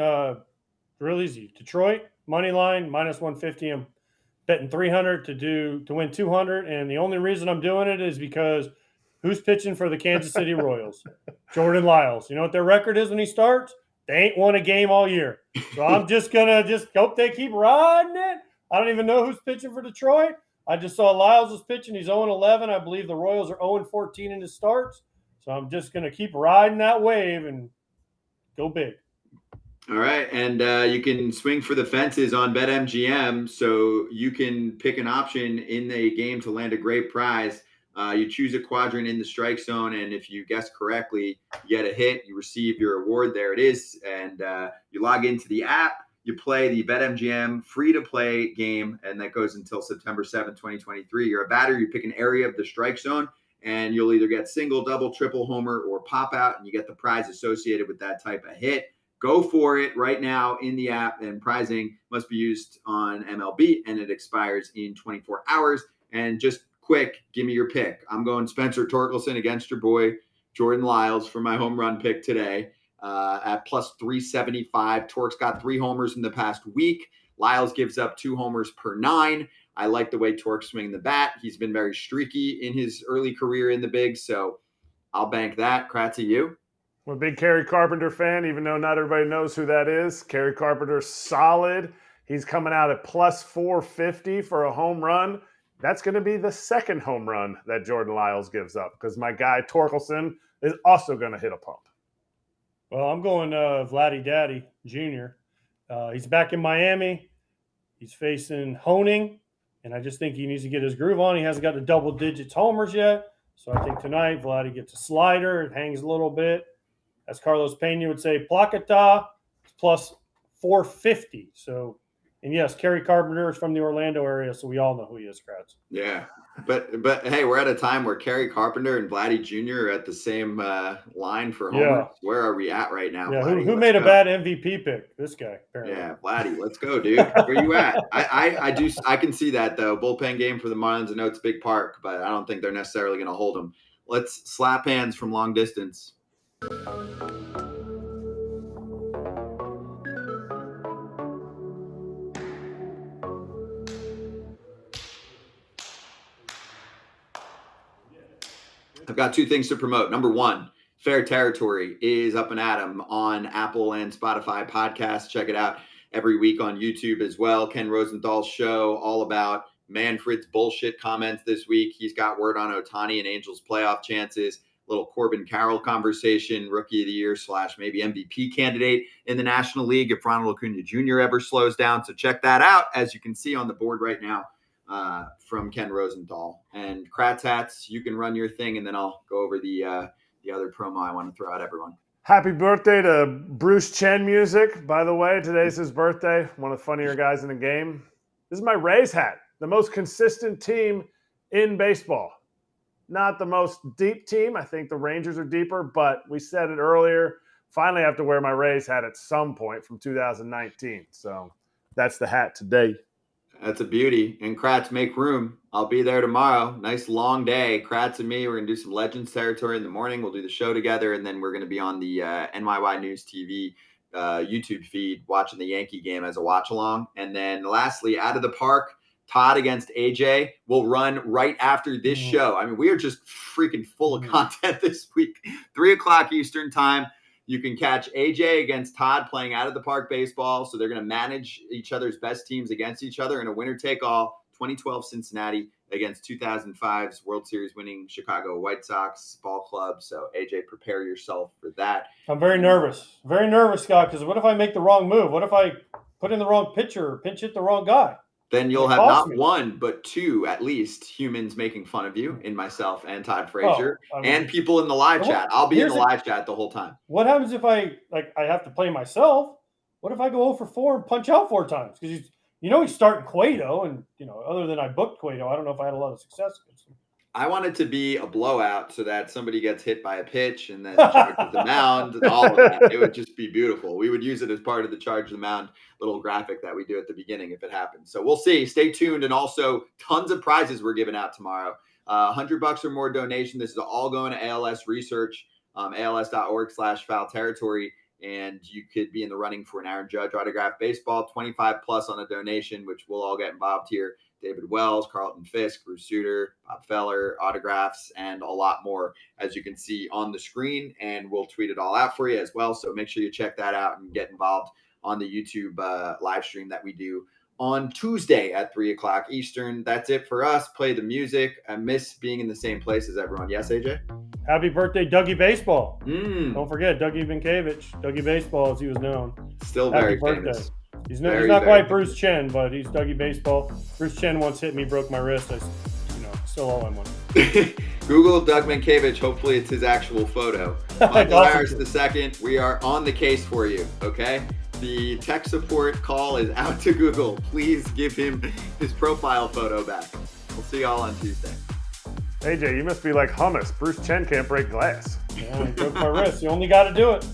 real easy. Detroit, money line, minus 150. I'm betting 300 to win 200. And the only reason I'm doing it is because who's pitching for the Kansas City Royals? Jordan Lyles. You know what their record is when he starts? They ain't won a game all year. So I'm just going to hope they keep riding it. I don't even know who's pitching for Detroit. I just saw Lyles was pitching. He's 0-11. I believe the Royals are 0-14 in his starts. So I'm just going to keep riding that wave and go big. All right. And you can swing for the fences on Bet MGM. So you can pick an option in the game to land a great prize. You choose a quadrant in the strike zone. And if you guess correctly, you get a hit. You receive your award. There it is. And you log into the app. You play the Bet MGM free-to-play game. And that goes until September 7th, 2023. You're a batter. You pick an area of the strike zone. And you'll either get single, double, triple, homer, or pop out, and you get the prize associated with that type of hit. Go for it right now in the app, and prizing must be used on MLB, and it expires in 24 hours. And just quick, give me your pick. I'm going Spencer Torkelson against your boy Jordan Lyles for my home run pick today at plus 375. Tork's got 3 homers in the past week. Lyles gives up 2 homers per 9. I like the way Tork's swinging the bat. He's been very streaky in his early career in the bigs, so I'll bank that. Kratz, you? I'm a big Kerry Carpenter fan, even though not everybody knows who that is. Kerry Carpenter's solid. He's coming out at plus 450 for a home run. that's going to be the second home run that Jordan Lyles gives up because my guy Torkelson is also going to hit a pump. Well, I'm going Vladdy Daddy Jr. He's back in Miami. He's facing Honing, and I just think he needs to get his groove on. He hasn't got the double digits homers yet. So I think tonight Vladdy gets a slider. It hangs a little bit. As Carlos Pena would say, placata plus 450. So, and yes, Kerry Carpenter is from the Orlando area, so we all know who he is, Kratz. Yeah. But hey, we're at a time where Kerry Carpenter and Vladdy Jr. are at the same line for homers. Yeah. Where are we at right now? Yeah, Vladdy? who made a bad MVP pick? This guy, apparently. Yeah, Vladdy, let's go, dude. Where you at? I can see that though. Bullpen game for the Marlins. I know it's a big park, but I don't think they're necessarily going to hold them. Let's slap hands from long distance. I've got two things to promote. Number one, Fair Territory is up and at 'em on Apple and Spotify podcasts. Check it out every week on YouTube as well. Ken Rosenthal's show, all about Manfred's bullshit comments this week. He's got word on Ohtani and Angels playoff chances. Little Corbin Carroll conversation, Rookie of the Year / maybe MVP candidate in the National League if Ronald Acuna Jr. ever slows down. So check that out, as you can see on the board right now. From Ken Rosenthal. And Kratz hats, you can run your thing, and then I'll go over the other promo I want to throw at everyone. Happy birthday to Bruce Chen Music, by the way. Today's his birthday. One of the funnier guys in the game. This is my Rays hat, the most consistent team in baseball. Not the most deep team. I think the Rangers are deeper, but we said it earlier. Finally, I have to wear my Rays hat at some point from 2019. So that's the hat today. That's a beauty. And Kratz, make room. I'll be there tomorrow. Nice long day. Kratz and me, we're going to do some Legends territory in the morning. We'll do the show together, and then we're going to be on the NYY News TV YouTube feed watching the Yankee game as a watch-along. And then lastly, Out of the Park, Todd against AJ will run right after this show. I mean, we are just freaking full of content this week. 3 o'clock Eastern time. You can catch AJ against Todd playing Out of the Park baseball. So they're going to manage each other's best teams against each other in a winner-take-all. 2012 Cincinnati against 2005's World Series winning Chicago White Sox ball club. So, AJ, prepare yourself for that. I'm very nervous. Very nervous, Scott, because what if I make the wrong move? What if I put in the wrong pitcher or pinch hit the wrong guy? Then you'll have not one, but two, at least, humans making fun of you, in myself and Todd Frazier, and people in the live chat. I'll be in the live chat the whole time. What happens if I have to play myself? What if I go 0 for 4 and punch out 4 times? Because he's starting Cueto, and other than I booked Cueto, I don't know if I had a lot of success against him. I want it to be a blowout so that somebody gets hit by a pitch and then Charge the Mound and all of that. It would just be beautiful. We would use it as part of the Charge the Mound little graphic that we do at the beginning if it happens. So we'll see. Stay tuned. And also tons of prizes we're giving out tomorrow. $100 or more donation. This is all going to ALS research, als.org/foul territory. And you could be in the running for an Aaron Judge autographed baseball, 25 plus on a donation, which we'll all get involved here. David Wells, Carlton Fisk, Bruce Sutter, Bob Feller, autographs, and a lot more, as you can see on the screen. And we'll tweet it all out for you as well. So make sure you check that out and get involved on the YouTube live stream that we do on Tuesday at 3 o'clock Eastern. That's it for us. Play the music. I miss being in the same place as everyone. Yes, AJ? Happy birthday, Dougie Baseball. Don't forget, Dougie Vinkiewicz. Dougie Baseball, as he was known. Still very famous. He's not quite Bruce Chen, but he's Dougie Baseball. Bruce Chen once hit me, broke my wrist. I still owe him one. Google Doug Mankiewicz. Hopefully it's his actual photo. Michael Harris II, we are on the case for you, okay? The tech support call is out to Google. Please give him his profile photo back. We'll see y'all on Tuesday. AJ, you must be like hummus. Bruce Chen can't break glass. Yeah, he broke my wrist. You only got to do it.